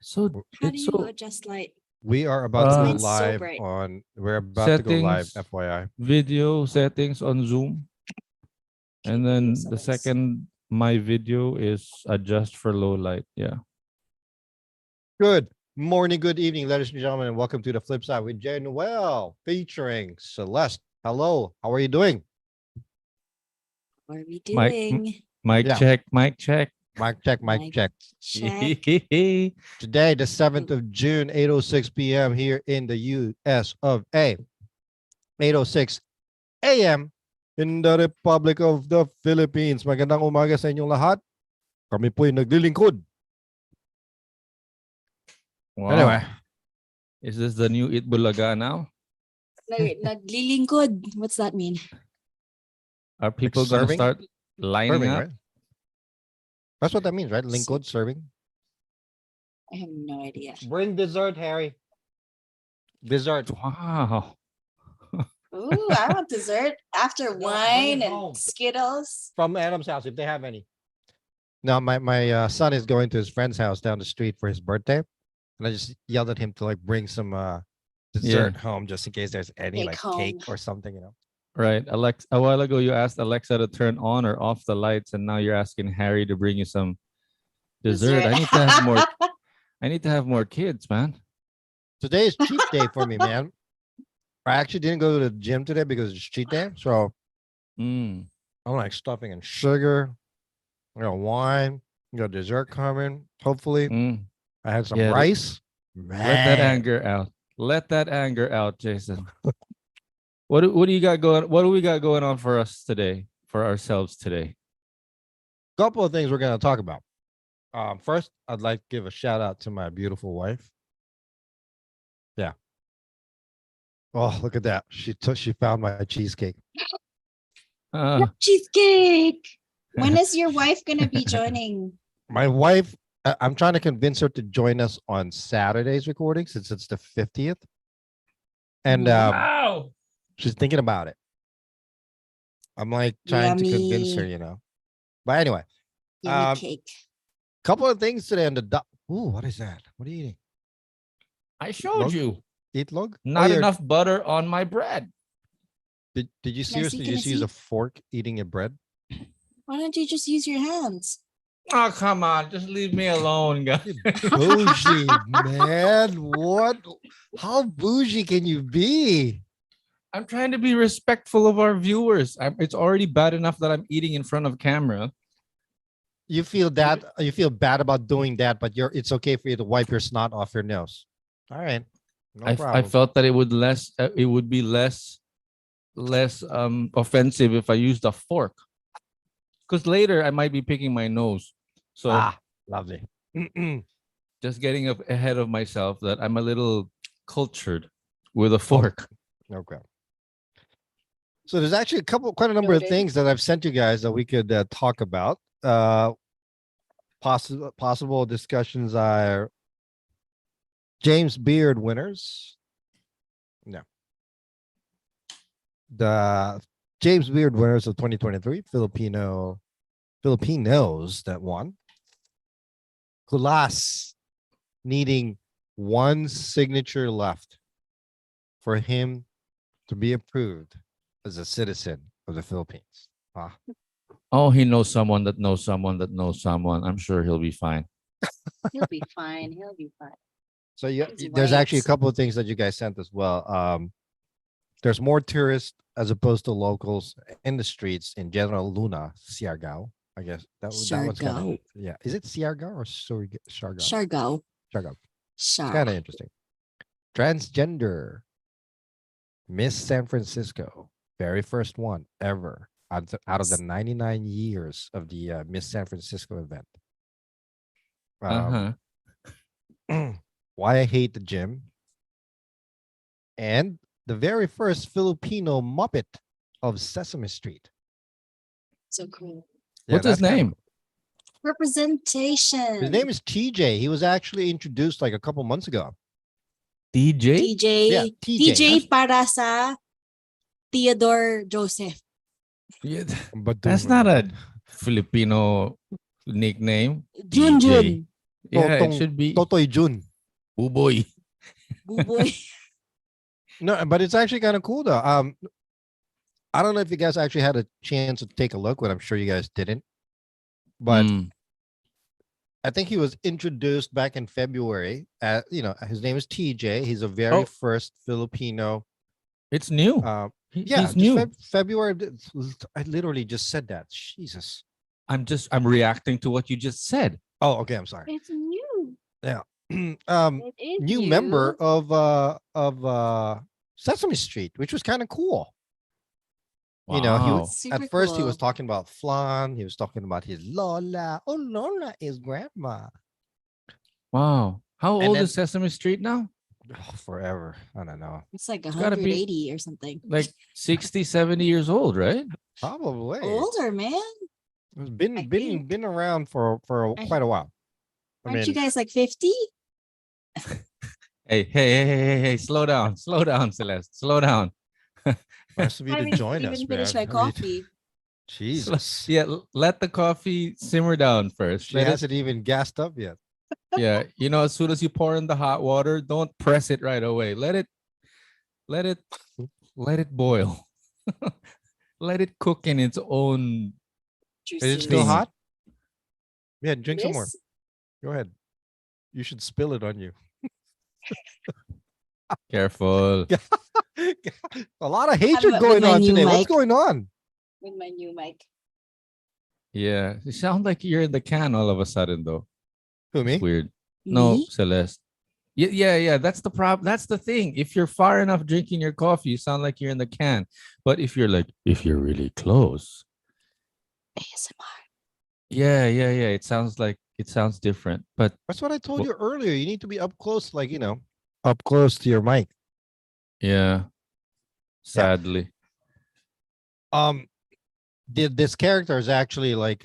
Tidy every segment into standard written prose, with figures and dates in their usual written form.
So How do it's you so adjust light? We are about to go Mine's so live bright. on. We're about to go live. settings, FYI. video settings on Zoom, and Okay, then so the let's- second my video is adjust for low light. Yeah. Good morning, good evening, ladies and gentlemen, and welcome to the Flip Side with Jay Noel featuring Celeste. Hello, how are you doing? What are we Mic- doing? Mic Yeah. check, mic check. Mic check, mic Mic check. Check. Today, the 7th of June, 8:06 p.m. here in the US of A. 8:06 a.m. in the Republic of the Philippines. Magandang umaga sa inyong lahat. Kami po'y naglilingkod. Wow. Anyway, Is this the new Eat Bulaga now? Naglilingkod. What's that mean? Are people Like gonna serving? start lining serving, up? right? That's what that means, right? Lingkod, serving. I have no idea. Bring dessert, Harry. Dessert. Wow. Ooh, I want dessert after bring wine it and home. Skittles. From Adam's house, if they have any. Now, my son is going to his friend's house down the street for his birthday. And I just yelled at him to like bring some dessert home just in case there's any Take like home. cake or something, you know. Right. Alex, a while ago you asked Alexa to turn on or off the lights, and now you're asking Harry to bring you some dessert. I need to have more. I need to have more kids, man. Today is cheat day for me, man. I actually didn't go to the gym today because it's cheat day. So Mm. I'm like stuffing and sugar. I got wine. I got dessert coming. Hopefully, Mm. I had some Yeah, rice. Let that Man. anger out. Let that anger out, Jason. What do you got going? What do we got going on for us today? For ourselves today? Couple of things we're gonna talk about. First, I'd like to give a shout out to my beautiful wife. Yeah. Oh, look at that. She found my cheesecake. Cheesecake. When is your wife gonna be joining? My wife, I'm trying to convince her to join us on Saturday's recording since it's the 50th. And Wow. she's thinking about it. I'm like trying to convince her, Yummy. you know. But anyway, Yummy cake. couple of things today on the Ooh, what is that? What are you eating? I showed Log? you. Eat log? Not you're- enough butter on my bread. Did you seriously can I just use see? a fork eating your bread? Why don't you just use your hands? Oh, come on. Just leave me alone, guys. Bougie, man. What? How bougie can you be? I'm trying to be respectful of our viewers. It's already bad enough that I'm eating in front of camera. You feel that you feel bad about doing that, but it's okay for you to wipe your snot off your nose. All right. No I problem. felt that it would be less offensive if I used a fork. Because later I might be picking my nose. So lovely. just getting up ahead of myself that I'm a little cultured with a fork. Okay. So there's actually quite a number of Noted. things that I've sent you guys that we could talk about. Possible discussions are James Beard winners. No. The James Beard winners of 2023, Filipinos that won. Kulas needing one signature left for him to be approved as a citizen of the Philippines. Oh, he knows someone that knows someone that knows someone. I'm sure he'll be fine. He'll be fine. He'll be fine. So yeah, He's there's actually a white. couple of things that you guys sent as well. There's more tourists as opposed to locals in the streets in General Luna, Siargao. I guess that one's kind of Siargao. yeah. Is it Siargao or Siargao? Siargao. Siargao. It's Siar. kind of interesting. Transgender Miss San Francisco, very first one ever out of the 99 years of the Miss San Francisco event. Why I hate the gym, and the very first Filipino Muppet of Sesame Street. So cool. Yeah, What's his that's kinda name? cool. Representation. His name is TJ. He was actually introduced like a couple months ago. DJ? DJ. Yeah, TJ. DJ para sa Theodore Joseph. Yeah, But that's not a Filipino nickname. Jun DJ. Jun. Yeah, it Totong should be. Totoy Jun. Oh boy. Boo boy. No, but it's actually kind of cool though. I don't know if you guys actually had a chance to take a look, but I'm sure you guys didn't. But Mm. I think he was introduced back in February. His name is TJ. He's a very Oh. first Filipino. It's new. Yeah, He's just new. February. I literally just said that. Jesus. I'm reacting to what you just said. Oh, okay. I'm sorry. It's new. Yeah. It is New new. member of Sesame Street, which was kind of cool. You know, he Wow. was Super at first he cool. was talking about flan. He was talking about his Lola. Oh, Lola is grandma. Wow. How And old then- is Sesame Street now? Forever. I don't know. It's like It's gotta be 180 or something. like 60, 70 years old, right? Probably. Older, man. It's I think. been around for I- quite a while. I Aren't you mean, guys like 50? Hey, slow down, Celeste, slow down. nice of you I to haven't join us, even man. finished my I mean, coffee. Jesus. Yeah, let the coffee simmer down first. She Let it, hasn't even gassed up yet. yeah, as soon as you pour in the hot water, don't press it right away. Let it, let it boil. Let it cook in its own. Is it Juices. still Thing. hot? Yeah, drink It some more. is? Go ahead. You should spill it on you. Careful. A lot of hatred with going my on new today. What's mic. going on? With my new mic. Yeah, you sound like you're in the can all of a sudden, though. Who, It's me? weird. No, Me? Celeste. Yeah. That's the problem. That's the thing. If you're far enough drinking your coffee, you sound like you're in the can. But if you're really close, ASMR. yeah. It sounds different. But That's what I told Well- you earlier. You need to be up close, like, up close to your mic. yeah, sadly. This character is actually like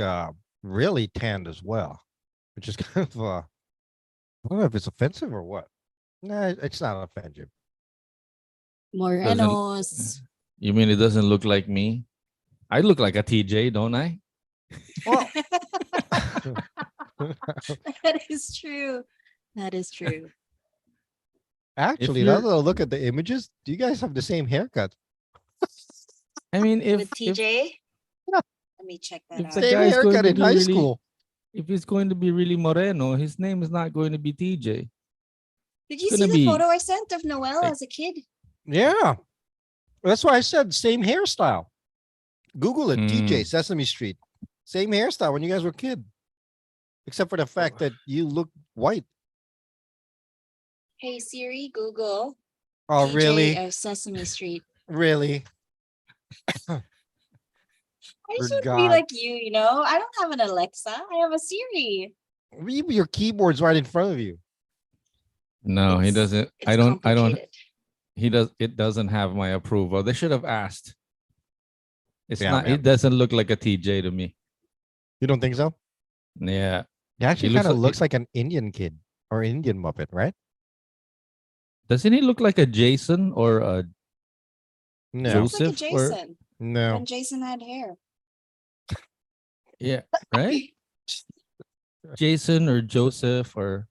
really tanned as well, which is kind of I don't know if it's offensive or what. Nah, it's not offensive. Morenos. You mean it doesn't look like me? I look like a TJ, don't I? Well, That is true. That is true. actually, now that I look at the images, do you guys have the same haircut? I mean, With if TJ? Yeah. Let me check that If out. the Same guy's going haircut to in be high really- school. if he's going to be really moreno, his name is not going to be TJ. Did you It's see gonna the be- photo I sent of Noel like- as a kid? Yeah. That's why I said same hairstyle. Google it, TJ Mm. Sesame Street. Same hairstyle when you guys were kid. Except for the fact that you look white. Hey Siri, Google Oh, TJ really? of Sesame Street. Really? I For just want to God. be like you, I don't have an Alexa. I have a Siri. Your keyboard's right in front of you. No, he It's- doesn't. It's I don't. complicated. It doesn't have my approval. They should have asked. It's Yeah, not. man. It doesn't look like a TJ to me. You don't think so? Yeah. He actually looks kind of like- looks like an Indian kid or Indian Muppet, right? Doesn't he look like a Jason or a No. It's like a Joseph? Or Jason. No. When Jason had hair. yeah, right? Jason or Joseph or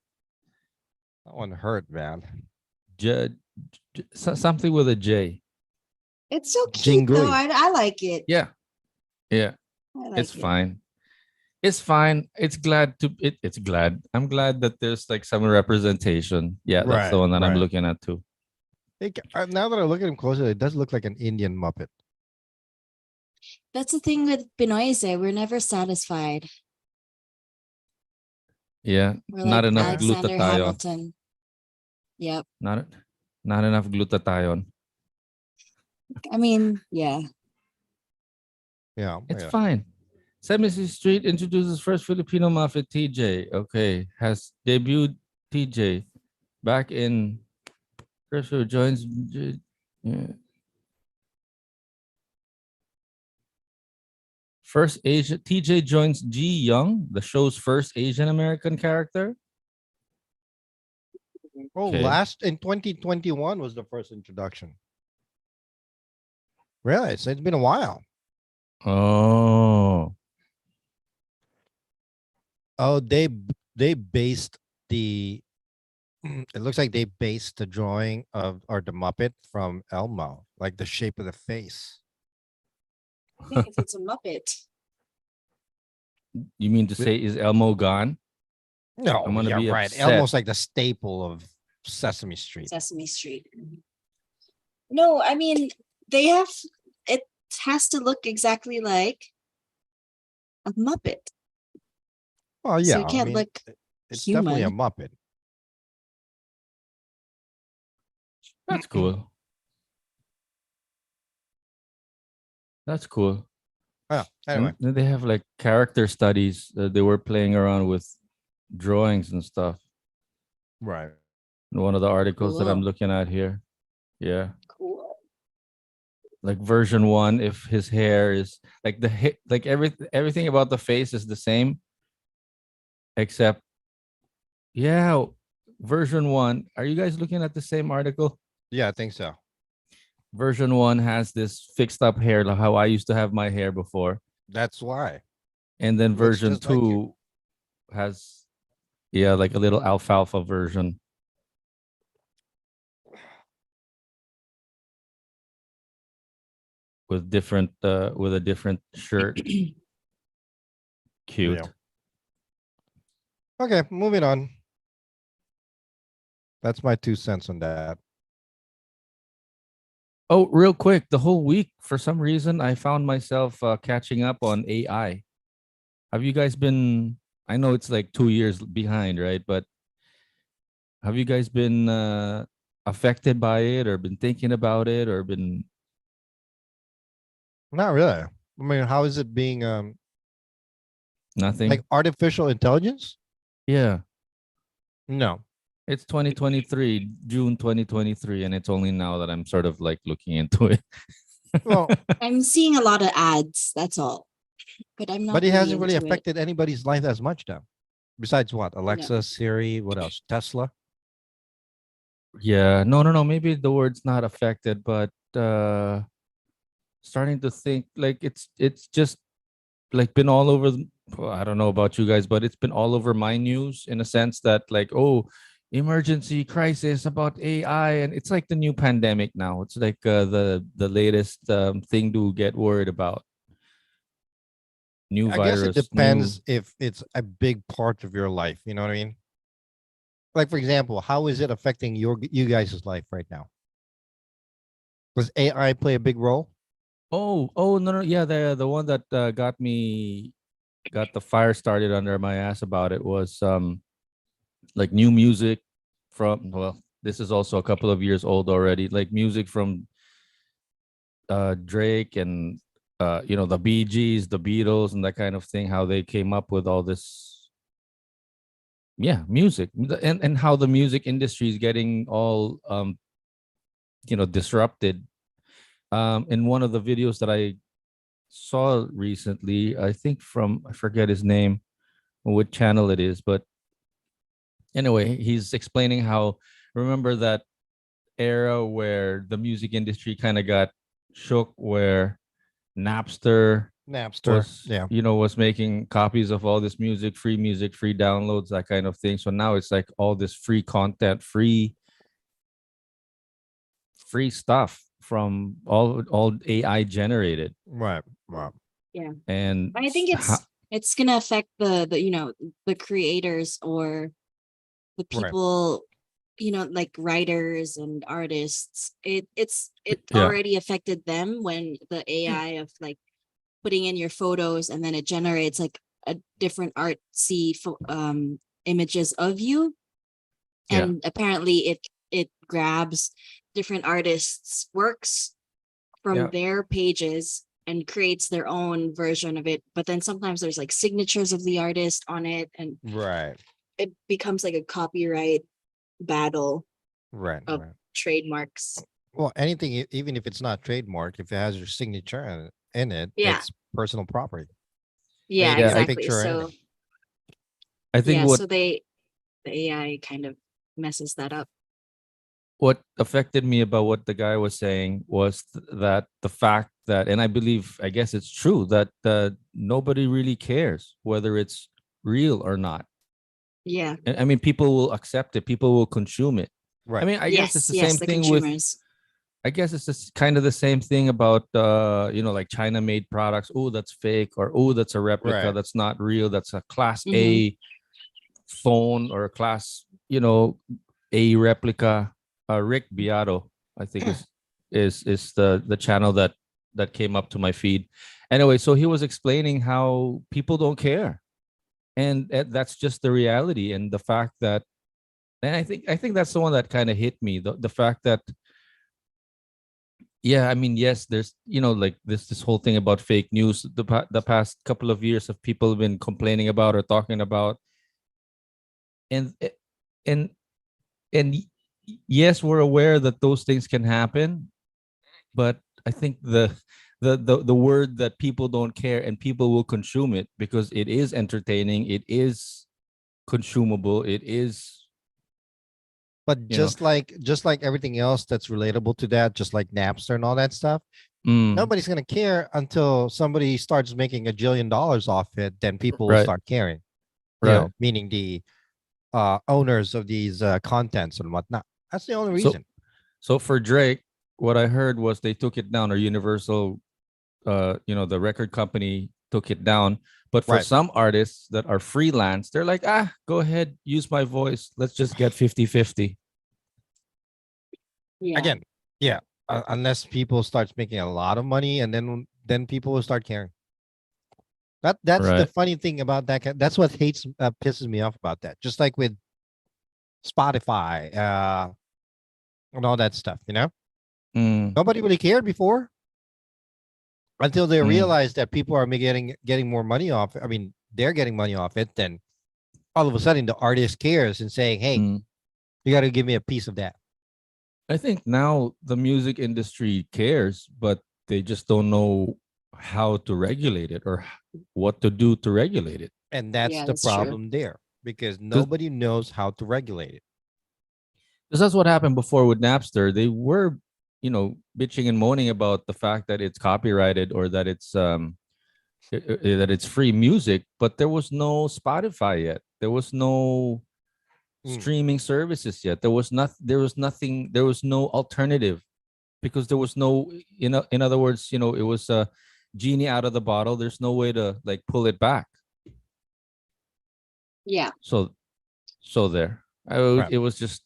That one hurt, man. Something with a J. It's so cute though. Jingui. I like it. Yeah. I like It's it. fine. It's fine. It's glad. I'm glad that there's like some representation. Yeah, that's the Right, one that I'm right. looking at too. Now that I look at him closer, it does look like an Indian Muppet. That's the thing with Pinoys. We're never satisfied. Yeah. We're Not like enough Alexander glutathione. Hamilton. Yep. Not enough glutathione. I mean, yeah. Yeah. It's yeah. fine. Sesame Street introduces first Filipino Muppet TJ. Okay, has debuted TJ back in. First who joins. Yeah. First Asian TJ joins G Young, the show's first Asian American character. Oh, Okay. last in 2021 was the first introduction. Really? So it's been a while. Oh, Oh, they based the it looks like they based the drawing of or the Muppet from Elmo, like the shape of the face. Yeah, if it's a Muppet. You mean to say is Elmo gone? No, I'm gonna yeah, be right. upset. Elmo's like the staple of Sesame Street. Sesame Street. No, I mean they have it has to look exactly like a Muppet. Well, So yeah, it I can't mean, look it's definitely a human. Muppet. That's cool. That's cool. Yeah. Anyway, And then they have like character studies. They were playing around with drawings and stuff. right. In one of the articles that I'm Cool. looking at here. Yeah. Cool. Like version 1, if his hair is like like everything about the face is the same, except yeah, version 1. Are you guys looking at the same article? Yeah, I think so. Version 1 has this fixed up hair, like how I used to have my hair before. That's why. And then Looks version just like you. 2 has, yeah, like a little alfalfa version with a different shirt. Cute. Yeah. Okay, moving on. That's my 2 cents on that. Oh, real quick, the whole week, for some reason, I found myself catching up on AI. Have you guys been? I know it's like 2 years behind, right? But have you guys been affected by it, or been thinking about it, or been Not really. I mean, how is it being nothing? like artificial intelligence? Yeah, No. it's 2023, June 2023, and it's only now that I'm sort of like looking into it. Well, I'm seeing a lot of ads, that's all. But I'm not but it really hasn't really into it. affected anybody's life as much now. Besides what? No. Alexa, Siri, what else? Tesla? Yeah, no. Maybe the word's not affected, but starting to think like it's just like been all over well, I don't know about you guys, but it's been all over my news in a sense that like, oh, emergency crisis about AI, and it's like the new pandemic now. It's like the latest thing to get worried about. New I guess it virus, new. depends if it's a big part of your life. You know what I mean? Like, for example, how is it affecting you guys' life right now? Does AI play a big role? Oh, no, yeah, the one that got the fire started under my ass about it was like new music from, well, this is also a couple of years old already, like music from Drake and the Bee Gees, the Beatles, and that kind of thing, how they came up with all this, yeah, music, and how the music industry is getting all disrupted. In one of the videos that I saw recently, I think from, I forget his name, what channel it is, but anyway, he's explaining how, remember that era where the music industry kind of got shook, where Napster Napster. was, Yeah. was making copies of all this music, free downloads, that kind of thing. So now it's like all this free content, free stuff from all AI generated. Right. Right. Yeah. And I think it's gonna affect the creators or the Right. people, like writers and artists. It yeah, already affected them when the AI of like putting in your photos and then it generates like a different artsy images of you, yeah, and apparently it grabs different artists' works from yeah, their pages and creates their own version of it. But then sometimes there's like signatures of the artist on it, and Right. it becomes like a copyright battle Right. of Right. trademarks. Well, anything, even if it's not trademarked, if it has your signature in it, Yeah. it's personal property. Yeah, It could be a exactly. picture or So anything. I think yeah, what so the AI kind of messes that up. what affected me about what the guy was saying was that the fact that, and I believe, I guess it's true, that nobody really cares whether it's real or not. Yeah. I mean, people will accept it. People will consume it. Right. I mean, I guess it's the Yes, same the thing with. consumers. I guess it's just kind of the same thing about like China made products. Oh, that's fake, or oh, that's a replica. Right. That's not real. That's a class Mhm. A phone or a class, A replica. Rick Beato, I think is the channel that came up to my feed. Anyway, so he was explaining how people don't care, and that's just the reality, and the fact that, and I think that's the one that kind of hit me. The fact that, yeah, I mean, yes, there's, like this whole thing about fake news. The past couple of years of people have been complaining about or talking about, and and and yes, we're aware that those things can happen, but I think the word that people don't care and people will consume it because it is entertaining, it is consumable, it is, But you know, just like everything else that's relatable to that, just like Napster and all that stuff, mm, nobody's gonna care until somebody starts making $1 billion off it. Then people will right, start caring. right. Meaning the owners of these contents and whatnot. That's the only So reason. so for Drake, what I heard was they took it down, or Universal, the record company took it down. But for Right. some artists that are freelance, they're like, go ahead, use my voice. Let's just get 50-50. Yeah. Again, yeah. Unless people starts making a lot of money, and then people will start caring. That's the Right. funny thing about that. That's what pisses me off about that. Just like with Spotify, and all that stuff. Mm, Nobody really cared before until they mm, realized that people are getting more money off. I mean, they're getting money off it. Then all of a sudden, the artist cares and saying, "Hey, mm. you got to give me a piece of that." I think now the music industry cares, but they just don't know how to regulate it or what to do to regulate it. And that's Yeah, the that's true. problem there because Because nobody knows how to regulate it. that's what happened before with Napster. They were, bitching and moaning about the fact that it's copyrighted or that it's free music, but there was no Spotify yet. There was no Mm, streaming services yet. There was nothing, there was no alternative because there was no, in other words, it was a genie out of the bottle. There's no way to like pull it back. Yeah. So there. right. It was just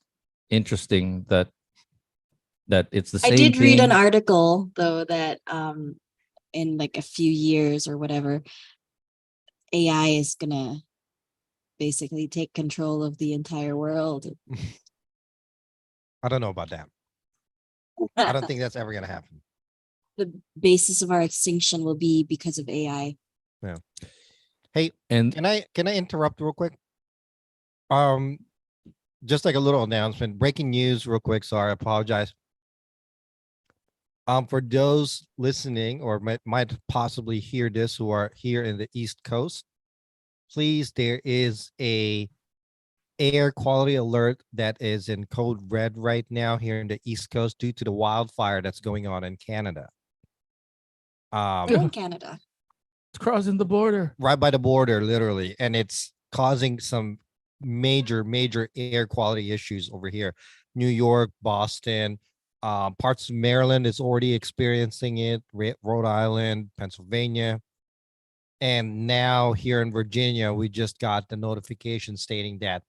interesting that it's the I same did read an thing. article though that in like a few years or whatever, AI is gonna basically take control of the entire world. I don't know about that. I don't think that's ever gonna happen. The basis of our extinction will be because of AI. Yeah. Hey, And can I interrupt real quick? Um, just like a little announcement, breaking news, real quick. Sorry, I apologize. For those listening or might possibly hear this who are here in the East Coast, please, there is a air quality alert that is in code red right now here in the East Coast due to the wildfire that's going on in Canada. We're Um, in Canada. it's crossing the border. right by the border, literally, and it's causing some major air quality issues over here. New York, Boston, parts of Maryland is already experiencing it. Rhode Island, Pennsylvania, and now here in Virginia, we just got the notification stating that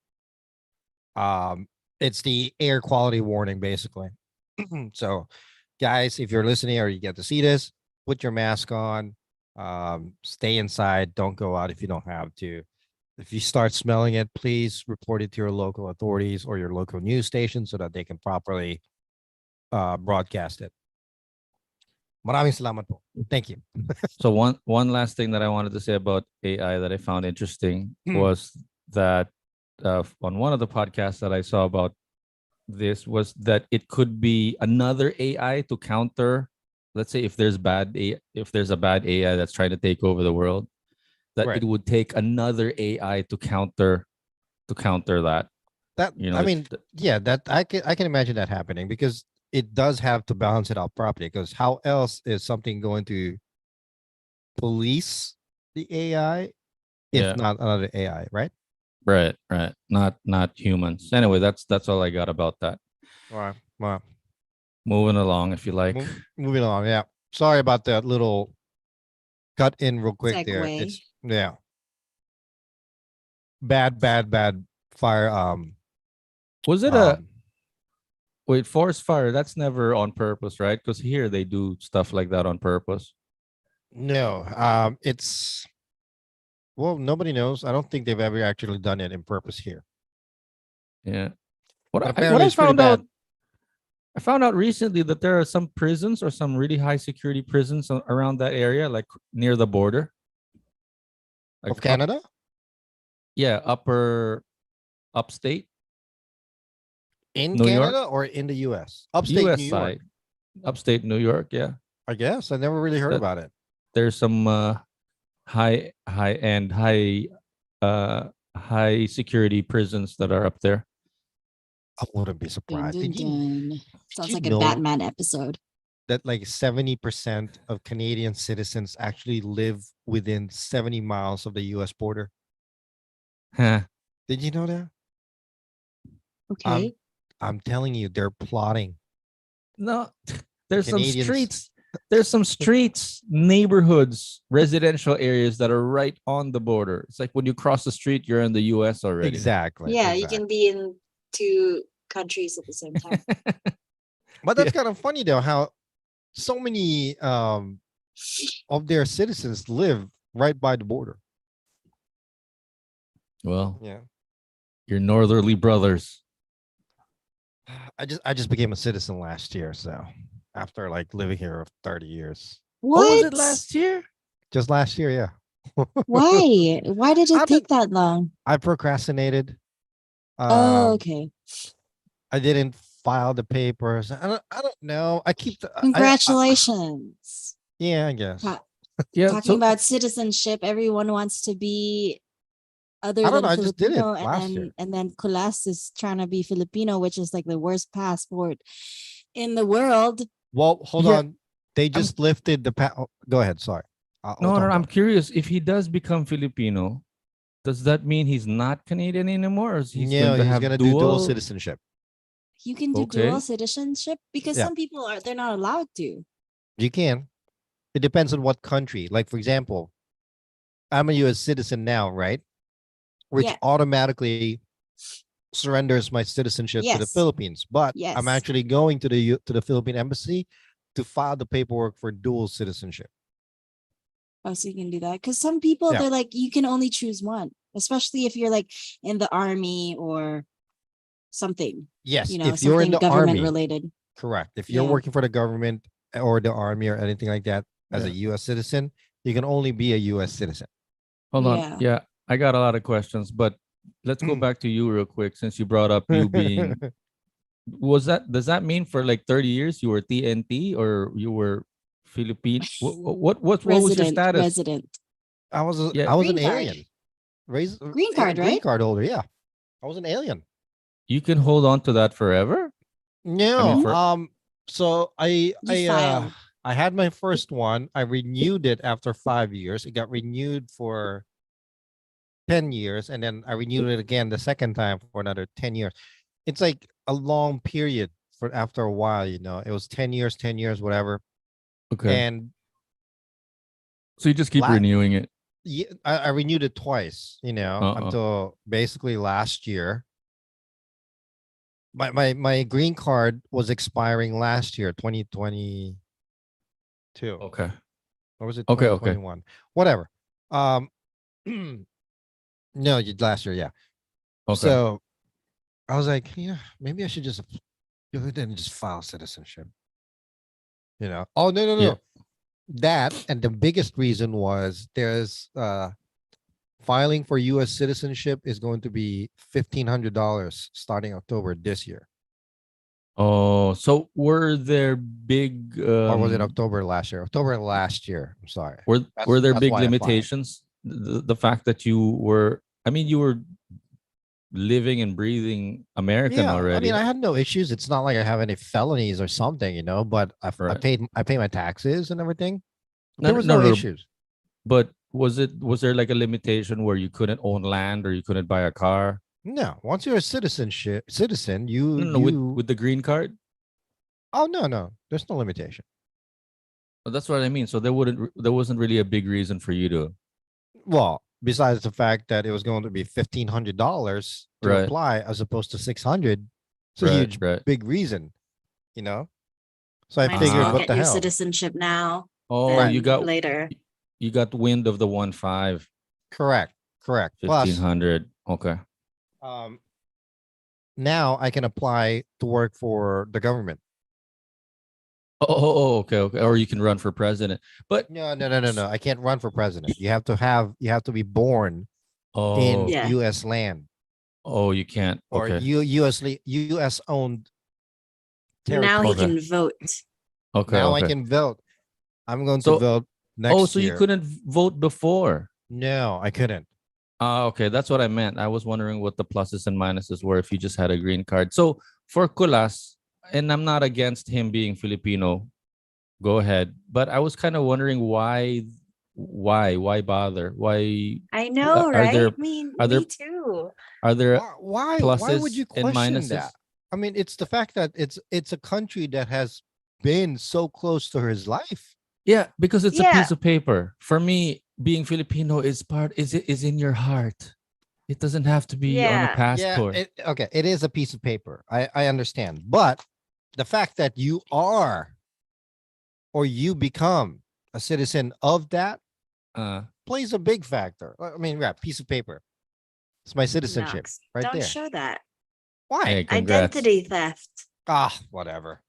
it's the air quality warning, basically. So, guys, if you're listening or you get to see this, put your mask on. Stay inside. Don't go out if you don't have to. If you start smelling it, please report it to your local authorities or your local news station so that they can properly broadcast it. Maraming salamat po. Thank you. So one last thing that I wanted to say about AI that I found interesting was that on one of the podcasts that I saw about this was that it could be another AI to counter, let's say if there's a bad AI that's trying to take over the world, that Right. it would take another AI to counter that. That You know, I it's mean, yeah, that I can imagine that happening because it does have to balance it out properly. Because how else is something going to police the AI if yeah. not another AI, right? Right, right. Not humans. Anyway, that's all I got about that. Right. Well, Moving along, if you like. moving on. Yeah. Sorry about that little cut in real quick there. Segue. It's yeah. Bad fire. Was it a Um. wait, forest fire? That's never on purpose, right? Because here they do stuff like that on purpose. No. It's well, nobody knows. I don't think they've ever actually done it in purpose here. Yeah. But What apparently, I it's pretty found out, bad. I found out recently that there are some prisons or some really high security prisons around that area, like near the border, like Of Canada, yeah, upstate in New York, Canada, or in the U.S. Upstate U.S. New York. side, upstate New York. Yeah, I guess I never really heard that about it. there's some high end, high security prisons that are up there. I wouldn't be Dun, surprised. dun, dun. Did Sounds you like a know Batman episode. that like 70% of Canadian citizens actually live within 70 miles of the US border? Huh. Did you know that? I'm Okay. I'm telling you, they're plotting. No, The there's some Canadians. streets. There's some streets, neighborhoods, residential areas that are right on the border. It's like when you cross the street, you're in the U.S. already. Exactly. Yeah, you Exactly. can be in two countries at the same time. But Yeah. that's kind of funny though, how so many of their citizens live right by the border. Well, Yeah. your northerly brothers. I just became a citizen last year, so after like living here for 30 years. What was What? it last year? Just last year, yeah. Why? Why did it I've been- take that long? I procrastinated. Oh, Um, okay. I didn't file the papers. I don't know. I keep the, Congratulations. yeah, I guess. Ta- Yeah. Talking So about citizenship, everyone wants to be other I don't than know. I just did it Filipino, last year. and then Kulas is trying to be Filipino, which is like the worst passport in the world. Well, hold Yeah, on. They just lifted the go ahead. Sorry. I'll no, talk I'm about it. curious. If he does become Filipino, does that mean he's not Canadian anymore, or is he's No, going to he's have gonna do dual dual? citizenship. You can do dual Okay. citizenship because Yeah, some people they're not allowed to. you can. It depends on what country. Like for example, I'm a U.S. citizen now, right? Which Yeah. automatically surrenders my citizenship to the Yes. Philippines. But I'm Yes. actually going to the Philippine embassy to file the paperwork for dual citizenship. Oh, so you can do that. Because some people Yeah. they're like, you can only choose one, especially if you're like in the army or something, Yes, you know, if you're in something the government army, related. correct. If you're Yeah. working for the government or the army or anything like that as a Yeah. U.S. citizen, you can only be a U.S. citizen. Hold on. Yeah. Yeah, I got a lot of questions, but let's go back to you real quick since you brought up you being. Does that mean for like 30 years you were TNT or you were Philippine? What was your status? Resident. Yeah, I was an Green card. alien. Raised Green card, green right? card holder. Yeah, I was an alien. you can hold on to that forever. No, For so You filed. I had my first one. I renewed it after 5 years. It got renewed for 10 years, and then I renewed it again the second time for another 10 years. It's like a long period for after a while, it was 10 years, whatever. okay, And so you just keep la- renewing it. yeah, I renewed it twice, until basically last year. My green card was expiring last year, 2022. Okay, Or was it okay. 2021? Whatever. Um no, last year, yeah. Okay. So I was like, yeah, maybe I should just go ahead and just file citizenship. Oh, no. Yeah. That, and the biggest reason was there's filing for US citizenship is going to be $1,500 starting October this year. Oh, so were there big Or was it October last year? October last year. I'm sorry. were there That's big why I filed. limitations? The fact that you were living and breathing American Yeah, I already. mean, I had no issues. It's not like I have any felonies or something, but I Right. pay my taxes and everything. No, There was no, no no, issues. But was there like a limitation where you couldn't own land or you couldn't buy a car? No, once you're a citizen, No, no, with the green card. oh no, there's no limitation. Well, that's what I mean. So there wasn't really a big reason for you to, Well, besides the fact that it was going to be $1,500 to right, apply as opposed to 600, it's a right, huge right. big reason, you know. So I Might as figured, well Ah. what get the your hell? citizenship now Oh, Right. than later. you got wind of the 1.5, Correct, correct. Plus, 1,500. Okay. um, now I can apply to work for the government. Okay, okay. Or you can run for president. But No. I can't run for president. You have to be born in oh, Yeah. U.S. land oh, you can't. or Okay. U.S. owned Now territory. he Okay. can vote. Okay, Now I okay. can vote. I'm going to So, vote oh, next so you year. couldn't vote before. No, I couldn't. Okay, that's what I meant. I was wondering what the pluses and minuses were if you just had a green card. So for Kulas, and I'm not against him being Filipino, go ahead. But I was kind of wondering why bother? Why I know, are right? there I mean, are there me too. are there Why would pluses you and question minuses? that? I mean, it's the fact that it's a country that has been so close to his life. Yeah, because it's a Yeah. piece of paper. For me, being Filipino is in your heart. It doesn't have to be on a Yeah. passport. Okay, it is a piece of paper. I understand. But the fact that you are or you become a citizen of that Uh, plays a big factor. I mean, yeah, piece of paper. It's my citizenship Knox, right don't there. show that. Why? hey, congrats. Identity theft. Whatever.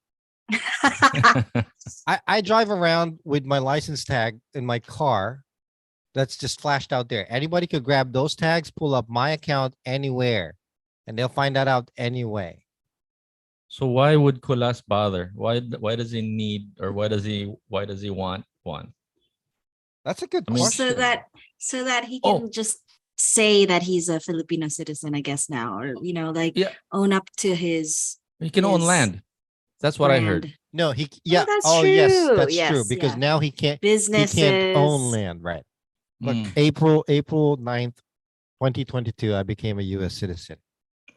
I drive around with my license tag in my car that's just flashed out there. Anybody could grab those tags, pull up my account anywhere, and they'll find that out anyway. So why would Kulas bother? Why does he need or why does he want one? That's a good I mean- question. so that he Oh. can just say that he's a Filipino citizen, I guess now, or like Yeah, own up to his he can own his land. That's what I heard. brand. No, yeah. that's Oh, yes, true. that's true. Yes, Because yeah. now he can't Businesses. own land, right? Look, Mm. April 9th, 2022, I became a US citizen.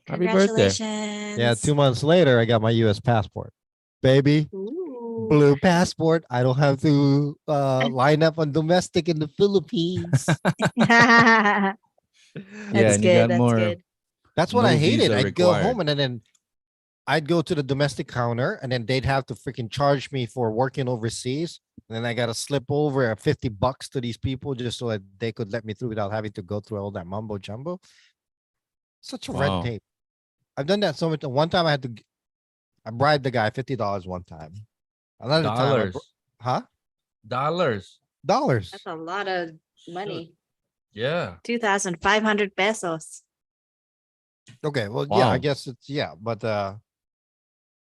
Happy birthday. Congratulations. Yeah, 2 months later, I got my US passport. Baby, Ooh. blue passport. I don't have to line up on domestic in the Philippines. Yeah, That's and you good. got That's more. good. That's what No I hated. visa I'd go required. home and then I'd go to the domestic counter and then they'd have to freaking charge me for working overseas. And then I got to slip over $50 to these people just so that they could let me through without having to go through all that mumbo jumbo. Such a red Wow. tape. I've done that so much. One time I bribed the guy $50 one time. Another time, Dollars. huh? Dollars. Dollars. That's a lot of money. Yeah. 2,500 pesos. Okay, well, yeah, I Wow. guess but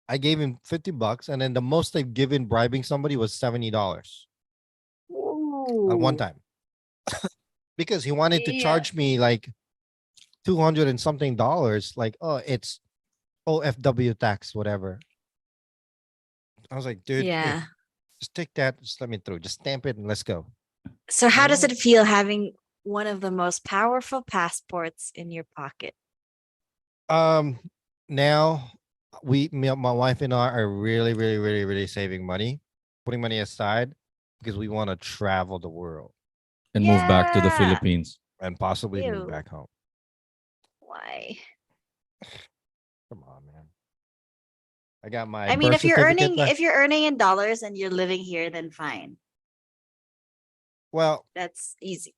I gave him $50 and then the most I've given bribing somebody was $70 at one Ooh. time. Because he wanted to Yeah. charge me like 200 and something dollars, like, oh, it's OFW tax, whatever. I was like, dude, Yeah. just take that, just let me through, just stamp it and let's go. So how does Yeah. it feel having one of the most powerful passports in your pocket? Now my wife and I are really, really, really, really saving money, putting money aside because we want to travel the world And move back to the Yeah. Philippines. and possibly move Ew. back home. Why? Come on, man. I got my I mean, birth if you're certificate earning back. if you're earning in dollars and you're living here, then fine. Well, That's easy.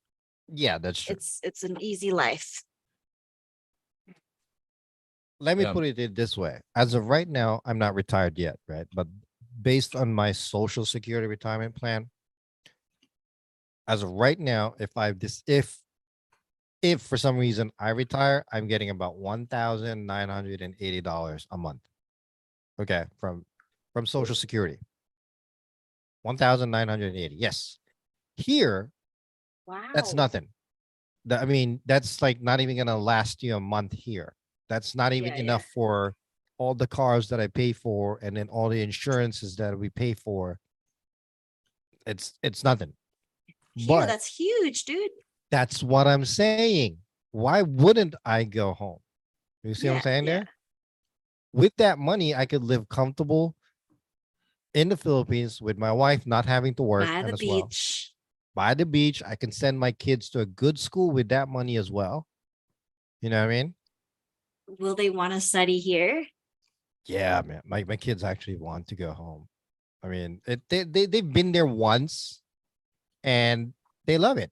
yeah, that's true. It's an easy life. Let me Yeah. put it this way. As of right now, I'm not retired yet, right? But based on my social security retirement plan, as of right now, if for some reason I retire, I'm getting about $1,980 a month. Okay, from Social Security. 1,980. Yes. Here, Wow. that's nothing. I mean, that's like not even gonna last you a month here. That's not even Yeah, enough for all the cars that I pay for and then all the insurances that we pay for. It's nothing. Yeah, But that's huge, dude. that's what I'm saying. Why wouldn't I go home? You see what I'm Yeah, saying yeah. there? With that money, I could live comfortable in the Philippines with my wife not having to work By and the as well. beach. By the beach, I can send my kids to a good school with that money as well. You know what I mean? Will they want to study here? Yeah, man. My kids actually want to go home. I mean, they've been there once and they love it.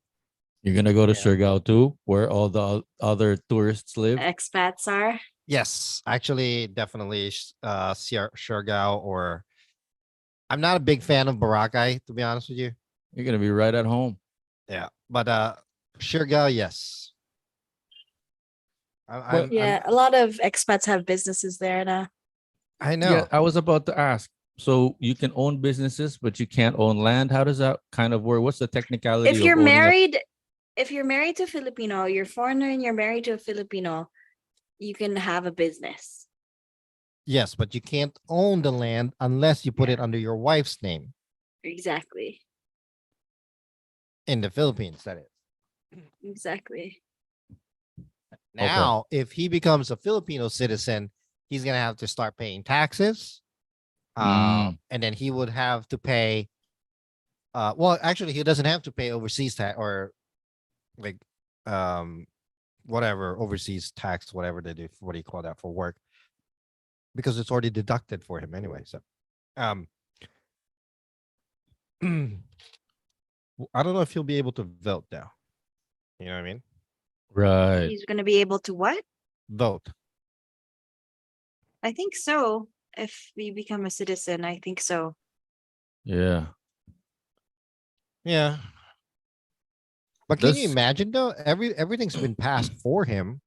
You're gonna go to Yeah. Siargao too, where all the other tourists live. Expats are. Yes, actually, definitely Siargao, or I'm not a big fan of Boracay, to be honest with you. You're gonna be right at home. Yeah, but Siargao, yes. Well, I'm Yeah, a lot of expats have businesses there now. I yeah, know. I was about to ask. So you can own businesses, but you can't own land. How does that kind of work? What's the technicality If of you're owning a? married, if you're married to a Filipino, you're foreigner and you're married to a Filipino, you can have a business. Yes, but you can't own the land unless you put Yeah. it under your wife's name Exactly. in the Philippines. That is. Exactly. Now, if he becomes a Filipino citizen, he's gonna have to start paying taxes. Mm. And then he would have to pay. Well, actually, he doesn't have to pay overseas tax or like, um, whatever overseas tax, whatever they do. What do you call that for work? Because it's already deducted for him anyway. So, um, I don't know if he'll be able to vote now. You know what I mean? Right. He's going to be able to what? Vote. I think so. If we become a citizen, I think so. Yeah. Yeah. But can you Does imagine though? Everything's been passed for him,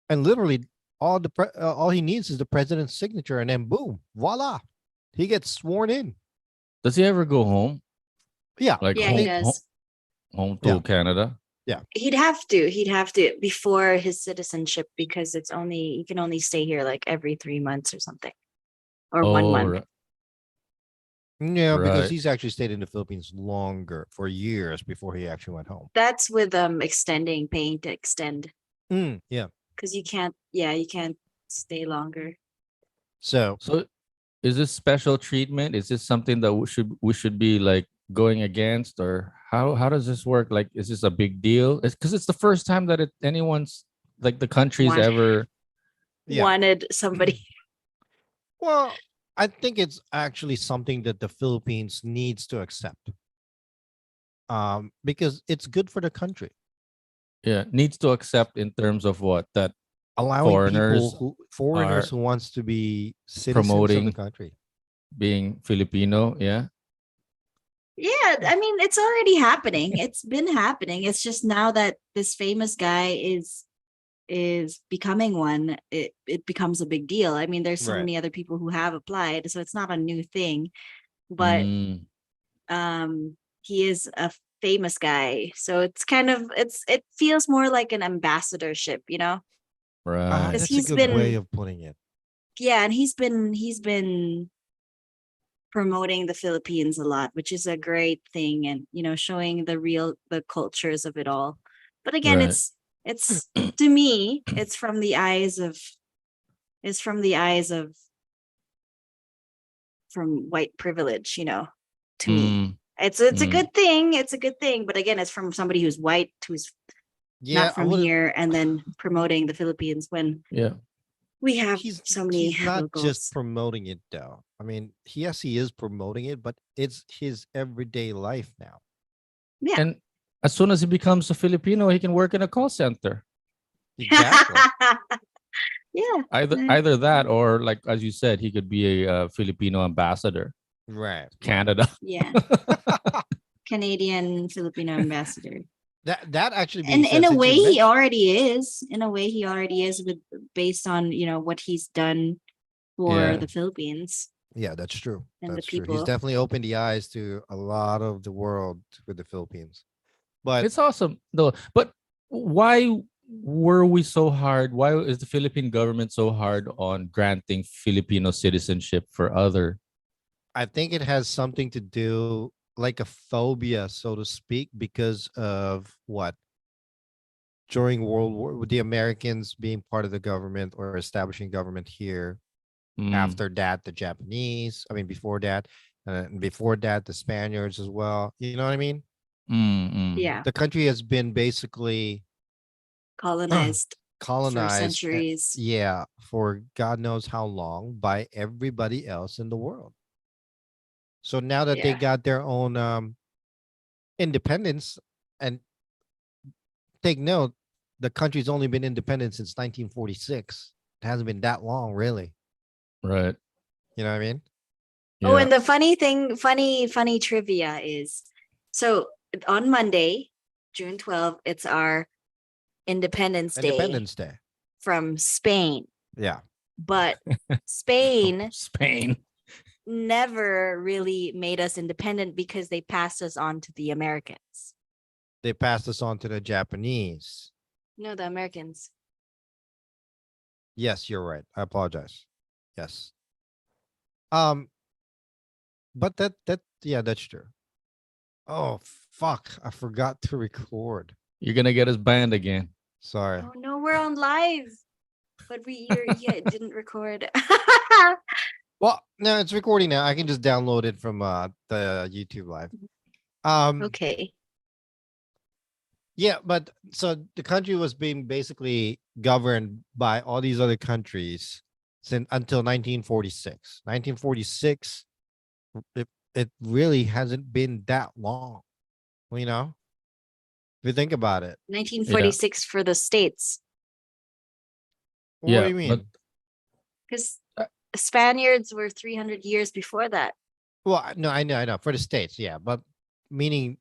and literally all he needs is the president's signature, and then boom, voila, he gets sworn in. does he ever go home? Yeah, Like Yeah, I he think does. home to Yeah. Canada? He'd have to. He'd have to before his citizenship because it's only you can only stay here like every 3 months or something, or 1 month. Right. Yeah, because Right. he's actually stayed in the Philippines longer for years before he actually went home. That's with extending, paying to extend, Yeah. because you can't. Yeah, you can't stay longer. So So is this special treatment? Is this something that we should be like going against, or how does this work? Like, is this a big deal? It's because it's the first time that anyone's like the country's One- ever. yeah. Wanted somebody. Well, I think it's actually something that the Philippines needs to accept. Because it's good for the country. Yeah, needs to accept in terms of what that Allowing foreigners foreigners are who wants to be citizens of the promoting country. being Filipino. Yeah. Yeah, I mean, it's already happening. It's been happening. It's just now that this famous guy is becoming one, it becomes a big deal. I mean, there's so Right. many other people who have applied, so it's not a new thing. But Mm, he is a famous guy, so it's kind of it feels more like an ambassadorship, you know? right. Because That's a he's good way been of putting it. yeah, and he's been promoting the Philippines a lot, which is a great thing, and showing the cultures of it all. But again, Right. it's to me, it's from white privilege, to me. Mm, It's a mm. good thing. It's a good thing, but again, it's from somebody who's white, who's Yeah, not from here, and then promoting the Philippines when Yeah. we have he's so many he's not just locals. promoting it though. I mean, yes, he is promoting it, but it's his everyday life now. Yeah. And as soon as he becomes a Filipino, he can work in a call center. Exactly. Yeah. Either that, or like as you said, he could be a Filipino ambassador, Right. Canada. Yeah. Canadian Filipino ambassador. That actually being And said, in a since way you he mentioned- already is. In a way he already is, with based on, what he's done for Yeah. the Philippines. Yeah, that's true. And the That's true. He's people. definitely opened the eyes to a lot of the world with the Philippines. But It's awesome though. But why were we so hard? Why is the Philippine government so hard on granting Filipino citizenship for other? I think it has something to do like a phobia, so to speak, because of what? During World War, with the Americans being part of the government or establishing government here. Mm, After that, the Japanese. I mean, before that, and before that, the Spaniards as well. You know what I mean? mm. Yeah. The country has been basically Colonized for colonized, centuries. yeah, for God knows how long by everybody else in the world. So now that they Yeah. got their own independence, and take note, the country's only been independent since 1946. It hasn't been that long, really. Right. You know what I mean? Oh, Yeah. and the funny thing, funny trivia is, so on Monday, June 12th, it's our Independence Day Independence Day. from Spain. Yeah. But From Spain Spain. never really made us independent because they passed us on to the Americans. They passed us on to the Japanese. No, the Americans. Yes, you're right. I apologize. Yes. Um, but that yeah, that's true. Oh fuck, I forgot to record. You're gonna get us banned again. Sorry. Oh no, we're on live. But it didn't record. Well, no, it's recording now. I can just download it from the YouTube live. Okay. Yeah, but so the country was being basically governed by all these other countries since until 1946. 1946, it really hasn't been that long, you know? If you think about it. 1946 for the States. What do Yeah, you but mean? Because uh, Spaniards were 300 years before that. Well, no, I know. For the States, yeah. But meaning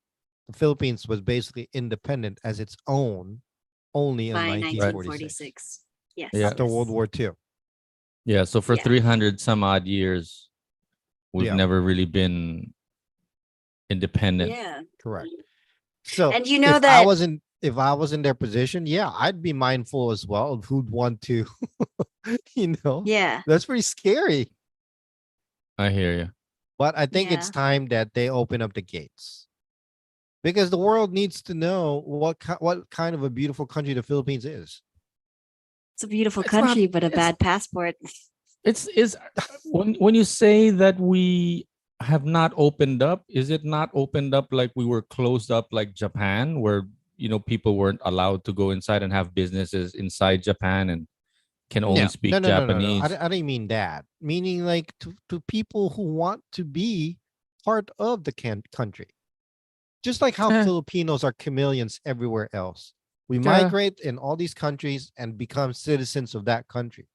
the Philippines was basically independent as its own only in By 1946 1946. Yes. Yeah. after World War II. yeah, so for Yeah. 300 some odd years, we've Yeah, never really been independent. Yeah. correct. So And you know that if I was in their position, yeah, I'd be mindful as well of who'd want to, yeah. that's pretty scary. I hear you. But I think it's Yeah. time that they open up the gates because the world needs to know what kind of a beautiful country the Philippines is. It's a beautiful It's not country, but a it's bad passport. it's is when you say that we have not opened up, is it not opened up like we were closed up like Japan, where people weren't allowed to go inside and have businesses inside Japan and can only No, no, speak no, no, no, no. Japanese? I didn't mean that. Meaning like to people who want to be part of the country. Just like how Eh, Filipinos are chameleons everywhere else. We yeah, migrate in all these countries and become citizens of that country.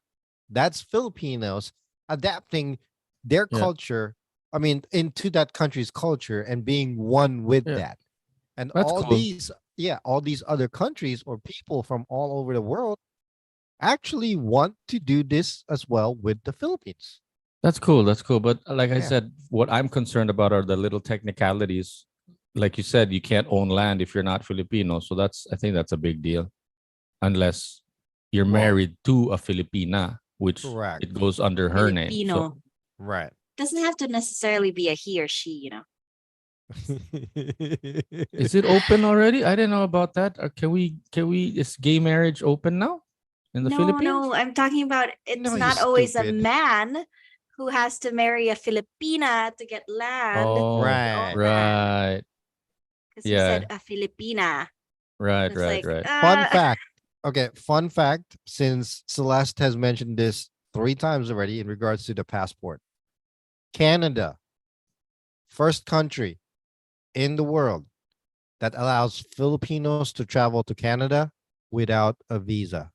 That's Filipinos adapting their yeah, culture, I mean, into that country's culture and being one with yeah. that. And That's all cool. these, yeah, all these other countries or people from all over the world actually want to do this as well with the Philippines. That's cool. That's cool. But like I Yeah. said, what I'm concerned about are the little technicalities. Like you said, you can't own land if you're not Filipino. So I think that's a big deal. Unless you're Well, married to a Filipina, which correct. it goes under her name. So Filipino. Right. Doesn't have to necessarily be a he or she. is it open already? I didn't know about that. Is gay marriage open now in the No, Philippines? no, I'm talking about it's No, you not always a stupid. man who has to marry a Filipina to get land Oh, to own Right. land. right. Because you said Yeah, a Filipina. right, It's right, like, right. Fun fact. Okay, fun fact, since Celeste has mentioned this 3 times already in regards to the passport. Canada, first country in the world that allows Filipinos to travel to Canada without a visa.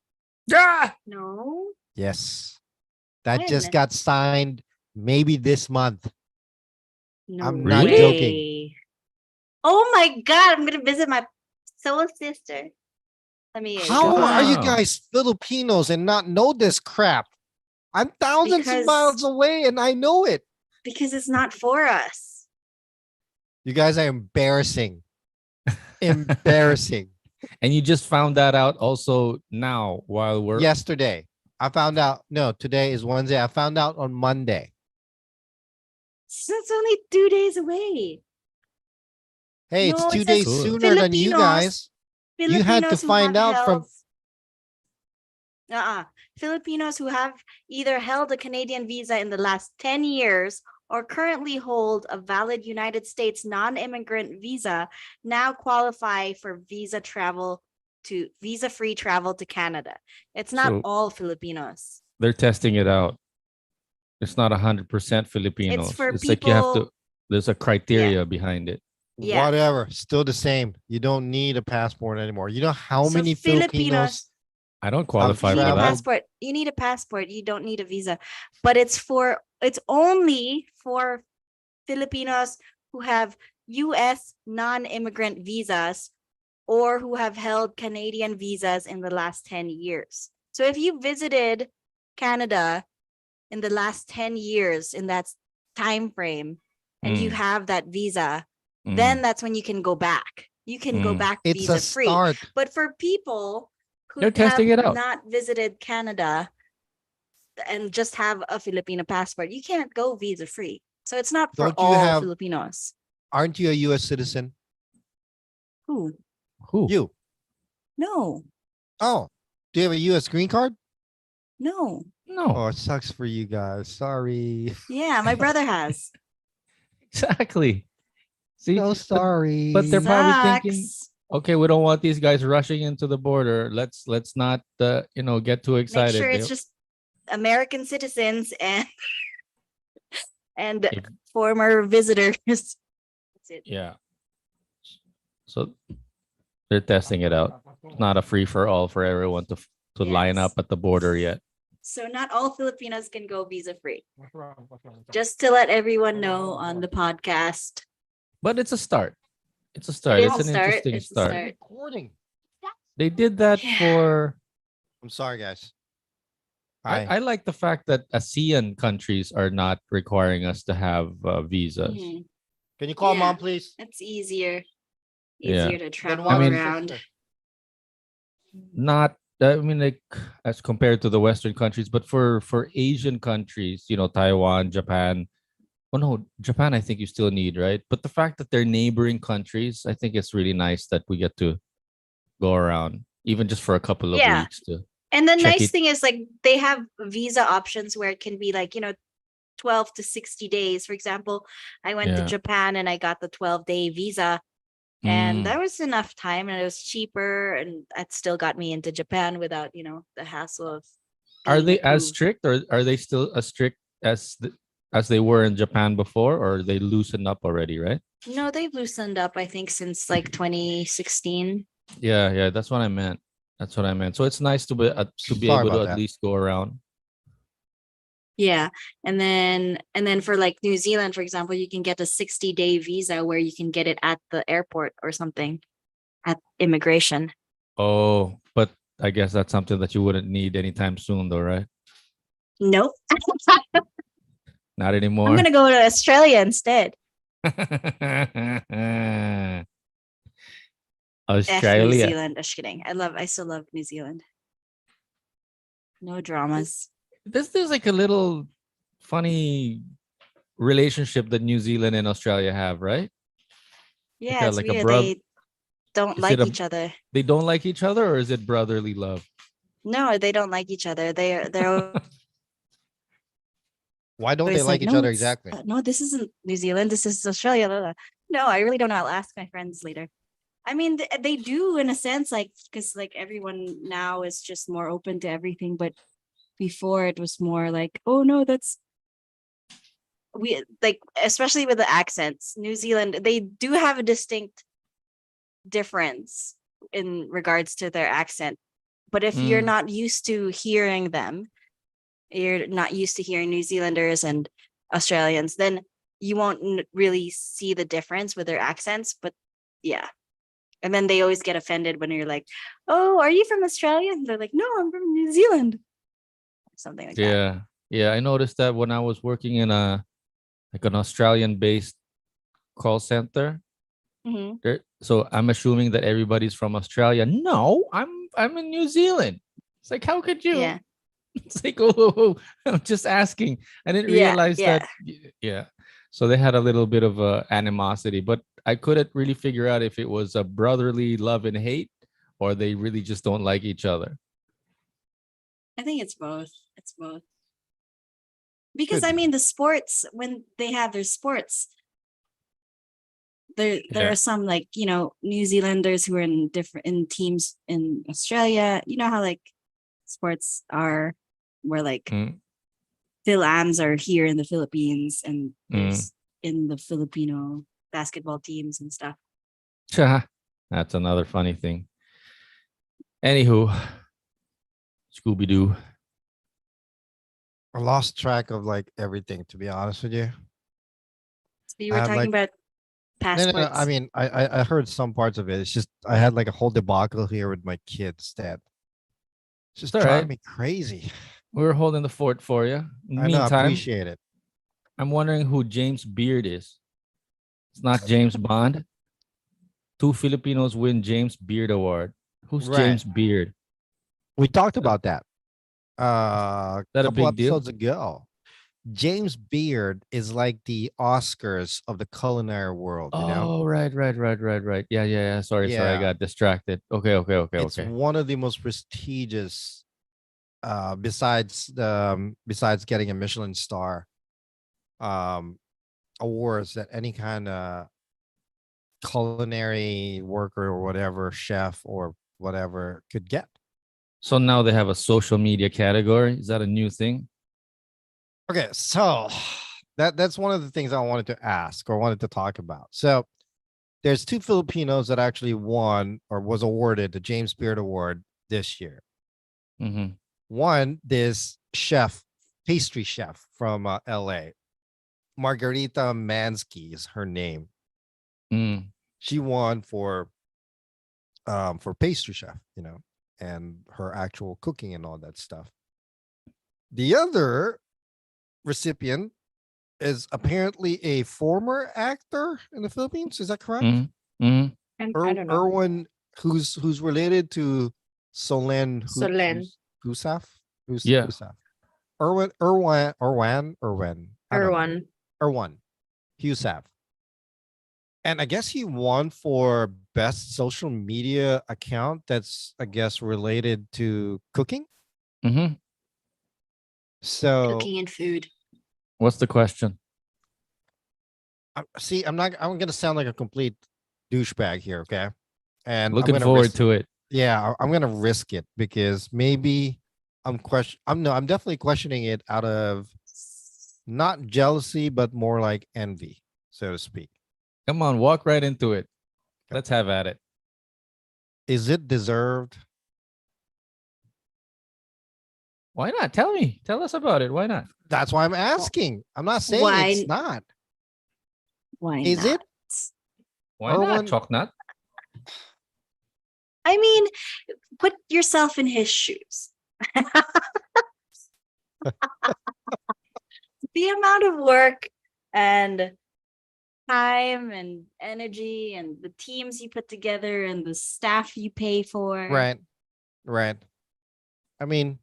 Yeah. no. Yes. That just When? got signed maybe this month. No I'm not Really? joking. way. Oh my God, I'm going to visit my soul sister. Let me How go. are you Wow. guys Filipinos and not know this crap? I'm thousands of miles Because away and I know it. it's not for us. You guys are embarrassing. Embarrassing. And you just found that out also now while we're Yesterday, I found out. No, today is Wednesday. I found out on Monday. So it's only 2 days away. Hey, it's No, it 2 days says Cool. sooner than you guys. You had to Filipinos who find have out from. held Filipinos who have either held a Canadian visa in the last 10 years or currently hold a valid United States non-immigrant visa now qualify for visa-free travel to Canada. It's not So all Filipinos. they're testing it out. It's not 100% It's Filipinos. for It's like you have to. people. There's a criteria behind it. Yeah. Whatever, still the same. You don't need a passport anymore. You know how So many Filipinos I don't have qualify You need for a that. traveled? passport. You need a passport. You don't need a visa. But it's only for Filipinos who have US non-immigrant visas or who have held Canadian visas in the last 10 years. So if you visited Canada in the last 10 years in that time frame and you Mm, have that visa, mm, then that's when you can go back. You can go mm. back It's a visa free. start. But for people who They're have testing it out. not visited Canada and just have a Filipino passport, you can't go visa free. So it's not for Don't you all have? Filipinos. Aren't you a U.S. citizen? Who? Who? You. No, Oh, do you have a U.S. green card? no. No, Oh, it sucks for you guys. Sorry. Yeah, my brother has. exactly. See, So but sorry. they're probably thinking, Sucks. okay, we don't want these guys rushing into the border. Let's not get too Make excited. sure it's just American citizens and If- former visitors. That's it. yeah. So they're testing it out. It's not a free for all for everyone to line Yes. up at the border yet. So not all Filipinos can go visa free. Just to let everyone know on the podcast. But it's a start. It's a start. It is It's a an start. interesting It's a start. start. Recording. They did that Yeah. for. I'm sorry, guys. Hi. I like the fact that ASEAN countries are not requiring us to have visas. Mhm. Can you call Yeah. mom, please? It's easier. Yeah. Easier to travel why mean- around. Not, I mean, like as compared to the Western countries, but for Asian countries, Taiwan, Japan. Oh no, Japan, I think you still need, right? But the fact that they're neighboring countries, I think it's really nice that we get to go around, even just for a couple of Yeah. weeks to And the check nice it. thing is like they have visa options where it can be like, 12 to 60 days. For example, I went to Yeah. Japan and I got the 12-day visa and that was enough time and it was cheaper and that still got me into Japan without, the hassle of Are being they as approved. strict, or are they still as strict as they were in Japan before, or they loosened up already, right? No, they've loosened up, I think, since like 2016. Yeah, that's what I meant. That's what I meant. So it's nice to be Sorry able to about at that. least go around. Yeah. And then for like New Zealand, for example, you can get a 60-day visa where you can get it at the airport or something at immigration. Oh, but I guess that's something that you wouldn't need anytime soon, though, right? Nope. Not I'm anymore. gonna go to Australia instead. New Australia. Zealand. Just kidding. I still love New Zealand. No dramas. There's like a little funny relationship that New Zealand and Australia have, right? Yeah, it's like a weird. brother. They don't Is like it a- each other. They don't like each other, or is it brotherly love? No, they don't like each other. They're Why don't they always like each no, other it's- exactly? no, this isn't New Zealand. This is Australia. Blah, blah. No, I really don't know. I'll ask my friends later. I mean, they do in a sense, like because like everyone now is just more open to everything, but before it was more like, oh no, that's we like, especially with the accents. New Zealand, they do have a distinct difference in regards to their accent, but if you're Mm. not used to hearing them, you're not used to hearing New Zealanders and Australians, then you won't really see the difference with their accents. But yeah. And then they always get offended when you're like, oh, are you from Australia? And they're like, no, I'm from New Zealand. Something like that. Yeah. I noticed that when I was working in an Australian-based call center. Mhm. So I'm assuming that everybody's from Australia. No, I'm in New Zealand. It's like, how could you? Yeah. It's like, oh, I'm just asking. I didn't Yeah, realize yeah. that. Yeah. So they had a little bit of animosity, but I couldn't really figure out if it was a brotherly love and hate or they really just don't like each other. I think it's both. It's both. Because Could I be. mean, the sports, when they have their sports, there Yeah. are some, like, New Zealanders who are in teams in Australia. You know how like sports are, where like Mm, Phil-Ams are here in the Philippines, and mm. there's in the Filipino basketball teams and stuff. Cha. That's another funny thing. Anywho, Scooby Doo. I lost track of like everything, to be honest with you. So you I were had talking like about no. I passports. mean, I heard some parts of it. It's just I had like a whole debacle here with my kids that It's just all drive right. me crazy. We're holding the fort for you. I know, I Meantime, appreciate it. I'm wondering who James Beard is. It's not James Bond. Two Filipinos win James Beard Award. Who's Right. James Beard? We talked Is about that a that a couple big deal? episodes ago. James Beard is like the Oscars of the culinary world, you know? Oh, right. Yeah. Sorry. I Yeah. got distracted. It's Okay. one of the most prestigious besides getting a Michelin star um awards that any kind of culinary worker or whatever, chef or whatever could get. So now they have a social media category. Is that a new thing? Okay, so that's one of the things I wanted to ask or wanted to talk about. So there's two Filipinos that actually won or was awarded the James Beard Award this year. Mm-hmm. One, this chef, pastry chef from LA, Margarita Mansky is her name. Mm. She won for pastry chef, and her actual cooking and all that stuff. The other recipient is apparently a former actor in the Philippines. Is that correct? Mm. Mm. And I don't know. Erwin, who's related to Solen Solen. Husaf? Yeah. Husaf. Erwin. I don't know. Erwan. Erwan Husaf. And I guess he won for best social media account that's, I guess, related to cooking. Mm-hmm. So Cooking and food. What's the question? see, I'm gonna sound like a complete douchebag here, okay? And Looking forward to it. I'm gonna risk it because maybe I'm definitely questioning it out of not jealousy, but more like envy, so to speak. Come on, walk right into it. Let's have at it. Is it deserved? Why not? Tell me. Tell us about it. Why not? That's why I'm asking. I'm not saying Why- it's not. Why Is not? it? Why Erwan- not, Choknut? I mean, put yourself in his shoes. The amount of work and time and energy and the teams you put together and the staff you pay for. Right. I mean,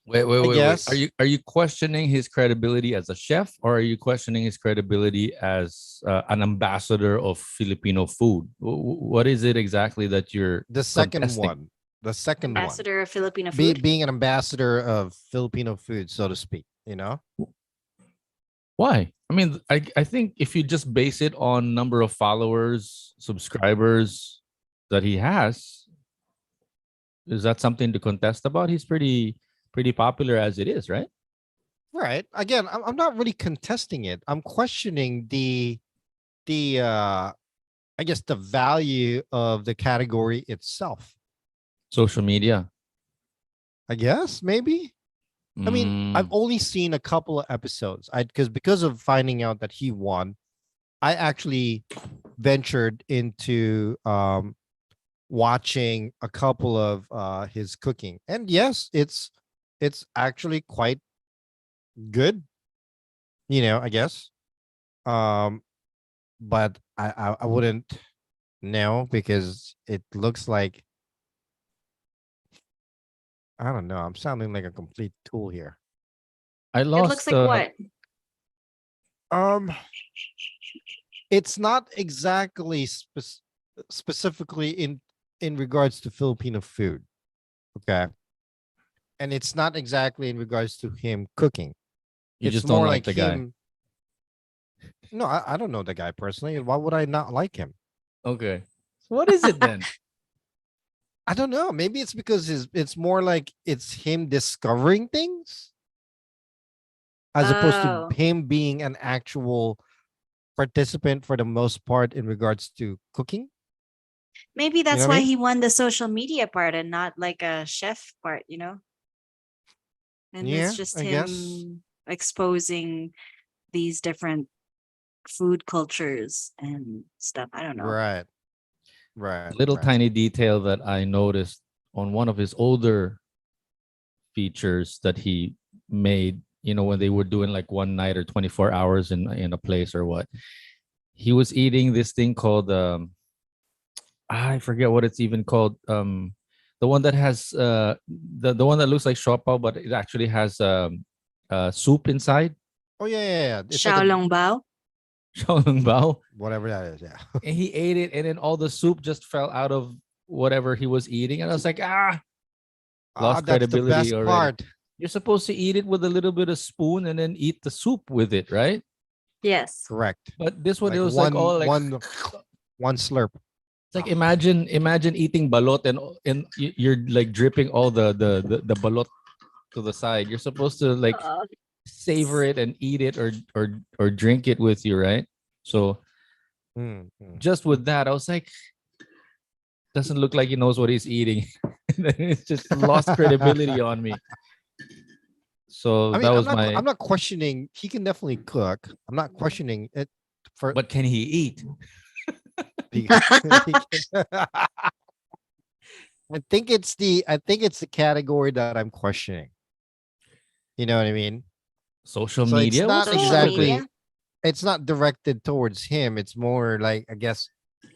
Wait. guess. Are you questioning his credibility as a chef, or are you questioning his credibility as an ambassador of Filipino food? What is it exactly that you're the second contesting? one. The second one. Ambassador of Filipino food. Being an ambassador of Filipino food, so to speak, Why? I mean, I think if you just base it on number of followers, subscribers that he has, is that something to contest about? He's pretty popular as it is, right? Right. Again, I'm not really contesting it. I'm questioning the I guess the value of the category itself. Social media. I guess maybe. I mean, I've Mm, only seen a couple of episodes. Because of finding out that he won, I actually ventured into watching a couple of his cooking. And yes, it's actually quite good, I guess. But I wouldn't know because it looks like I don't know. I'm sounding like a complete tool here. I It looks lost. like what? Um, it's not exactly specifically in regards to Filipino food. Okay. And it's not exactly in regards to him cooking. You It's just don't more like like the guy. him. No, I don't know the guy personally. Why would I not like him? Okay. So what is it then? I don't know. Maybe it's because it's more like it's him discovering things as opposed to Oh, him being an actual participant for the most part in regards to cooking. maybe You know that's what I why mean? he won the social media part and not like a chef part, you know? And it's Yeah, just I guess. him exposing these different food cultures and stuff. I don't know. Right, right, Little right. tiny detail that I noticed on one of his older features that he made, when they were doing like one night or 24 hours in a place or what. He was eating this thing called I forget what it's even called. The one that has the one that looks like shopao, but it actually has soup inside. Oh yeah, yeah, yeah. It's like a Xiaolong Bao. Xiaolongbao. whatever that is. Yeah. And he ate it, and then all the soup just fell out of whatever he was eating. And I was like, Ah, lost that's the credibility best already. part. You're supposed to eat it with a little bit of spoon and then eat the soup with it, right? Yes. Correct. But this one, it Like was like all like one slurp. it's like imagine eating balot and you're like dripping all the balot to the side. You're supposed to like Uh, savor it and eat it or drink it with you, right? So Mm, mm. just with that, I was like, doesn't look like he knows what he's eating. And then it's just lost credibility on me. So I mean, that was I'm my. not questioning. He can definitely cook. I'm not questioning it for. But can he eat? He, he can- I think it's the category that I'm questioning. You know what I mean? Social So it's media? What not social specifically? exactly. media. It's not directed towards him. It's more like I guess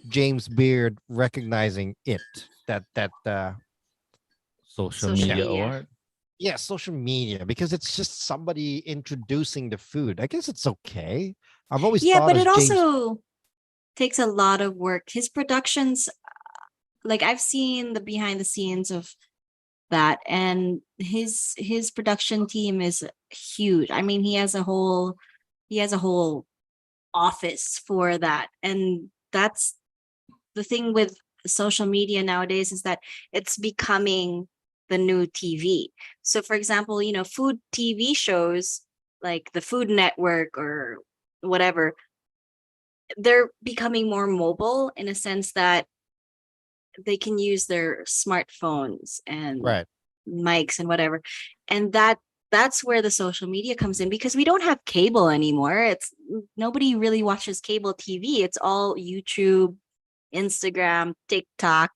James Beard recognizing it. That Social Social yeah. media media. or Yeah, social media because it's just somebody introducing the food. I guess it's okay. I've always Yeah, thought but as it James. also takes a lot of work. His productions, like I've seen the behind the scenes of that, and his production team is huge. I mean, he has a whole office for that. And that's the thing with social media nowadays, is that it's becoming the new TV. So for example, food TV shows like the Food Network or whatever, they're becoming more mobile in a sense that they can use their smartphones and Right. mics and whatever. And that's where the social media comes in, because we don't have cable anymore. It's nobody really watches cable TV. It's all YouTube, Instagram, TikTok.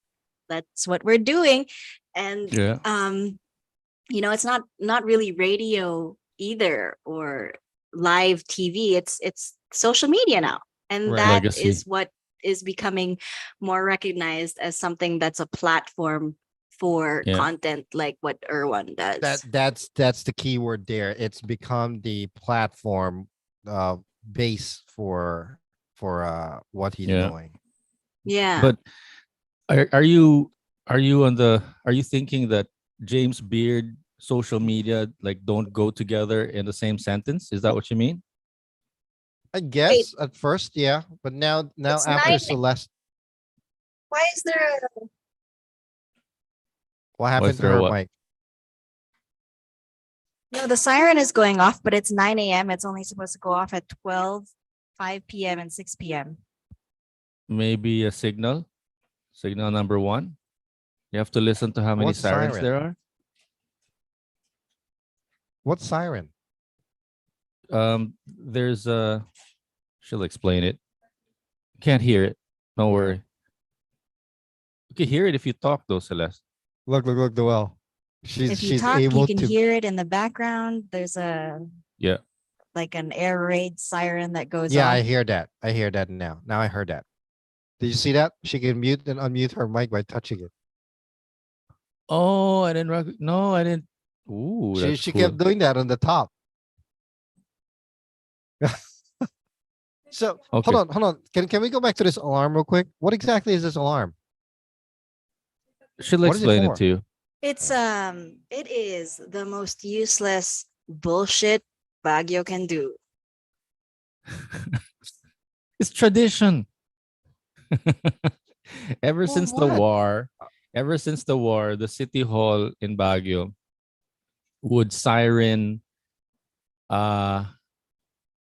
That's what we're doing. And yeah, it's not really radio either, or live TV. It's social media now. And Right. that legacy. is what is becoming more recognized as something that's a platform for Yeah, content like what Irwan does. That's the key word there. It's become the platform uh base for what he's yeah. doing. Yeah. But are you thinking that James Beard social media like don't go together in the same sentence? Is that what you mean? I Wait, guess at first, yeah, but now it's after 9. Celeste, Why is there what Was happened to there her what? mic? no, the siren is going off, but it's 9 a.m. It's only supposed to go off at 12, 5 p.m. and 6 p.m. Maybe a signal? Signal number one? You have to listen to how many What sirens siren? there are. What siren? There's a. She'll explain it. Can't hear it. Don't Okay. worry. You can hear it if you talk though, Celeste. Look, the well. If you She's talk, you able can to. hear it in the background. There's a Yeah. like an air raid siren that goes Yeah, I off. hear that. I hear that now. Now I heard that. Did you see that? She can mute and unmute her mic by touching it. Oh, I didn't. No, I didn't. Ooh, She that's she kept cool. doing that on the top. So Okay. hold on. Can we go back to this alarm real quick? What exactly is this alarm? She'll What is it explain it for? to you. It is the most useless bullshit Baguio can do. It's tradition. Ever For since the what? war, the city hall in Baguio would siren. Uh,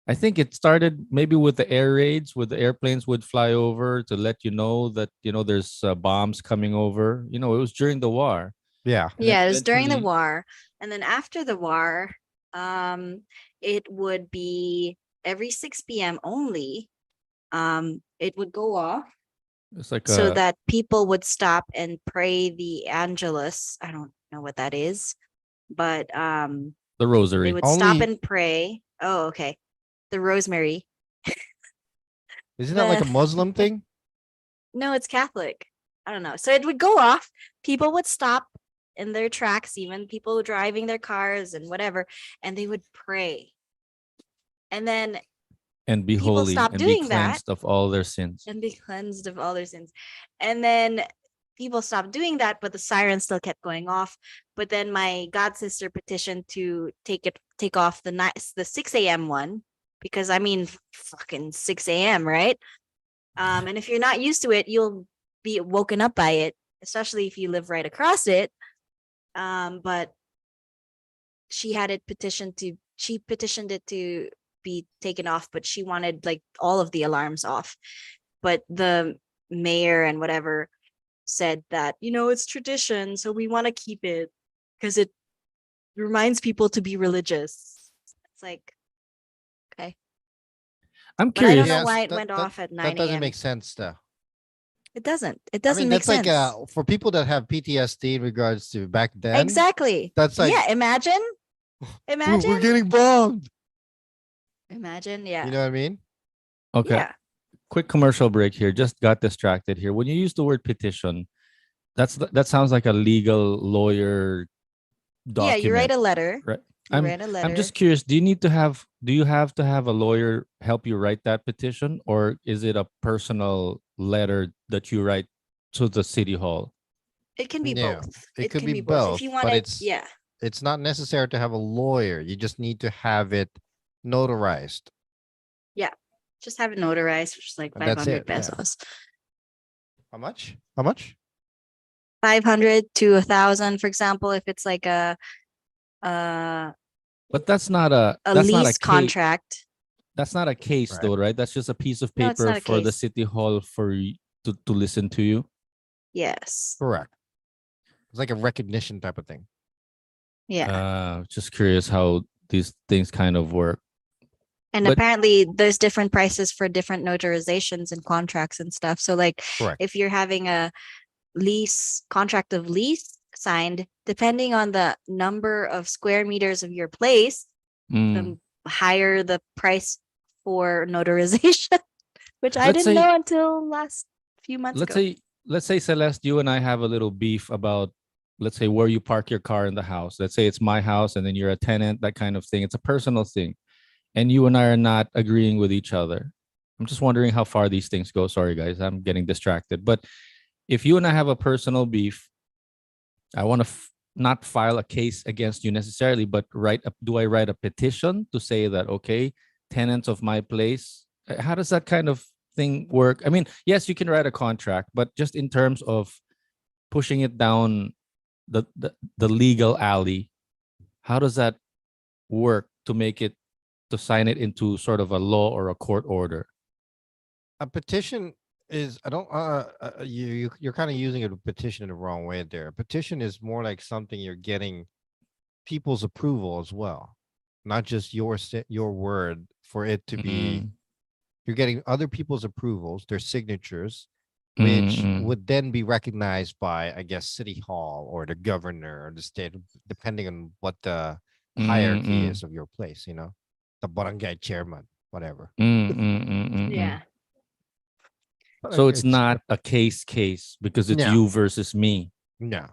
I think it started maybe with the air raids, where the airplanes would fly over to let you know that there's bombs coming over. It was during the war, Yeah. and then Yeah, it was during the eventually, war. And then after the war, um, it would be every 6 p.m. only. It would go off it's like so a that people would stop and pray the Angelus. I don't know what that is, but the they rosary. would stop Only and pray. Oh, okay. The rosemary. isn't that like The a Muslim thing? No, it's Catholic. I don't know. So it would go off. People would stop in their tracks, even people driving their cars and whatever, and they would pray. And then And be people holy stopped and be doing that cleansed of all their sins. and be cleansed of all their sins. And then people stopped doing that, but the siren still kept going off. But then my god sister petitioned to take off the 6 a.m. one, because I mean fucking 6 a.m., right? And if you're not used to it, you'll be woken up by it, especially if you live right across it. But she petitioned it to be taken off, but she wanted like all of the alarms off. But the mayor and whatever said that, it's tradition, so we want to keep it because it reminds people to be religious. It's like, okay. I'm But I don't curious. know Yes, why it went off at that 9 doesn't a.m. make sense though. It doesn't. It I doesn't mean, make that's like sense. for people that have PTSD in regards to back then. Exactly. That's like, yeah, imagine. we're getting bombed. Imagine, yeah. You know what I mean? Okay, Yeah. quick commercial break here. Just got distracted here. When you use the word petition, that sounds like a legal lawyer Yeah, you write document, a letter. right? You I'm write a I'm letter. just curious. Do you have to have a lawyer help you write that petition, or is it a personal letter that you write to the city hall? It can be Yeah, both. it It could can be be both. If both, you want but it, yeah. it's not necessary to have a lawyer. You just need to have it notarized. Yeah. Just have it notarized, which is like And that's 500 it. Yeah. pesos. How much? How much? 500 to 1,000, for example, if it's like uh But that's not a lease case. contract. That's not a case Right. though, right? That's just a piece of No, it's paper not a for the case. city hall to listen to you. Yes. Correct. It's like a recognition type of thing. Yeah. Just curious how these things kind of work. And But apparently there's different prices for different notarizations and contracts and stuff. So like Correct. if you're having a contract of lease signed, depending on the number of square meters of your place, mm, the higher the price for notarization, which I let's didn't say know until last few months let's ago. say let's say Celeste, you and I have a little beef about, let's say, where you park your car in the house. Let's say it's my house and then you're a tenant, that kind of thing. It's a personal thing. And you and I are not agreeing with each other. I'm just wondering how far these things go. Sorry guys, I'm getting distracted. But if you and I have a personal beef, I want to not file a case against you necessarily, but do I write a petition to say that, okay, tenants of my place, how does that kind of thing work? I mean, yes, you can write a contract, but just in terms of pushing it down the legal alley, how does that work to make it, to sign it into sort of a law or a court order? A petition is, I don't you're kind of using a petition in the wrong way there. A petition is more like something you're getting people's approval as well, not just your word for it to be. Mm, You're getting other people's approvals, their signatures, mm, which mm, would then be recognized by, I guess, city hall or the governor or the state, depending on what the mm, hierarchy mm, is of your place, the barangay chairman, whatever. mm. Yeah. So it's Barangay not chair. a case because it's No, you versus me. no,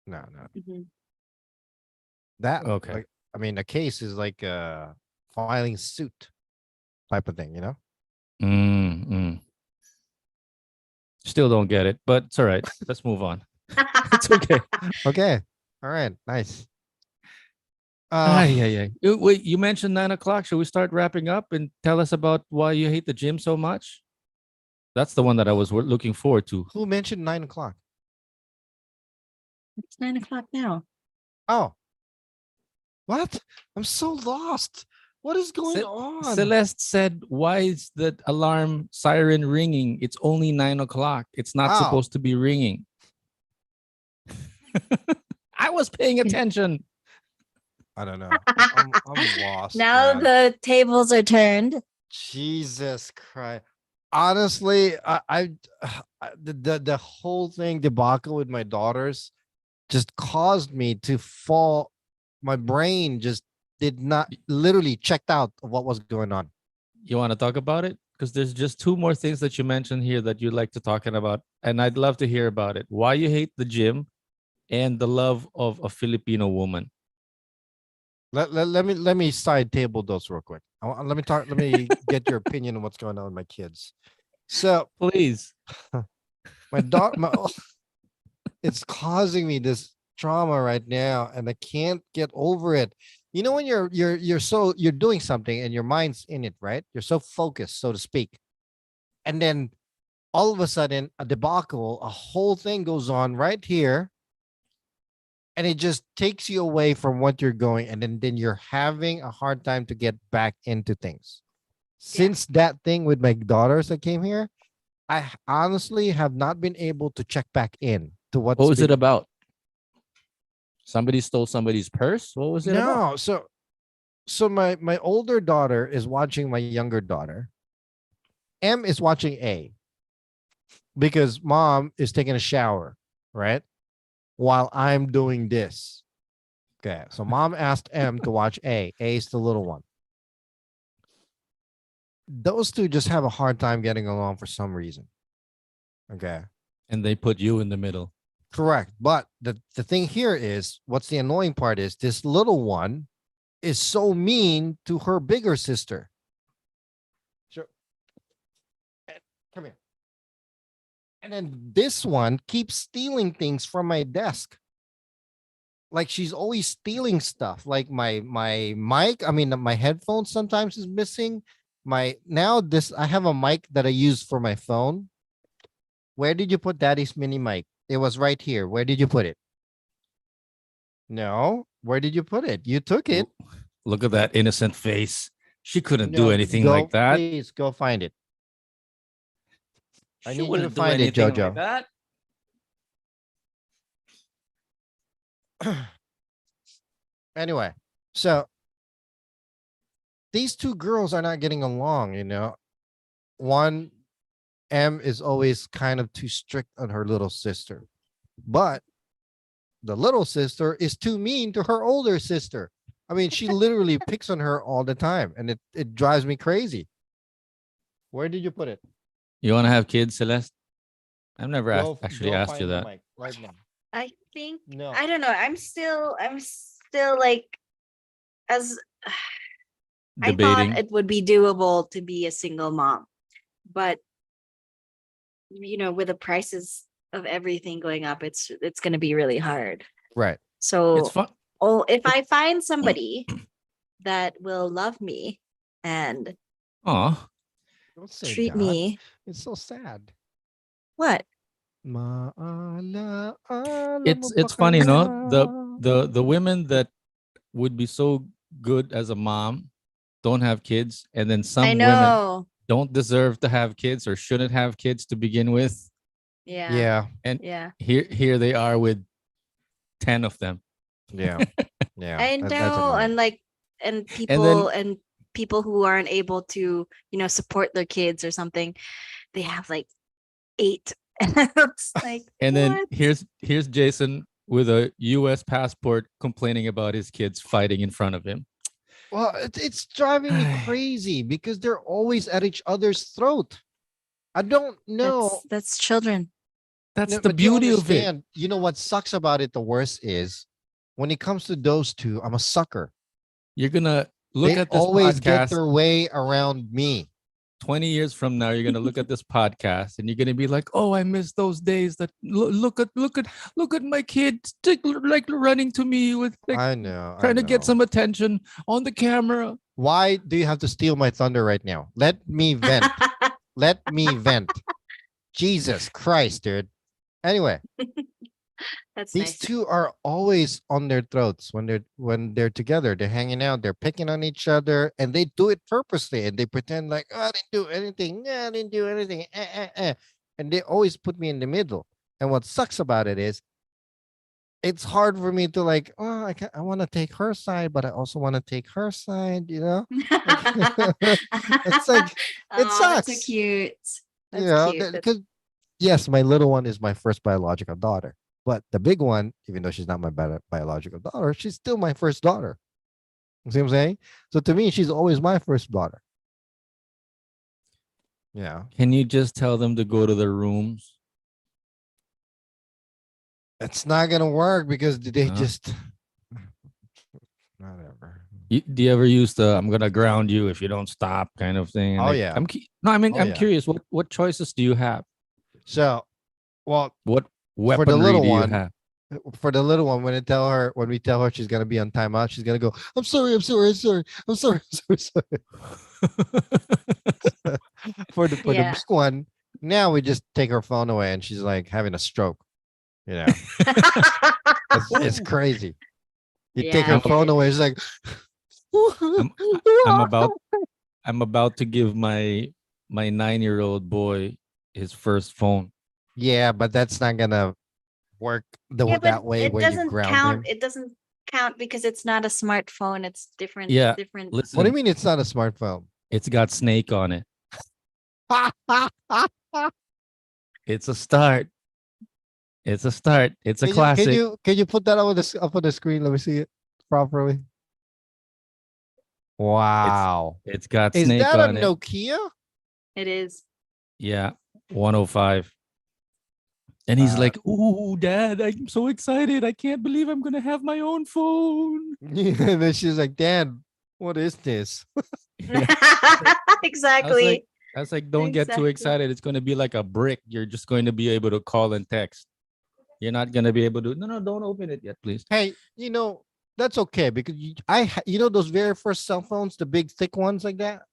no, no. Mhm. That, Okay. like, I mean, a case is like a filing suit type of thing, Mm, mm. Still don't get it, but it's all right. Let's move on. It's okay. Okay. All right. Nice. Ay, ay, ay. Wait, you mentioned 9 o'clock. Should we start wrapping up and tell us about why you hate the gym so much? That's the one that I was looking forward to. Who mentioned 9 o'clock? It's 9 o'clock now. Oh, what? I'm so lost. What is going Ce- on? Celeste said, "Why is the alarm siren ringing? It's only 9 o'clock. It's not Oh. supposed to be ringing." I was paying attention. I don't know. I'm lost. Now man. the tables are turned. Jesus Christ. Honestly, the whole thing debacle with my daughters just caused me to fall. My brain just did not literally checked out of what was going on. You want to talk about it? Because there's just two more things that you mentioned here that you'd like to talking about, and I'd love to hear about it. Why you hate the gym, and the love of a Filipino woman. Let me side table those real quick. Let me talk. Let me get your opinion on what's going on with my kids. So Please. my daughter, it's causing me this trauma right now, and I can't get over it. You know when you're doing something and your mind's in it, right? You're so focused, so to speak, and then all of a sudden a debacle, a whole thing goes on right here, and it just takes you away from what you're going, and then you're having a hard time to get back into things. Since that thing with my daughters that came here, I honestly have not been able to check back in to What was been it about? Somebody stole somebody's purse? What was it about? No, so my older daughter is watching my younger daughter. M is watching A because mom is taking a shower, right? While I'm doing this. Okay. So mom asked M to watch A. A is the little one. Those two just have a hard time getting along for some reason. Okay. And they put you in the middle. Correct. But the thing here is what's the annoying part is this little one is so mean to her bigger sister. Sure. Come here. And then this one keeps stealing things from my desk. Like she's always stealing stuff. Like my mic, I mean my headphones sometimes is missing. I have a mic that I use for my phone. Where did you put daddy's mini mic? It was right here. Where did you put it? No. Where did you put it? You took it. Look at that innocent face. She couldn't No, do anything go, like that. Please go find it. I She need you to wouldn't do find it, anything Jojo. like that. Anyway, so these two girls are not getting along, you know. One, M is always kind of too strict on her little sister, but the little sister is too mean to her older sister. I mean, she literally picks on her all the time, and it drives me crazy. Where did you put it? You want to have kids, Celeste? I've never actually go asked find you the that. mic right now. I think No. I don't know. I'm still like as I Debating. thought it would be doable to be a single mom. But with the prices of everything going up, it's going to be really hard. Right. So It's fun. if I find somebody that will love me and Aw. Don't say treat that. me, It's so sad. what? It's funny, no? The women that would be so good as a mom don't have kids, and then I some women know. don't deserve to have kids or shouldn't have kids to begin with. Yeah. Yeah. And Yeah. here they are with 10 of them. Yeah. Yeah. I that's know. annoying. And then- people who aren't able to, support their kids or something, they have like 8. It's like, And then what? here's Jason with a US passport complaining about his kids fighting in front of him. Well, it's driving me crazy because they're always at each other's throat. I don't know. That's children. That's No, the but you beauty of it. understand, you know what sucks about it the worst is when it comes to those two, I'm a sucker. You're gonna look They at this always get podcast. their way around me. 20 years from now, you're gonna look at this podcast and you're gonna be like, "Oh, I miss those days. That look at my kid like running to me with like I know. I trying to get know. some attention on the camera." Why do you have to steal my thunder right now? Let me vent. Let me vent. Jesus Christ, dude. Anyway, That's these nice. two are always on their throats when they're together. They're hanging out. They're picking on each other, and they do it purposely. And they pretend like, "Oh, I didn't do anything. I didn't do anything." And they always put me in the middle. And what sucks about it is, it's hard for me to like. Oh, I want to take her side, but I also want to take her side. You know, it's like it Oh, that's so sucks. cute. You That's know, cute. That's because yes, my little one is my first biological daughter. But the big one, even though she's not my biological daughter, she's still my first daughter. You see what I'm saying? So to me, she's always my first daughter. Yeah. Can you just tell them to go to their rooms? It's not gonna work because they No? just whatever. Do you ever use the "I'm gonna ground you if you don't stop" kind of thing? And Oh like, yeah. no, I mean, Oh I'm yeah. curious. What choices do you have? So well, What for the weaponry little do you one, have? when we tell her she's gonna be on timeout, she's gonna go, I'm sorry, I'm sorry, I'm sorry, I'm sorry, I'm sorry, sorry. For the yeah. big one, now we just take her phone away and she's like having a stroke. You know, it's Ooh. crazy. You take Yeah, her I'm, phone away, it's like I'm I'm about I'm about to give my 9-year-old boy his first phone. yeah, but that's not gonna work Yeah, but that way it where you doesn't ground count. him. It doesn't count because it's not a smartphone. It's different. Yeah, Different. What do you listen, mean it's not a smartphone? it's got Snake on it. It's a start. It's a start. It's a classic. Can you put that up on the screen? Let me see it properly. It's Wow. it's got Is Snake that a on it. Nokia? It is. Yeah, 105. And he's Uh, like, "Ooh, Dad, I'm so excited. I can't believe I'm gonna have my own phone." and then she's like, Dad, what is this? Yeah. I was like, exactly. don't get too Exactly. excited. It's gonna be like a brick. You're just going to be able to call and text. You're not gonna be able to. No, don't open it yet, please. Hey, that's okay because those very first cell phones, the big thick ones like that.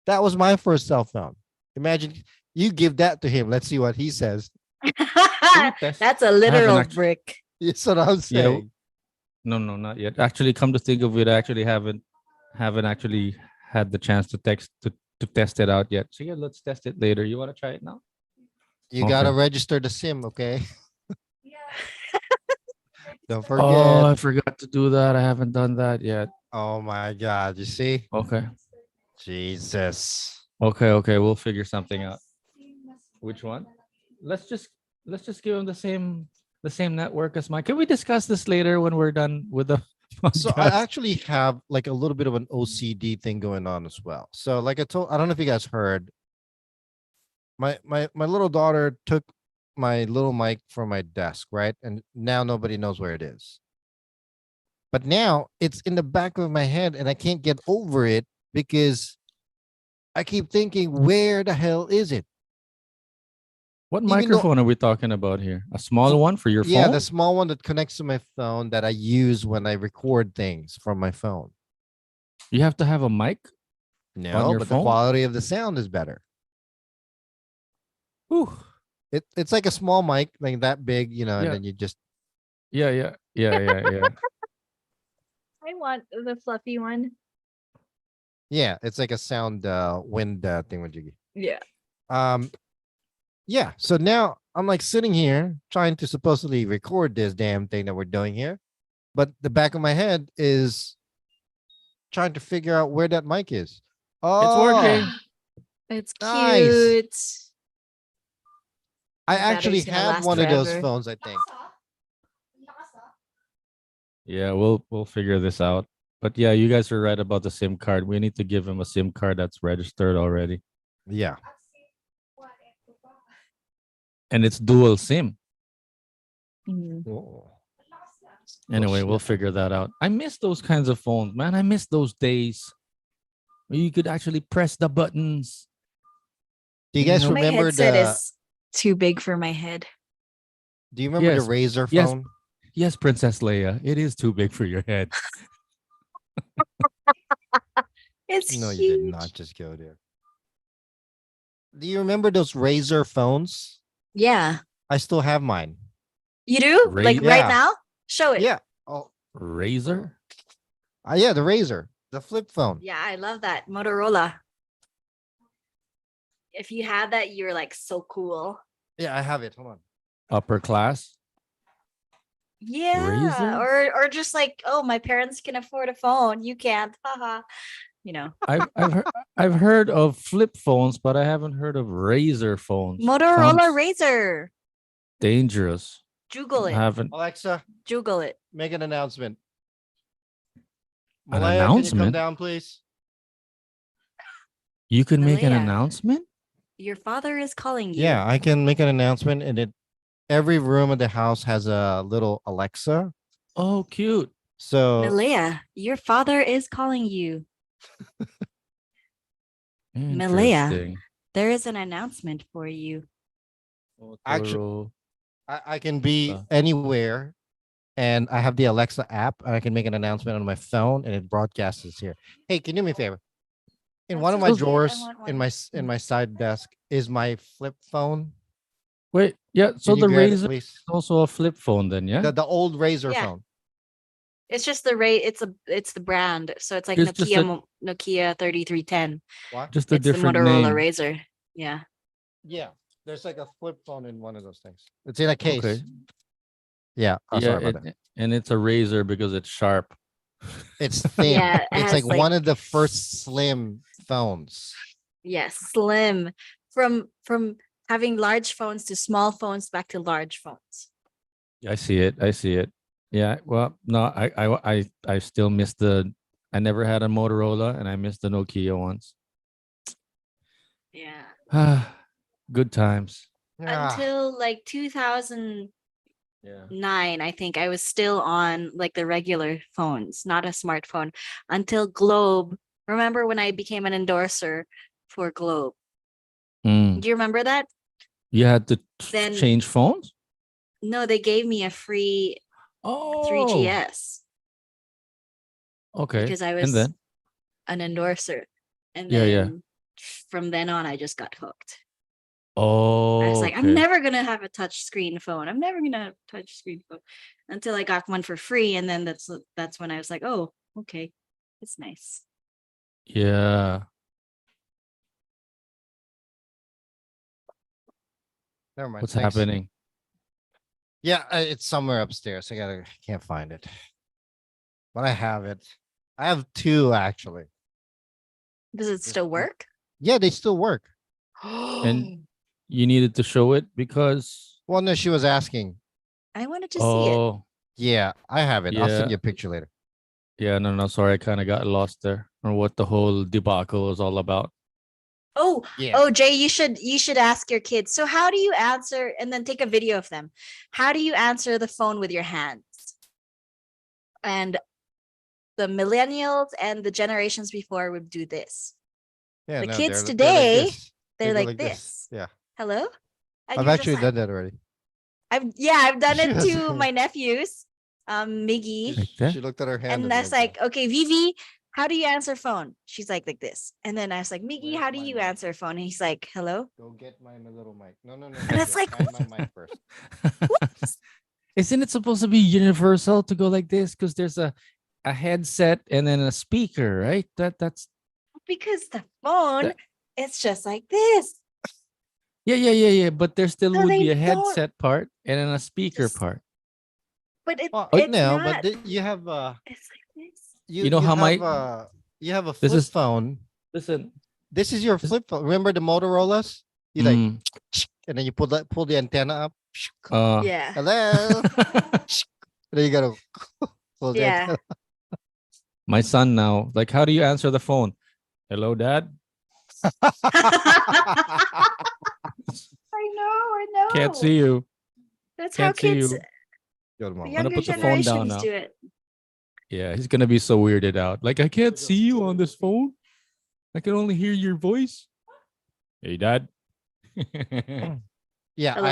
That was my first cell phone. Imagine you give that to him. Let's see what he says. Can we test? That's a I haven't literal actually. brick. That's what I'm Yeah. saying. No, not yet. Actually, come to think of it, I actually haven't actually had the chance to test it out yet. So yeah, let's test it later. You want to try it now? You gotta Okay. register the SIM, okay? Don't Oh, forget. I forgot to do that. I haven't done that yet. Oh my God! You see, Okay. Jesus. Okay. We'll figure something out. Which one? Let's just give them the same network as mine. Can we discuss this later when we're done with the So I podcast? actually have like a little bit of an OCD thing going on as well. So like I don't know if you guys heard, my little daughter took my little mic from my desk, right? And now nobody knows where it is. But now it's in the back of my head and I can't get over it because I keep thinking, where the hell is it? What Even though, microphone are we talking about here? A small one for your yeah, the phone? small one that connects to my phone that I use when I record things from my phone. You have to have a mic on No, your but the phone? quality of the sound is better. Ooh. It's like a small mic, like that big, and Yeah. then you just Yeah. I want the fluffy one. yeah, it's like a sound wind thing with Jiggy. Yeah. Um, yeah. So now I'm like sitting here trying to supposedly record this damn thing that we're doing here, but the back of my head is trying to figure out where that mic is. It's Oh, working. It's nice. cute. I The actually battery's gonna had last one of those forever. phones, I think. Yeah, we'll figure this out. But yeah, you guys are right about the SIM card. We need to give him a SIM card that's registered already. Yeah. And it's dual SIM. Mhm. Oh, Anyway, we'll shit. figure that out. I miss those kinds of phones, man. I miss those days where you could actually press the buttons Do you guys Nope. My remember headset the? is too big for my head. Do you remember the Yes. Razor Yes. phone? Yes, Princess Leia. It is too big for your head. It's No, you did huge. not just go there. Do you remember those Razor phones? Yeah. I still have mine. You do? Like right Yeah. now? Show it. Yeah. Oh, Razor? yeah, the Razor, the flip phone. Yeah, I love that. Motorola. If you had that, you're like so cool. Yeah, I have it. Hold on. Upper class? Yeah. Razor? Or just like, oh, my parents can afford a phone. You can't. Haha. You know. I've heard of flip phones, but I haven't heard of Razor phones. Motorola Sounds Razor. dangerous. Juggle I it. haven't Alexa, Juggle it. make an announcement. An Malaya, can you come announcement? down, please? You can make an Malaya. announcement? Your father is calling you. Yeah, I can make an announcement, and every room of the house has a little Alexa. Oh, cute. So Malaya, your father is calling you. Malaya, Interesting. there is an announcement for you. Actually, Motoro- I can be Uh. anywhere, and I have the Alexa app, and I can make an announcement on my phone, and it broadcasts here. Hey, can you do me a favor? In That's one of so my cute. I drawers want in one. my side desk is my flip phone. Wait, yeah. So Can you the grab it, Razor please? is also a flip phone, then, yeah? The old Razor Yeah. phone. It's just the it's the brand. So it's like It's just Nokia 3310. What? just a It's the different Motorola name. Razor. Yeah. Yeah, there's like a flip phone in one of those things. It's in a case. Okay. Yeah. Oh, Yeah, sorry about that. and it's a razor because it's sharp. It's thin. Yeah, it It's has, like one of the first slim phones. Yeah, slim. From having large phones to small phones back to large phones. I see it. I see it. Yeah. Well, no, I still miss the. I never had a Motorola, and I missed the Nokia ones. Yeah. Ah, good times. Ah, Until like 2009, Yeah. I think I was still on like the regular phones, not a smartphone, until Globe. Remember when I became an endorser for Globe? Mm. Do you remember that? You had to Then change phones. no, they gave me a free Oh, 3GS okay. because I And was then, an endorser. And yeah, yeah. then from then on, I just got hooked. I was Oh, like, I'm okay. never gonna have a touch screen phone. I'm never gonna have a touch screen phone until I got one for free, and then that's when I was like, oh, okay, it's nice. Yeah. never mind. What's Thanks. happening? Yeah, it's somewhere upstairs. Can't find it, but I have it. I have two actually. Does it still work? Yeah, they still work. And you needed to show it because. Well, no, she was asking. I wanted to see it. Oh, Yeah, I have it. I'll send yeah. you a picture later. Yeah. No. Sorry, I kind of got lost there on what the whole debacle was all about. Oh, Yeah. oh, Jay, you should ask your kids. So how do you answer? And then take a video of them. How do you answer the phone with your hands? And the millennials and the generations before would do this. Yeah, The no, kids they're today, like this. they're They go like this. Yeah, Hello? And I've you're just actually like, done that already. I've done it Yes. to my nephews, Miggy, Like that? She looked at her hand and that's like like, okay, Vivi, how do you answer phone? She's like this, and then I was like, Miggy, Where's how do my you mic? answer phone? And he's like, hello. Go get my little mic. No. And it's like, find my mic first. Isn't it supposed to be universal to go like this? Because there's a headset and then a speaker, right? That's because the phone, That- it's just like this. yeah. But there still So would they be a don't headset part and then a speaker just, part. but Well, it's no, not. but you have It's like this. You know you how have my- you have a This flip is- phone. Listen. This is your This- flip phone. Remember the Motorola's? You like, Mm, and then you pull the antenna up. Yeah. Hello. And then you gotta pull the Yeah. antenna. my son now, like, how do you answer the phone? Hello, Dad. I know. Can't see you. That's Can't how see kids, you. Good the mom. gonna younger put the phone down generations now. do it. Yeah, he's gonna be so weirded out. Like, I can't see you on this phone. I can only hear your voice. Hey, Dad. Yeah, Hello?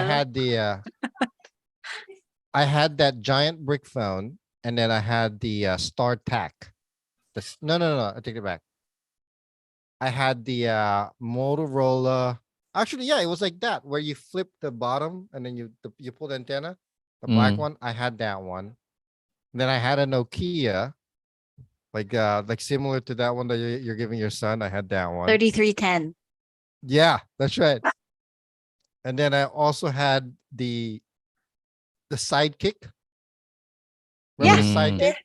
I had that giant brick phone, and then I had the StarTAC. No, no, no, I take it back. I had the Motorola. Actually, yeah, it was like that where you flip the bottom and then you pull the antenna, the black Mm. one. I had that one. Then I had a Nokia, like similar to that one that you're giving your son. I had that one. 3310. Yeah, that's right. And then I also had the Sidekick. Remember Yeah. the Mm. Yeah. Sidekick?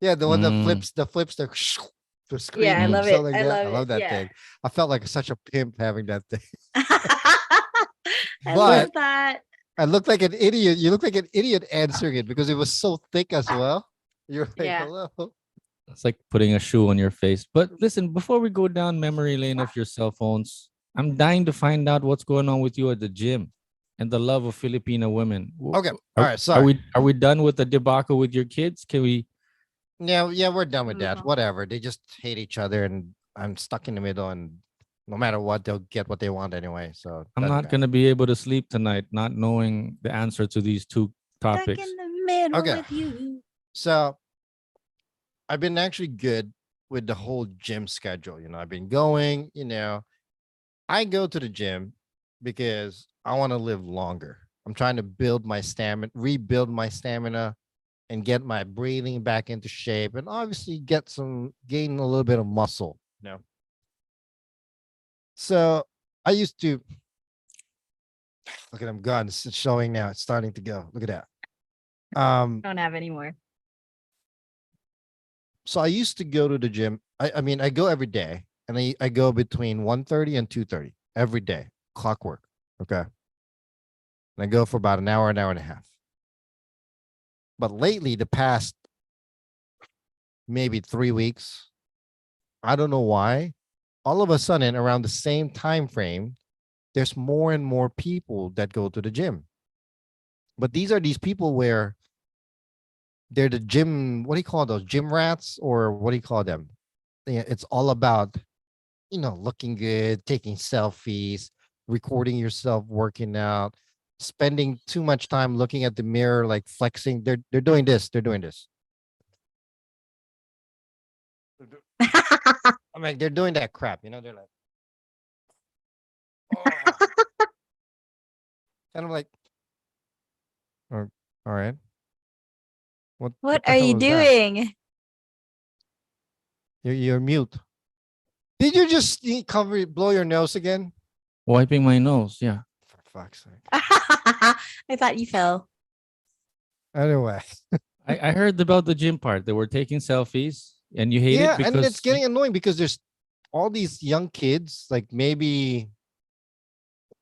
Yeah, the one that Mm. flips the screen Yeah, I Mm. love moves out it. like I that. I love it. love that Yeah. thing. I felt like such a pimp having that thing. I But love that. I looked like an idiot. You look like an idiot answering it because it was so thick as well. You're like, Yeah. hello. It's like putting a shoe on your face. But listen, before we go down memory lane of your cell phones, I'm dying to find out what's going on with you at the gym and the love of Filipino women. Okay. All right. Are Sorry. we done with the debacle with your kids? Can we? Yeah, yeah, we're done with Move that. on. Whatever. They just hate each other, and I'm stuck in the middle. And no matter what, they'll get what they want anyway. So I'm doesn't not matter. gonna be able to sleep tonight, not knowing the answer to these two Stuck topics. in the middle Okay. with you. So I've been actually good with the whole gym schedule. I've been going. I go to the gym because I want to live longer. I'm trying to build my stamina, rebuild my stamina, and get my breathing back into shape, and obviously gain a little bit of muscle. So I used to look at them guns. It's showing now. It's starting to go. Look at that. Don't have any more. So I used to go to the gym. I mean, I go every day, and I go between 1:30 and 2:30 every day, clockwork. Okay. And I go for about an hour and a half. But lately, the past maybe 3 weeks, I don't know why, all of a sudden around the same time frame, there's more and more people that go to the gym. But these people where they're the gym, what do you call those? Gym rats, or what do you call them? Yeah, it's all about, looking good, taking selfies, recording yourself working out, spending too much time looking at the mirror, like flexing. They're doing this. They're doing this. I'm like, they're doing that crap. They're like, oh. And I'm like, "Oh, all right. What What the are hell you was that? doing? You're mute. Did you just blow your nose again? Wiping my nose. Yeah. For fuck's sake. I thought you fell. Anyway. I heard about the gym part. They were taking selfies and you hate it Yeah, and it's because getting annoying because there's all these young kids, like maybe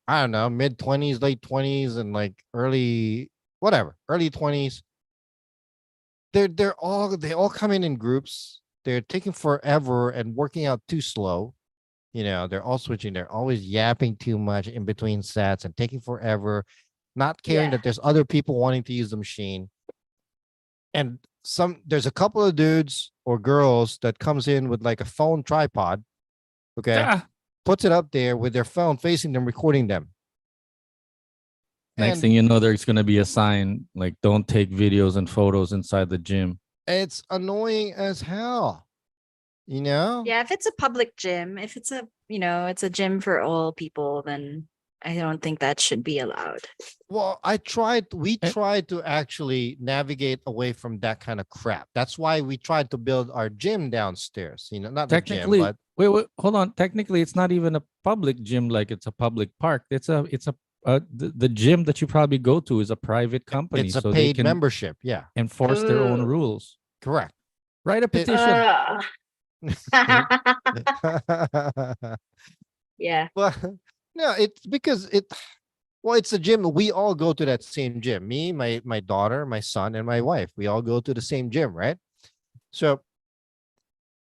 I don't know, mid 20s, late 20s, and like early 20s. They all come in groups. They're taking forever and working out too slow. They're all switching. They're always yapping too much in between sets and taking forever, not caring Yeah. that there's other people wanting to use the machine. And there's a couple of dudes or girls that comes in with like a phone tripod, okay, ah, puts it up there with their phone facing them, recording them. next And thing you know, there's gonna be a sign like don't take videos and photos inside the gym. it's annoying as hell, you know? Yeah, if it's a public gym, if it's it's a gym for all people, then I don't think that should be allowed. Well, we Eh, tried to actually navigate away from that kind of crap. That's why we tried to build our gym downstairs, not the gym, Technically, but wait, hold on. Technically, it's not even a public gym like it's a public park. The gym that you probably go to is a private company, it's a so they paid can membership. Yeah, enforce their own Ooh. rules. correct. Write a It, petition. Yeah. well, no, it's because it's a gym. We all go to that same gym. Me, my daughter, my son, and my wife. We all go to the same gym, right? So,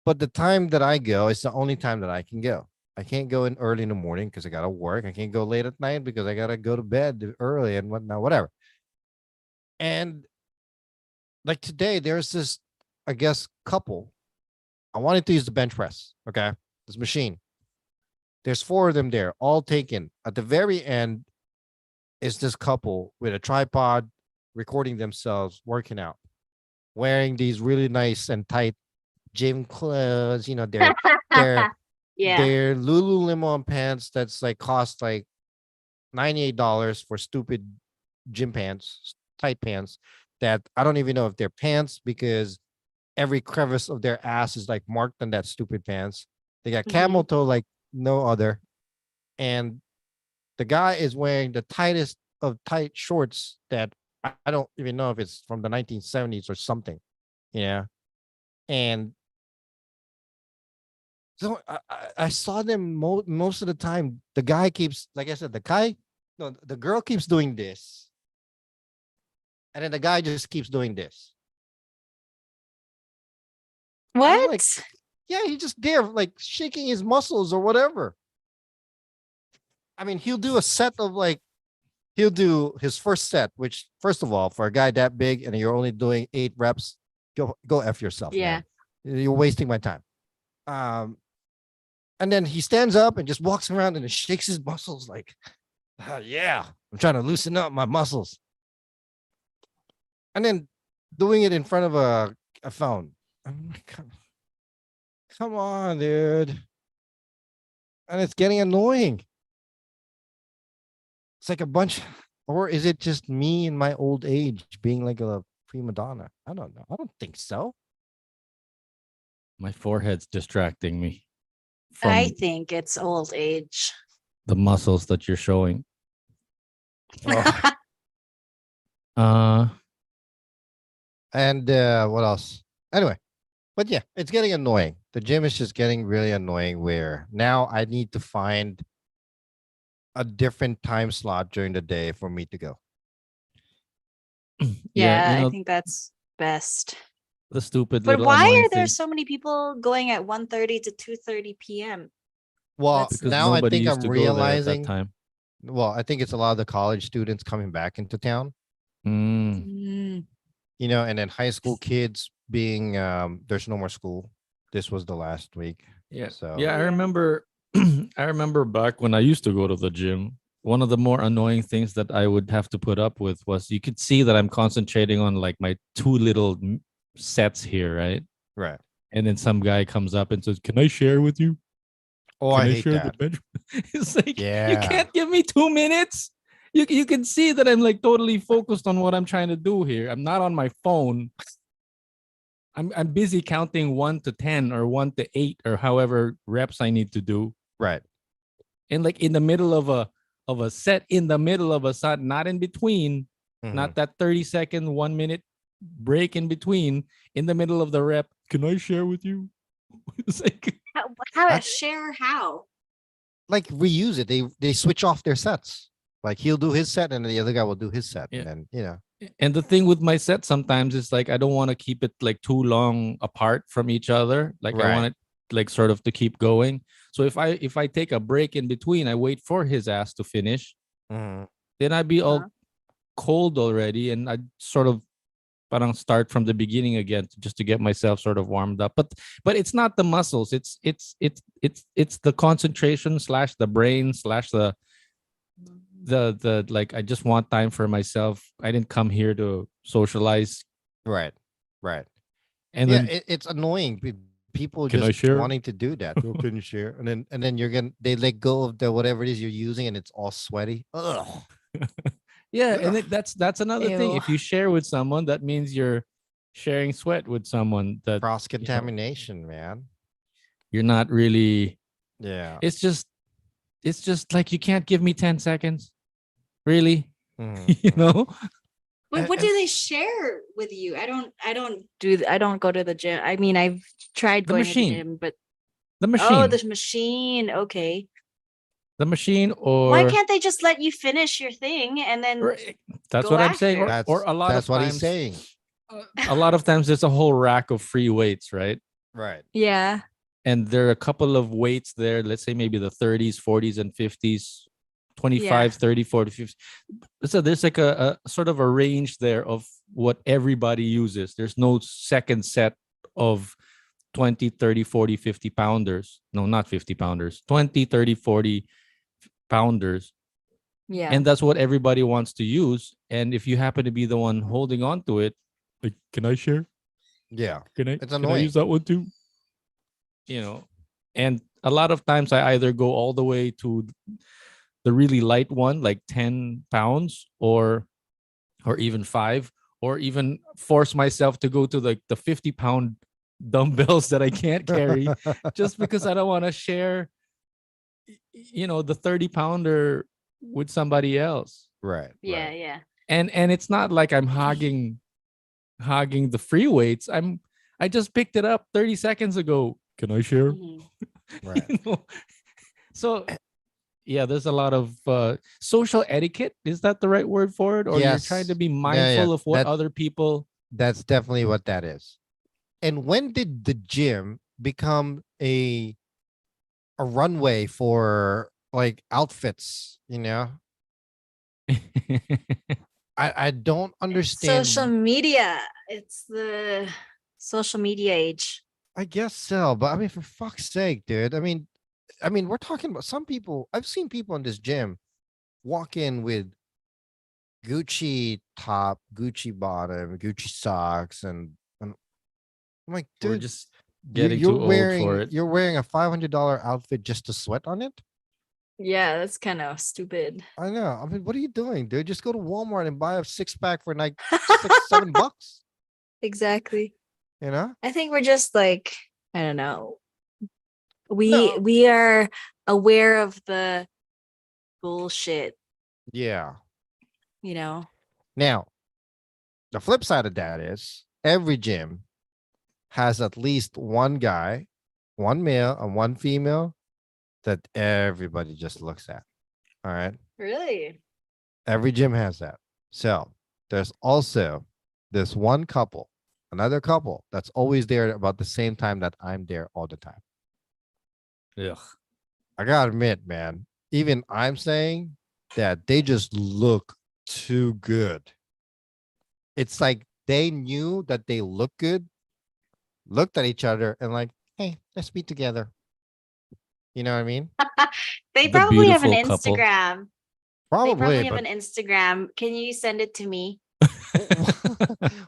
but the time that I go is the only time that I can go. I can't go in early in the morning because I gotta work. I can't go late at night because I gotta go to bed early and whatnot, whatever. And like today, there's this, I guess, couple. I wanted to use the bench press. Okay, this machine. There's 4 of them there, all taken. At the very end is this couple with a tripod recording themselves working out, wearing these really nice and tight gym clothes. They're Yeah. they're Lululemon pants that's like cost like $98 for stupid gym pants, tight pants that I don't even know if they're pants because every crevice of their ass is like marked on that stupid pants. They got camel Mhm. toe like no other. And the guy is wearing the tightest of tight shorts that I don't even know if it's from the 1970s or something. Yeah. And so I saw them most of the time. The guy keeps, like I said, no, the girl keeps doing this. And then the guy just keeps doing this. I'm like, What? yeah, he just there, like shaking his muscles or whatever. I mean, he'll do a set of like, he'll do his first set, which, first of all, for a guy that big and you're only doing 8 reps, go F yourself, Yeah. man. You're wasting my time. And then he stands up and just walks around and shakes his muscles like, yeah, I'm trying to loosen up my muscles. And then doing it in front of a phone. I'm like, come on, dude. And it's getting annoying. It's like a bunch, or is it just me in my old age being like a prima donna? I don't know. I don't think so. My forehead's distracting me I from think it's old age. the muscles that you're showing. Oh, Uh, and what else? Anyway, but yeah, it's getting annoying. The gym is just getting really annoying where now I need to find a different time slot during the day for me to go. yeah, Yeah, I think that's best. the stupid But little why annoying are there thing so many people going at 1:30 to 2:30 p.m.? Well, That's because now I nobody think used I'm to go there at that realizing, time. well, I think it's a lot of the college students coming back into town, Mm, Mm. and then high school kids being there's no more school. This was the last week. yeah, So yeah. I Yeah. remember, I remember back when I used to go to the gym. One of the more annoying things that I would have to put up with was you could see that I'm concentrating on like my two little sets here, right? right. And then some guy comes up and says, "Can I share with you? Oh, Can I I hate share the that. bench?" It's like you Yeah. can't give me 2 minutes. You can see that I'm like totally focused on what I'm trying to do here. I'm not on my phone. I'm busy counting 1 to 10 or 1 to 8 or however reps I need to do. Right. And like in the middle of a set, in the middle of a set, not in between, Mhm. not that 30-second, 1 minute break in between, in the middle of the rep. Can I share with you? It's like How I- share how? Like reuse it. They switch off their sets. Like he'll do his set and the other guy will do his set. yeah. And then, And the thing with my set sometimes is like I don't want to keep it like too long apart from each other. Like I Right. want it like sort of to keep going. So if I take a break in between, I wait for his ass to finish, Mhm. then I'd be Uh-huh. all cold already and I'd sort of parang start from the beginning again just to get myself sort of warmed up. But it's not the muscles. It's the concentration slash the brain slash the like I just want time for myself. I didn't come here to socialize. Right. Right. And Yeah, then it's annoying. People can I just share? wanting to do that. Oh, can you share? And then they let go of the whatever it is you're using and it's all sweaty. Ugh. Yeah, and Ugh. that's another thing. Ew. If you share with someone, that means you're sharing sweat with someone that Cross you know contamination, man. you're not really. Yeah. It's just like you can't give me 10 seconds. Really? Mhm, you mhm. know? Wait, what And do they share with you? I don't go to the gym. I mean, I've tried The going to the machine. gym, but The oh, machine. the machine. Okay. The machine Why or can't they just let you finish your thing and then Right. That's go what I'm saying. after? Or that's a lot that's of what he's times, saying. a lot of times there's a whole rack of free weights, right? Right. Yeah. And there are a couple of weights there. Let's say maybe the 30s, 40s, and 50s, Yeah. 25, 30, 40, 50. So there's like a sort of a range there of what everybody uses. There's no second set of 20, 30, 40, 50 pounders. No, not 50 pounders. 20, 30, 40 pounders. Yeah. And that's what everybody wants to use. And if you happen to be the one holding on to it, like, can I share? Yeah. Can I It's can I annoying. use that one too? And a lot of times I either go all the way to the really light one, like 10 pounds or even 5, or even force myself to go to like the 50-pound dumbbells that I can't carry just because I don't want to share the 30-pounder with somebody else. Right. Yeah. Right. Yeah. And it's not like I'm hogging the free weights. I just picked it up 30 seconds ago. Can I share? Mhm. Right. So yeah, there's a lot of social etiquette. Is that the right word for it? Or you're trying to Yes. be Yeah. Yeah. mindful of what other people. That's definitely what that is. And when did the gym become a runway for like outfits? I don't Social understand. media. It's the social media age. I guess so, but I mean, for fuck's sake, dude. I mean, we're talking about some people. I've seen people in this gym walk in with Gucci top, Gucci bottom, Gucci socks, and I'm like, We're dude, just you getting too old for it. you're wearing a $500 outfit just to sweat on it. Yeah, that's kind of stupid. I know. I mean, what are you doing, dude? Just go to Walmart and buy a 6-pack for like $6, $7. Exactly. You know? I think we're just like, I don't know. We No. we are aware of the bullshit, Yeah. you know. Now, the flip side of that is every gym has at least one guy, one male, and one female that everybody just looks at. All right. Really? Every gym has that. So there's also this one couple, another couple that's always there about the same time that I'm there all the time. Ugh. I gotta admit, man, even I'm saying that they just look too good. It's like they knew that they look good, looked at each other and like, hey, let's be together. You know what I mean? They The probably have an beautiful couple. Instagram. They Probably, probably have but an Instagram. Can you send it to me?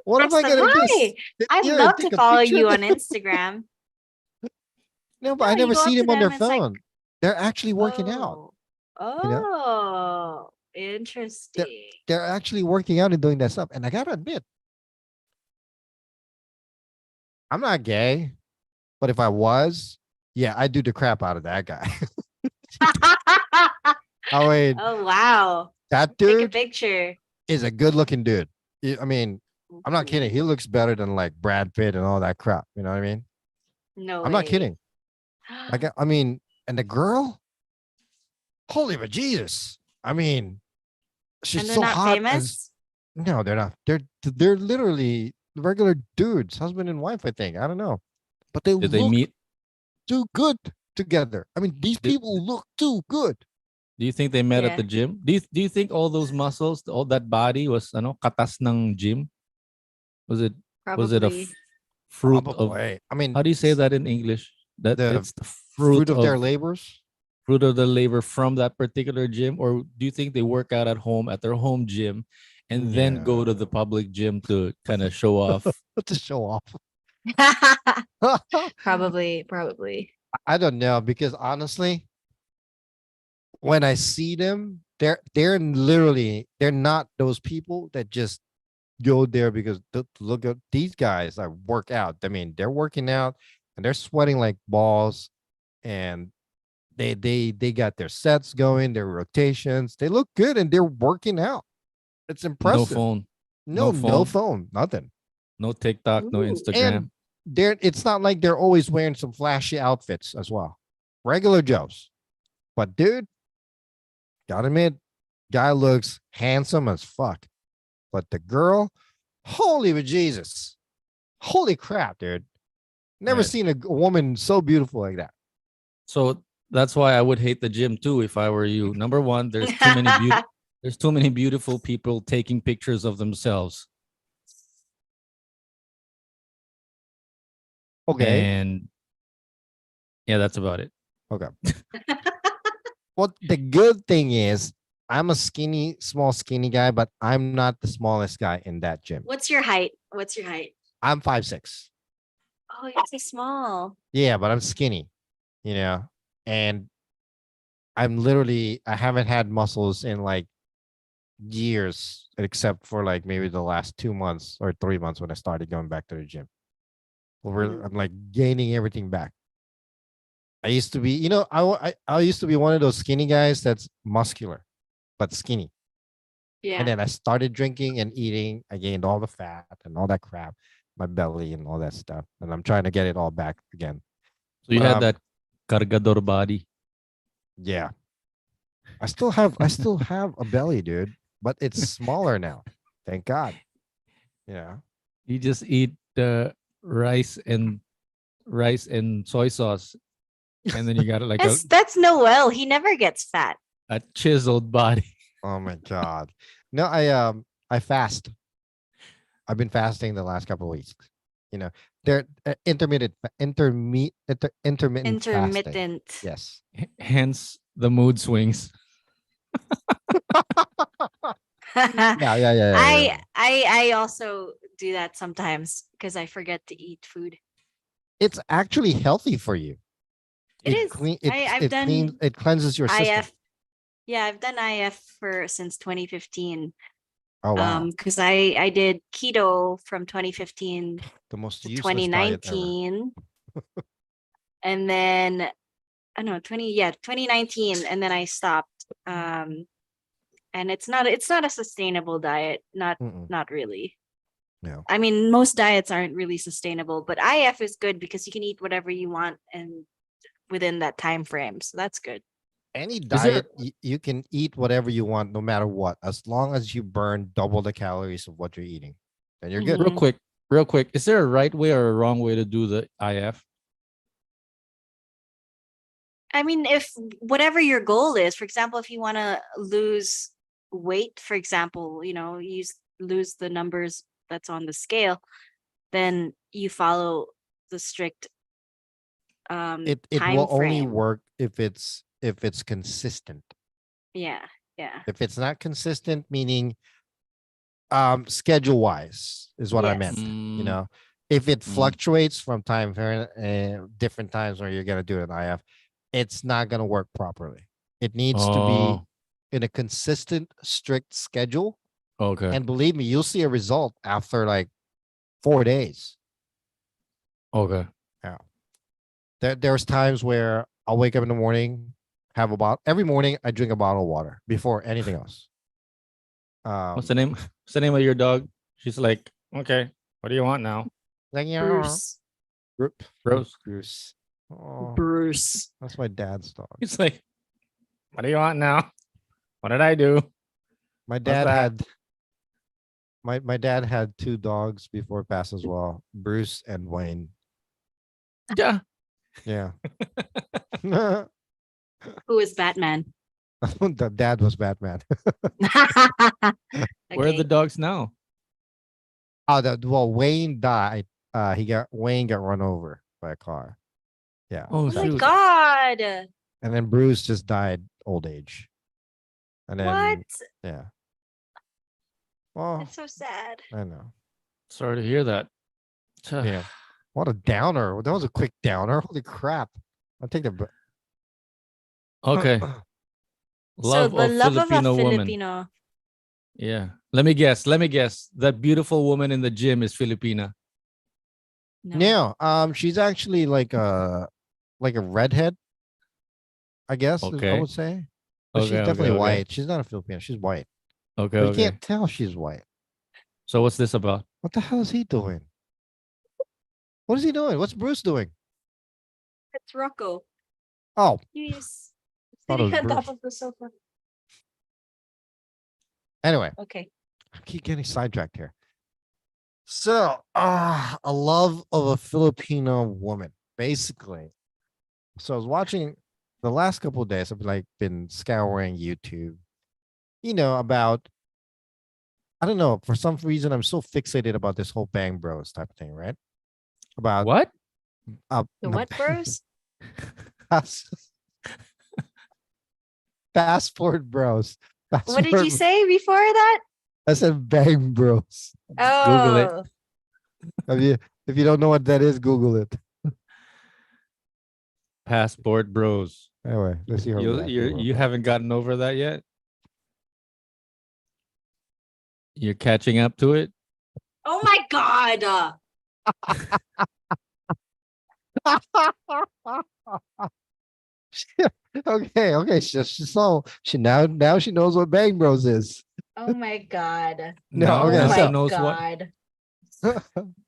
what am Text I them, gonna do? hi, Sit I'd here and love to take a follow picture? you on Instagram. No, but No, I you never go see up to them on their them and it's like, phone. They're actually working out. oh, You know, oh, they're interesting. they're actually working out and doing that stuff. And I gotta admit, I'm not gay, but if I was, yeah, I'd do the crap out of that guy. I mean, Oh, wow. that Take a dude picture. is a good looking dude. I mean, I'm not kidding. He Ooh, looks better than like Brad Pitt and all that crap. You know what I mean? no I'm not way. kidding. Like, I mean, and the girl, holy but Jesus. I mean, she's And they're so not hot and famous? no, they're not. They're literally regular dudes, husband and wife, I think. I don't know. But they Did they look meet? too good together. I mean, these Did, people look too good. do you think they met at Yeah, the gym? Do you think all those muscles, all that body was katas ng gym? Was it was it a probably. fruit of, Probably. I mean, how do you say that in English? That the it's the fruit fruit of their of labors. fruit of the labor from that particular gym, or do you think they work out at home at their home gym and then go to the Yeah. public gym to kind of show off? To show off. Probably. I don't know because honestly, when I see them, they're not those people that just go there because look at these guys that work out. I mean, they're working out and they're sweating like balls, and they got their sets going, their rotations. They look good and they're working out. It's No impressive. phone, No, no no phone, phone, nothing. no TikTok, no Ooh. Instagram. And it's not like they're always wearing some flashy outfits as well. Regular Joes. But dude, gotta admit, guy looks handsome as fuck. But the girl, holy Jesus. Holy crap, dude. Never Right. seen a woman so beautiful like that. So that's why I would hate the gym too if I were you. Number one, there's too many beautiful people taking pictures of themselves. Okay. And yeah, that's about it. Okay. Well, the good thing is I'm a small skinny guy, but I'm not the smallest guy in that gym. What's your height? What's your height? I'm 5'6". Oh, you're so small. Yeah, but I'm skinny, you know, and I haven't had muscles in like years, except for like maybe the last 2 months or 3 months when I started going back to the gym. Mhm. I'm like gaining everything back. I used to be, I used to be one of those skinny guys that's muscular, but skinny. Yeah. And then I started drinking and eating. I gained all the fat and all that crap, my belly and all that stuff. And I'm trying to get it all back again. So you But had that cargador body. yeah, I still have a belly, dude, but it's smaller now. Thank God. Yeah. You just eat the rice and soy sauce, and then you got like That's Noel. He never gets fat. a chiseled body. Oh my God. No, I fast. I've been fasting the last couple of weeks. You know, they're intermittent fasting. Intermittent. Yes. Hence the mood swings. Yeah. I also do that sometimes because I forget to eat food. It's actually healthy for you. It is. I've done it cleanses your system. IF. Yeah, I've done IF since 2015. Oh wow. Because I did keto from 2015 The most to useless diet ever. 2019. And then I know 2019, and then I stopped. And it's not a sustainable diet. Mm-mm. Not really. No. I mean, most diets aren't really sustainable, but IF is good because you can eat whatever you want and within that time frame. So that's good. Any Is there diet, you can eat whatever you want, no matter what, as long as you burn double the calories of what you're eating, then you're good. Mhm. real quick? Is there a right way or a wrong way to do the IF? I mean, if whatever your goal is, for example, if you want to lose weight, for example, lose the numbers that's on the scale, then you follow the strict It time will only frame. work if it's consistent. Yeah. Yeah. If it's not consistent, meaning schedule wise is what I meant. Yes. You know, if it Mm. fluctuates from time different times where you're gonna do an IF, it's not gonna work properly. It needs to be Oh, in a consistent, strict schedule. okay. And believe me, you'll see a result after like 4 days. Okay. Yeah. There's times where I'll wake up in the morning, have a bottle every morning. I drink a bottle of water before anything else. What's the name? What's the name of your dog? She's like, okay, what do you want now? Like, Bruce. Rose. Bruce. Oh, Bruce. that's my dad's dog. He's like, what do you want now? What did I do? My What's dad that? had my dad had two dogs before it passed as well, Bruce and Wayne. Yeah. Yeah. The Who is Batman? dad was Batman. Where are the Okay. dogs now? Well, Wayne died. Wayne got run over by a car. Yeah. Oh, Oh that my shoot. God. And then Bruce just died old age. And What? then yeah. Well, That's so sad. I know. Sorry to hear that. Yeah. What a downer. That was a quick downer. Holy crap. I'll take the Okay. So Love the of love of a Filipino woman. Filipino. Yeah. Let me guess. That beautiful woman in the gym is Filipina. No. Yeah. She's actually like a redhead, I guess I Okay. would say. But she's Okay. definitely Okay. white. She's not a Filipino. She's white. Okay. But you Okay. can't tell she's white. So what's this about? What the hell is he doing? What is he doing? What's Bruce doing? It's Rocco. Oh, He's thought it was sitting on top Bruce. of the sofa. Anyway, Okay. I keep getting sidetracked here. So, a love of a Filipino woman, basically. So I was watching the last couple of days. I've been scouring YouTube, about I don't know, for some reason I'm so fixated about this whole Bang Bros type of thing, right? About What? The what, bros? pass- passport bros. What did you Passport. say before that? I said bang bros. Google it. Oh, If you don't know what that is, Google it. Passport bros. Anyway, let's see her You haven't gotten over that yet? You're catching up to it? oh my God. Okay. She now she knows what bang bros is. Oh my God. No, Now, okay, Oh now so- she my knows what. God.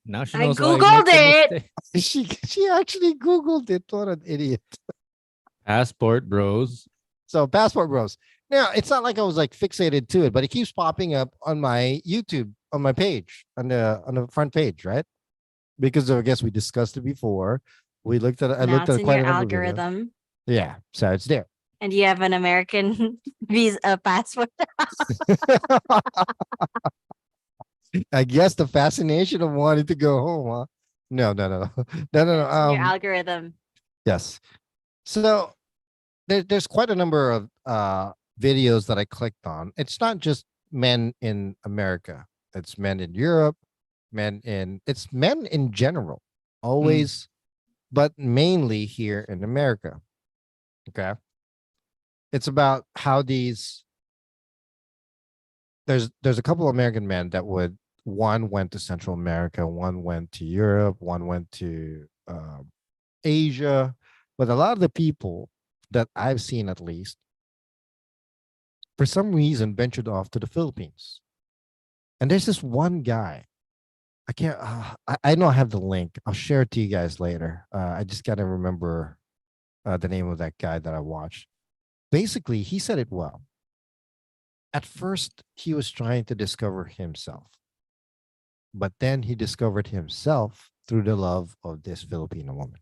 Now she I knows why I Googled make the it. mistake. She actually Googled it. What an idiot. Passport bros. So passport bros. Now it's not like I was like fixated to it, but it keeps popping up on my YouTube on my page on the front page, right? Because I guess we discussed it before. I Now looked it's at in quite your a number of videos. algorithm, Yeah, so it's there. and you have an American visa passport. I guess the fascination of wanting to go home, huh? No. No. It's in your algorithm. Yes. So there's quite a number of videos that I clicked on. It's not just men in America. It's men in Europe, it's men in general, always, but mainly here in America. Okay. It's about how there's a couple of American men that one went to Central America, one went to Europe, one went to Asia, but a lot of the people that I've seen, at least, for some reason, ventured off to the Philippines. And there's this one guy. I can't. I know I have the link. I'll share it to you guys later. I just gotta remember the name of that guy that I watched. Basically, he said it well. At first, he was trying to discover himself, but then he discovered himself through the love of this Filipino woman.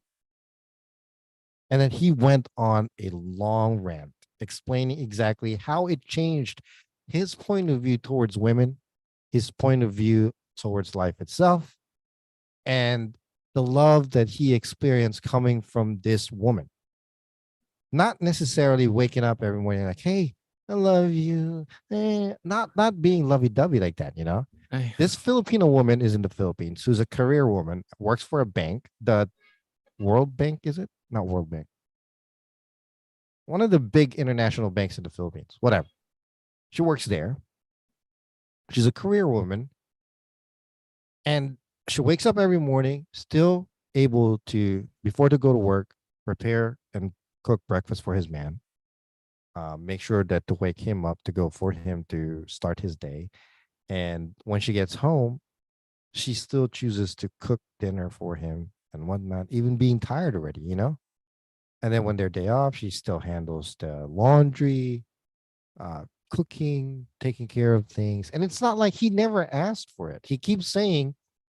And then he went on a long rant explaining exactly how it changed his point of view towards women, his point of view towards life itself, and the love that he experienced coming from this woman. Not necessarily waking up every morning like, hey, I love you. Not being lovey-dovey like that, you know? Ay, This Filipino woman is in the Philippines who's a career woman, works for a bank, the World Bank, is it? Not World Bank. One of the big international banks in the Philippines, whatever. She works there. She's a career woman. And she wakes up every morning, still able to, before to go to work, prepare and cook breakfast for his man. Make sure that to wake him up to go for him to start his day. And when she gets home, she still chooses to cook dinner for him and whatnot, even being tired already, you know? And then when their day off, she still handles the laundry, cooking, taking care of things. And it's not like he never asked for it. He keeps saying,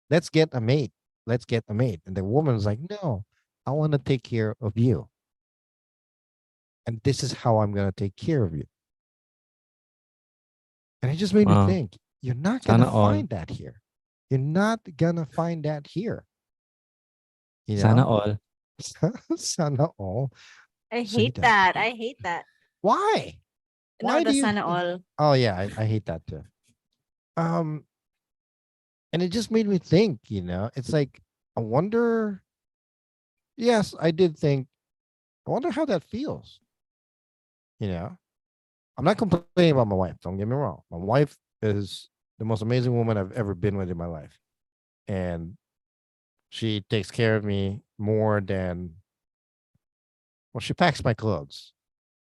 let's get a maid. Let's get a maid. And the woman's like, no, I want to take care of you. And this is how I'm going to take care of you. And it just made me wow. think, you're not going to Sana all. find that here. You're not going to find that here. You know? Sana all. Sana all. I Say hate that. that. I hate that. Why? No, Why the do you sana hate- all. Oh yeah, I hate that too. And it just made me think, you know, it's like, I wonder, yes, I did think, I wonder how that feels. You know, I'm not complaining about my wife. Don't get me wrong. My wife is the most amazing woman I've ever been with in my life. And she takes care of me more than, well, she packs my clothes.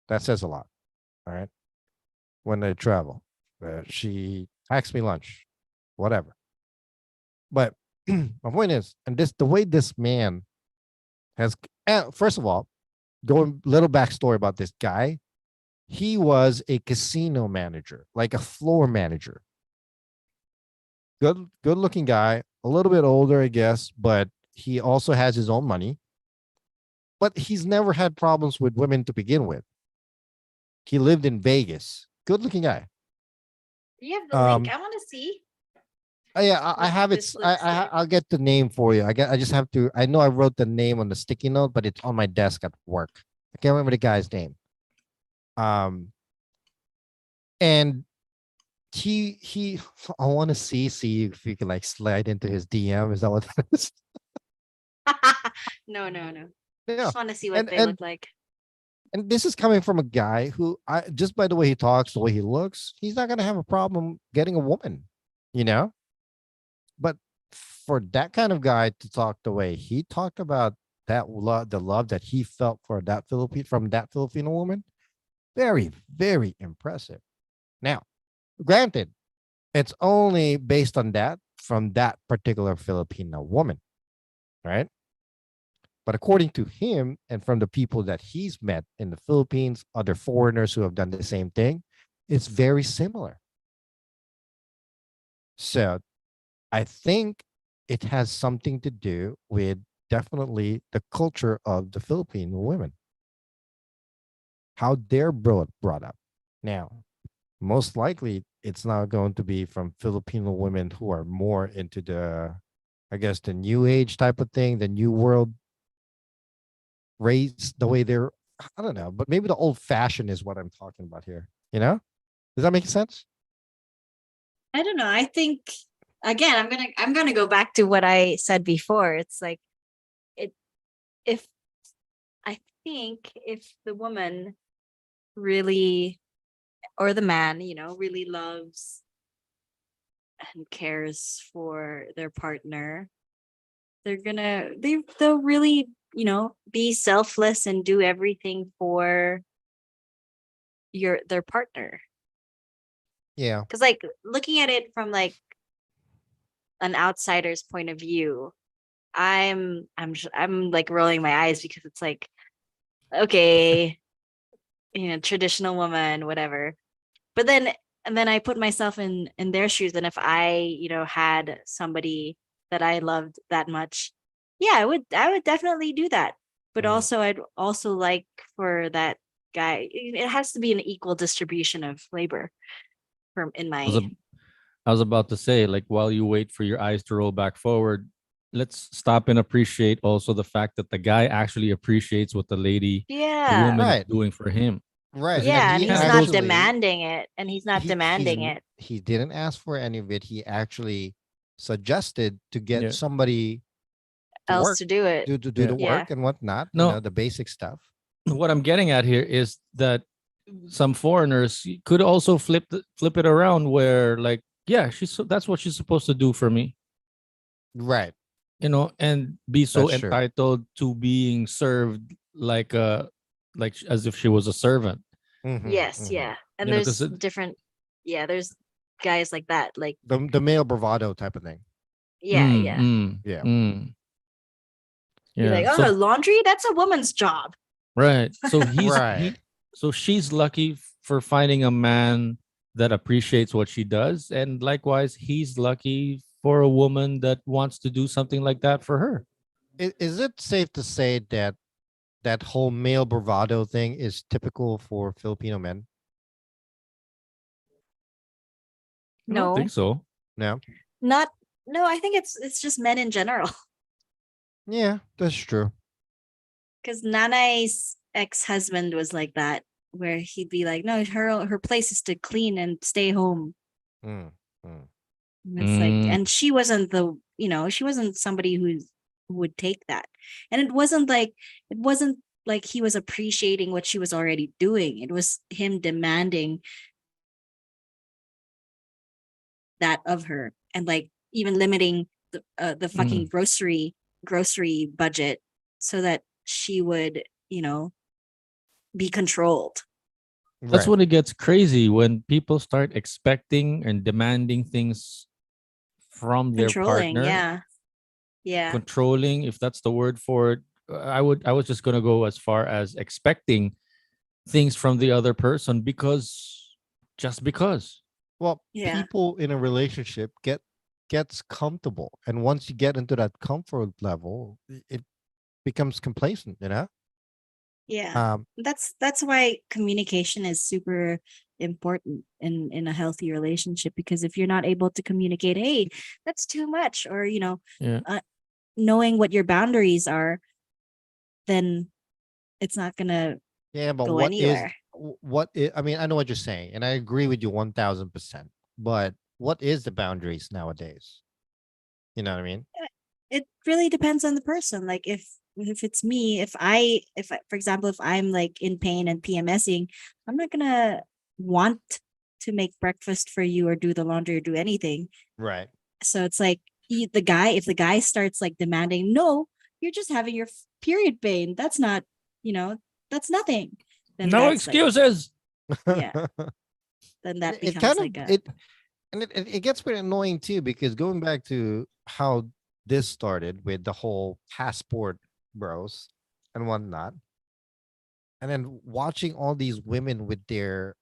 That says a lot. All right. When I travel, she packs me lunch, whatever. But my point is, and the way this man has, first of all, going little backstory about this guy, he was a casino manager, like a floor manager. Good looking guy, a little bit older, I guess, but he also has his own money. But he's never had problems with women to begin with. He lived in Vegas. Good looking guy. You have the link. I want to see. Oh, yeah, I what have it. this looks like. I'll get the name for you. I just have to. I know I wrote the name on the sticky note, but it's on my desk at work. I can't remember the guy's name. Um, and he. I want to see if you can like slide into his DM. Is that what that is? No, no, no. Yeah, Just want to see what and they and look like. and this is coming from a guy who, I just by the way he talks, the way he looks, he's not gonna have a problem getting a woman, you know. But for that kind of guy to talk the way he talked about that love, the love that he felt for that Philippine from that Filipino woman, very, very impressive. Now, granted, it's only based on that from that particular Filipino woman, right? But according to him and from the people that he's met in the Philippines, other foreigners who have done the same thing, it's very similar. So I think it has something to do with definitely the culture of the Filipino women, how they're brought up. Now, most likely, it's not going to be from Filipino women who are more into the, I guess, the new age type of thing, the new world raised the way they're, I don't know, but maybe the old fashioned is what I'm talking about here. You know, does that make sense? I don't know. I think again, I'm gonna go back to what I said before. It's like it if I think if the woman really or the man, really loves and cares for their partner, they'll really, be selfless and do everything for their partner. Yeah. Because like looking at it from like an outsider's point of view, I'm like rolling my eyes because it's like, okay, traditional woman, whatever. But then and then I put myself in their shoes, and if I, had somebody that I loved that much, yeah, I would definitely do that. But Mm. also I'd also like for that guy, it has to be an equal distribution of labor from in I was, my. a, I was about to say, like, while you wait for your eyes to roll back forward, let's stop and appreciate also the fact that the guy actually appreciates what the Yeah. woman is Right. doing for him. Right. Because And Yeah, it and he he's kind of not goes, actually demanding it, and he's not demanding it he didn't ask for any of it. He actually suggested to get yeah, somebody to else work, to do it. to do yeah. the Yeah. work and whatnot, No, the basic stuff. what I'm getting at here is that some foreigners could also flip it around where, like, yeah, that's what she's supposed to do for me, Right. and be so That's true. entitled to being served like as if she was a servant, Mm-hmm, Yes, mm-hmm. yeah. And because there's different, yeah, there's guys like that. Like, The male bravado type of thing. yeah, yeah. Yeah. Be like, yeah, oh, so laundry, that's a woman's job. right, so Right. so she's lucky for finding a man that appreciates what she does, and likewise he's lucky for a woman that wants to do something like that for her. Is it safe to say that that whole male bravado thing is typical for Filipino men? I don't think No, so. No. not no, I think it's just men in general. Yeah, that's true. Because Nanai's ex-husband was like that, where he'd be like, no, her place is to clean and stay home. Mm, mm. And it's like, Mm, and she wasn't somebody who would take that. And it wasn't like he was appreciating what she was already doing. It was him demanding that of her, and like even limiting the fucking mm. grocery budget so that she would, be controlled. That's Right. when it gets crazy, when people start expecting and demanding things from their Controlling, partner, yeah. Yeah. controlling, if that's the word for it. I was just going to go as far as expecting things from the other person just because. Well, Yeah. people in a relationship gets comfortable, and once you get into that comfort level, it becomes complacent. Yeah. Um, That's why communication is super important in a healthy relationship, because if you're not able to communicate, hey, that's too much, or Yeah. knowing what your boundaries are, then it's not gonna Yeah, but go anywhere. I mean, I know what you're saying, and I agree with you 1000%. But what is the boundaries nowadays? You know what I mean? It really depends on the person. Like if it's me, if I, for example, if I'm like in pain and PMSing, I'm not gonna want to make breakfast for you or do the laundry or do anything. Right. So it's like the guy, if the guy starts like demanding, no, you're just having your period pain. That's not, you know, that's nothing. Then No that's like, excuses. yeah, then And that it kind becomes of like a it and it gets pretty annoying too, because going back to how this started with the whole passport bros and whatnot, and then watching all these women with the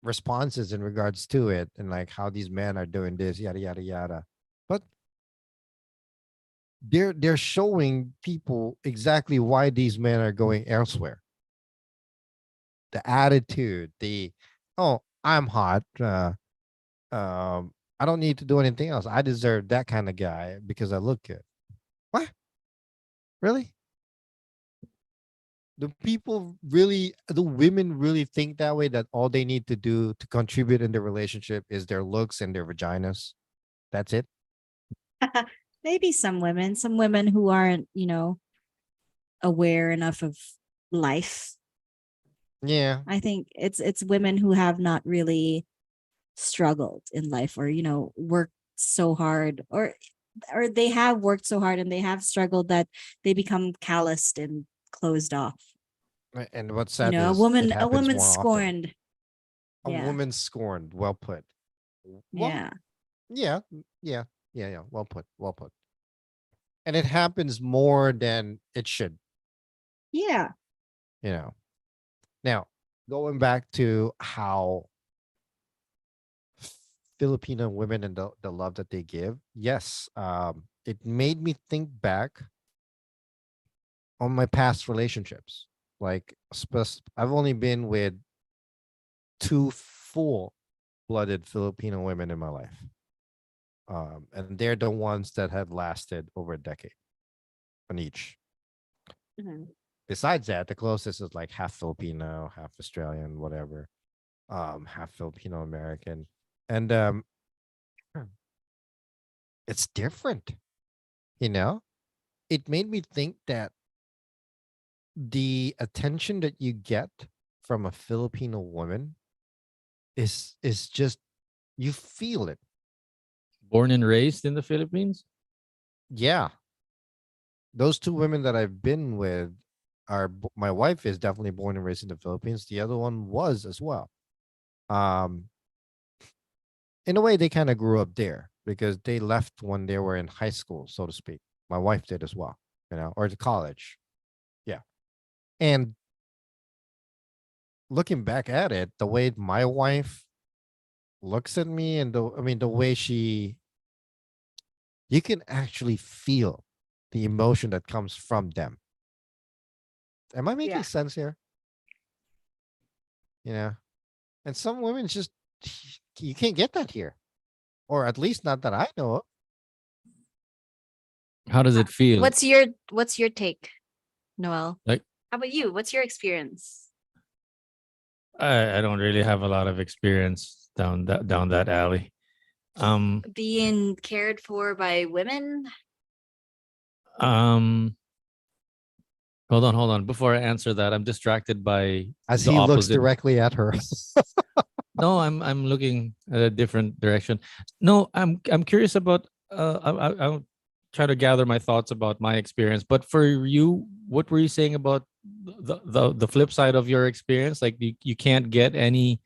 responses in regards to it, and like how these men are doing this, yada yada yada. But they're showing people exactly why these men are going elsewhere. The attitude, the oh, I'm hot. I don't need to do anything else. I deserve that kind of guy because I look good. What? Really? The women really think that way, that all they need to do to contribute in the relationship is their looks and their vaginas. That's it. maybe some women who aren't, aware enough of life. Yeah. I think it's women who have not really struggled in life, or worked so hard, or they have worked so hard and they have struggled that they become calloused and closed off. And what's You sad know, is it a happens woman more often. scorned. A Yeah. woman scorned. Well put. Well, Yeah. yeah, yeah, yeah. Well put. Well put. And it happens more than it should. Yeah. You know. Now, going back to how Filipino women and the love that they give, yes, it made me think back on my past relationships. Like, I've only been with two full-blooded Filipino women in my life, and they're the ones that had lasted over a decade on each. Mhm. Besides that, the closest is like half Filipino, half Australian, whatever, half Filipino American, and it's different. You know, it made me think that the attention that you get from a Filipino woman is just, you feel it. Born and raised in the Philippines. Yeah, those two women that I've been with my wife is definitely born and raised in the Philippines. The other one was as well. Um, in a way, they kind of grew up there because they left when they were in high school, so to speak. My wife did as well, or to college. Yeah, and looking back at it, the way my wife looks at me, and the way you can actually feel the emotion that comes from them. Am I making Yeah. sense here? You know, and some women just, you can't get that here, or at least not that I know of. How does it feel? What's your take, Noel? Like How about you? What's your experience? I don't really have a lot of experience down that alley. Um Being cared for by women? um hold on. Before I answer that, I'm distracted by As the he looks opposite. directly at her. No, I'm looking at a different direction. No, I'm curious about I'll try to gather my thoughts about my experience. But for you, what were you saying about the flip side of your experience? Like you can't get any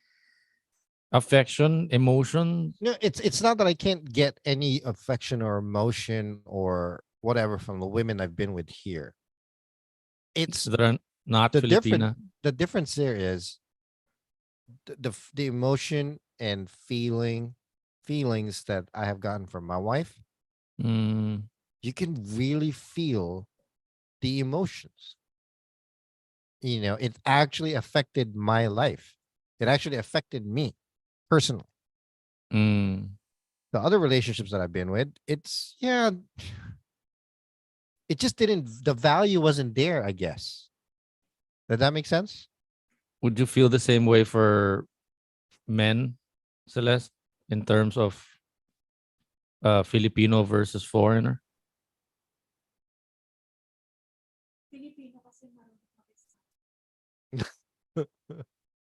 affection, emotion. No, it's not that I can't get any affection or emotion or whatever from the women I've been with here. It's That are not the different Filipina. the difference there is the emotion and feelings that I have gotten from my wife. Mm, You can really feel the emotions. it actually affected my life. It actually affected me personally. Mm. The other relationships that I've been with, it just didn't, the value wasn't there, I guess. Does that make sense? Would you feel the same way for men, Celeste, in terms of Filipino versus foreigner?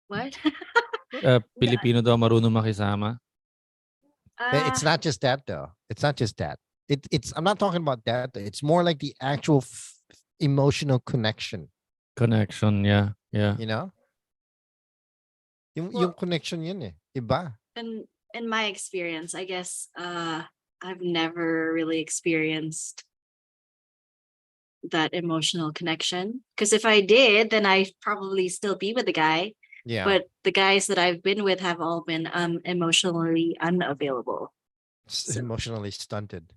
What? Yeah. Filipino daw marunong makisama. It's Uh, not just that though. It's not just that. It's I'm not talking about that. It's more like the actual emotional connection. Connection, yeah, yeah. You know, yung well, connection yun eh. Iba. in my experience, I guess I've never really experienced that emotional connection. Because if I did, then I'd probably still be with the guy. Yeah. But the guys that I've been with have all been emotionally unavailable. So Emotionally stunted.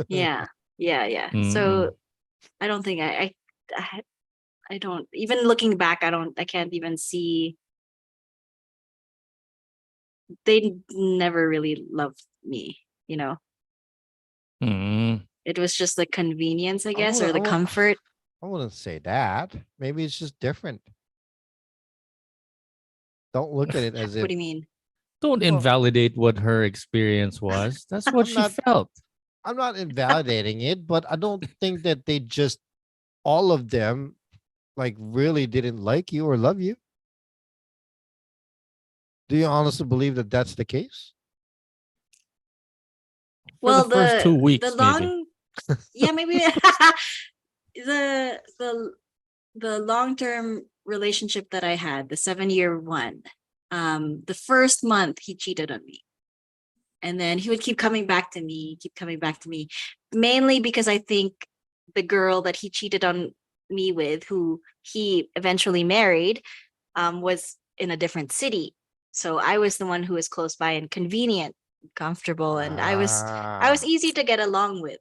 yeah, yeah. Mm-mm. So I don't think I I don't, even looking back, I can't even see, they never really loved me, you know. Mm. It was just the convenience, I I guess, wouldn't, or I the wouldn't, comfort. I wouldn't say that. Maybe it's just different. Don't look at it as What if, do you mean? Don't well, invalidate what her experience was. That's what I'm she not, felt. I'm not invalidating it, but I don't think that they just, all of them, like really didn't like you or love you. Do you honestly believe that that's the case? For the Well, first two the weeks, maybe. long, yeah, maybe the the the long-term relationship that I had, the 7-year one, the first month he cheated on me. And then he would keep coming back to me, keep coming back to me, mainly because I think the girl that he cheated on me with, who he eventually married, was in a different city. So I was the one who was close by and convenient, comfortable, and I was Ah, easy to get along with.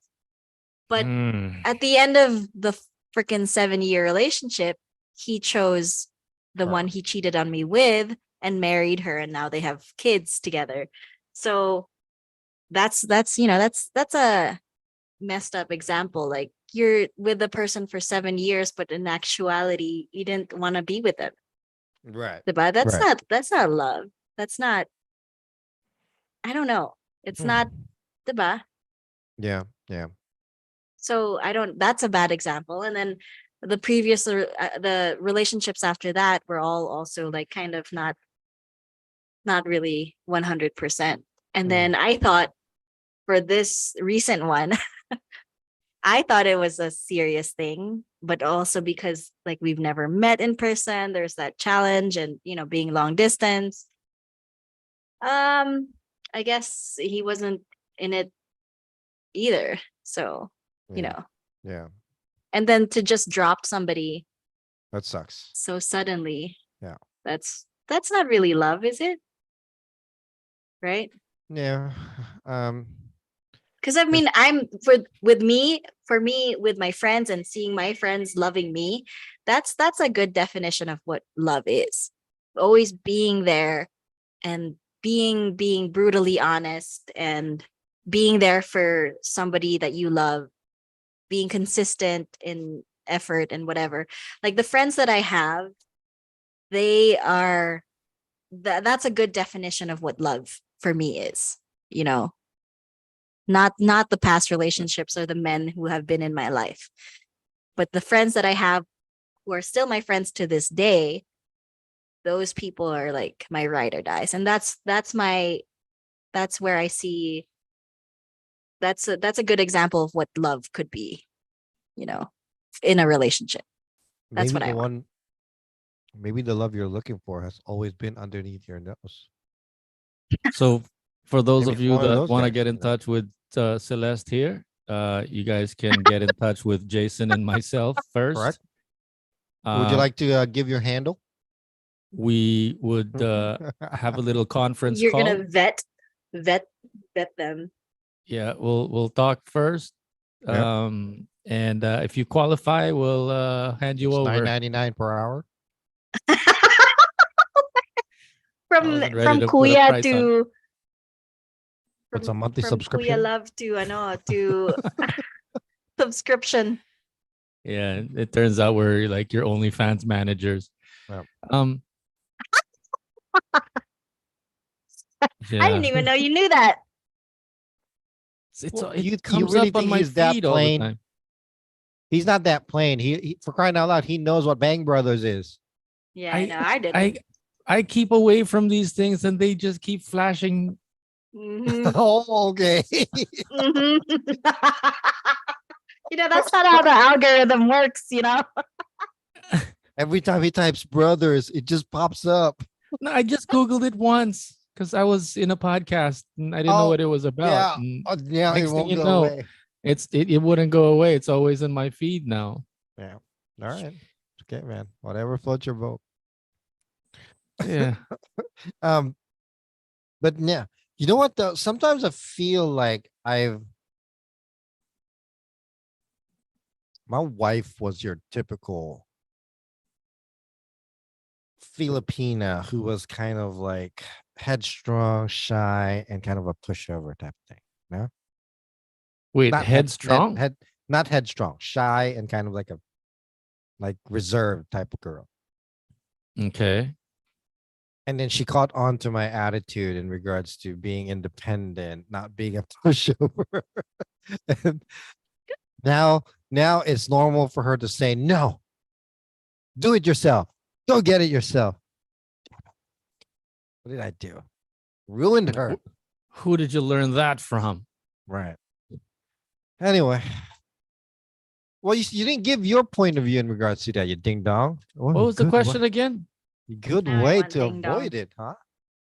But Mm. at the end of the freaking 7-year relationship, he chose the one her. he cheated on me with and married her, and now they have kids together. So that's a messed up example. Like, you're with the person for 7 years, but in actuality you didn't want to be with them. Right. But Right. that's not love. That's not, I don't know. It's Hmm. not, diba? Yeah. Yeah. So I don't, that's a bad example. And then the relationships after that were all also like kind of not really 100%. And Mm. then I thought, for this recent one, I thought it was a serious thing, but also because like we've never met in person, there's that challenge, and being long distance. Um, I guess he wasn't in it either. So, you Yeah. know, Yeah. and then to just drop somebody That sucks. so suddenly, Yeah. that's not really love, is it? Right? Yeah. Um. Because I There's. mean, I'm for me with my friends and seeing my friends loving me, that's a good definition of what love is. Always being there, and being brutally honest, and being there for somebody that you love, being consistent in effort and whatever. Like the friends that I have, they are that's a good definition of what love for me is. You know, not the past relationships or the men who have been in my life, but the friends that I have who are still my friends to this day. Those people are like my ride or dies, and that's where I see, that's a good example of what love could be, you know, in a relationship. That's Maybe what the I want. one. Maybe the love you're looking for has always been underneath your nose. So, for those Maybe of it's you one of that those want to guys. get in touch with Celeste here, you guys can get in touch with Jason and myself Correct. first. Would you Uh, like to give your handle? we would have a little conference You're call. gonna vet vet them. Yeah, we'll talk first. Yep. And if you qualify, we'll hand you It's over. $9.99 per hour. I wasn't ready from to put a Kuya price on. to What's a monthly from Kuya subscription? Love to to subscription. Yeah, it turns out we're like your OnlyFans managers. Yeah. Um, I yeah, didn't even know you knew that. Well, it you comes really up on think my he's that feed all the plain? time. He's not that plain. He for crying out loud, he knows what Bang Brothers is. Yeah, I know. I I didn't. I keep away from these things, and they just keep flashing. Mhm. Oh, okay. Mhm. That's not how the algorithm works, Every time he types brothers, it just pops up. No, I just Googled it once because I was in a podcast and I didn't know Oh, what it was about. yeah. And Oh, yeah, it next thing won't you go know, away. it wouldn't go away. It's always in my feed now. Yeah. All right. Okay, man. Whatever floats your boat. Yeah. Um, but yeah, you know what though? Sometimes I feel like my wife was your typical Filipina who was kind of like headstrong, shy, and kind of a pushover type of thing. No, Wait, not head, headstrong? not headstrong, shy, and kind of like a reserved type of girl. Okay. And then she caught on to my attitude in regards to being independent, not being a pushover. And now it's normal for her to say, no, do it yourself. Go get it yourself. What did I do? Ruined her. Who did you learn that from? Right. Anyway. Well, you didn't give your point of view in regards to that, you ding dong. Oh, What was the good question way. again? Good Now I way want to ding dong. avoid it, huh?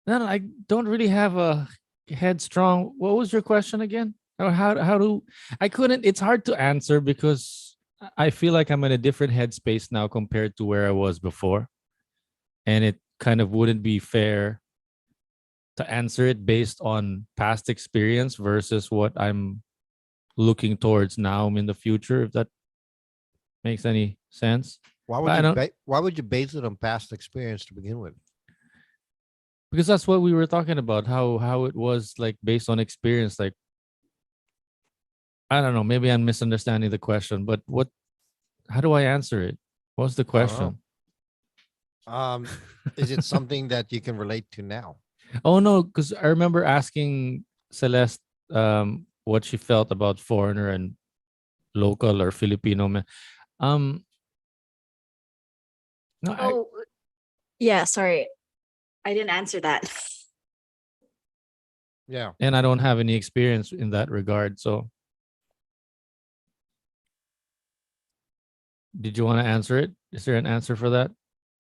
No, I don't really have a headstrong. What was your question again? Or how do I couldn't? It's hard to answer because I feel like I'm in a different headspace now compared to where I was before, and it kind of wouldn't be fair to answer it based on past experience versus what I'm looking towards now in the future. If that makes any sense. But I don't, Why would you base it on past experience to begin with? because that's what we were talking about. How it was like based on experience. Like I don't know. Maybe I'm misunderstanding the question. But what? How do I answer it? What's the I don't know. question? Is it something that you can relate to now? Oh no, because I remember asking Celeste what she felt about foreigner and local or Filipino man. Um, no, Oh, yeah. Sorry. I didn't answer that. Yeah. and I don't have any experience in that regard. So, did you want to answer it? Is there an answer for that?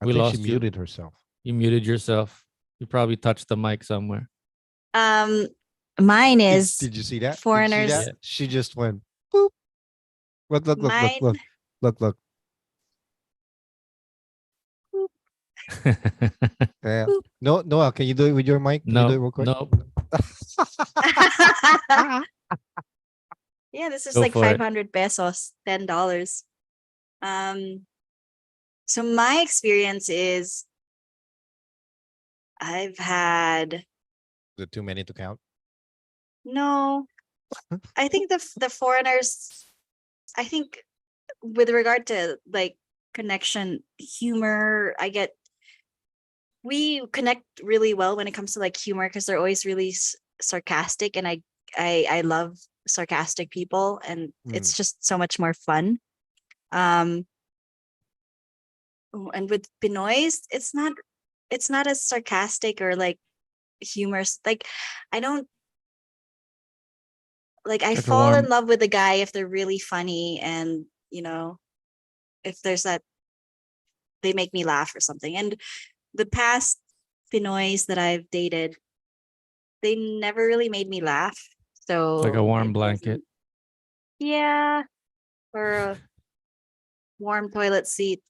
I We think she lost you. muted herself. You muted yourself. You probably touched the mic somewhere. Um, Mine is Did you see that? Did you see foreigners. that? Yeah. She just went boop. Look. Mine. Look. Yeah. Boop. No, Noel, can you do it with your mic? Can you do it No, real quick? no, Yeah, this is go like for it. 500 pesos, $10. So my experience is I've had Is it too many to count? no. I think the foreigners. I think with regard to like connection, humor, we connect really well when it comes to like humor because they're always really sarcastic, and I love sarcastic people, and it's just so much more fun. Um, and with Pinoys, it's not as sarcastic or like humorous. Like I don't like I Like a fall in warm. love with a guy if they're really funny, and if there's that they make me laugh or something. And the past Pinoys that I've dated, they never really made me laugh. Like a So warm it blanket. wasn't, yeah, or a warm toilet seat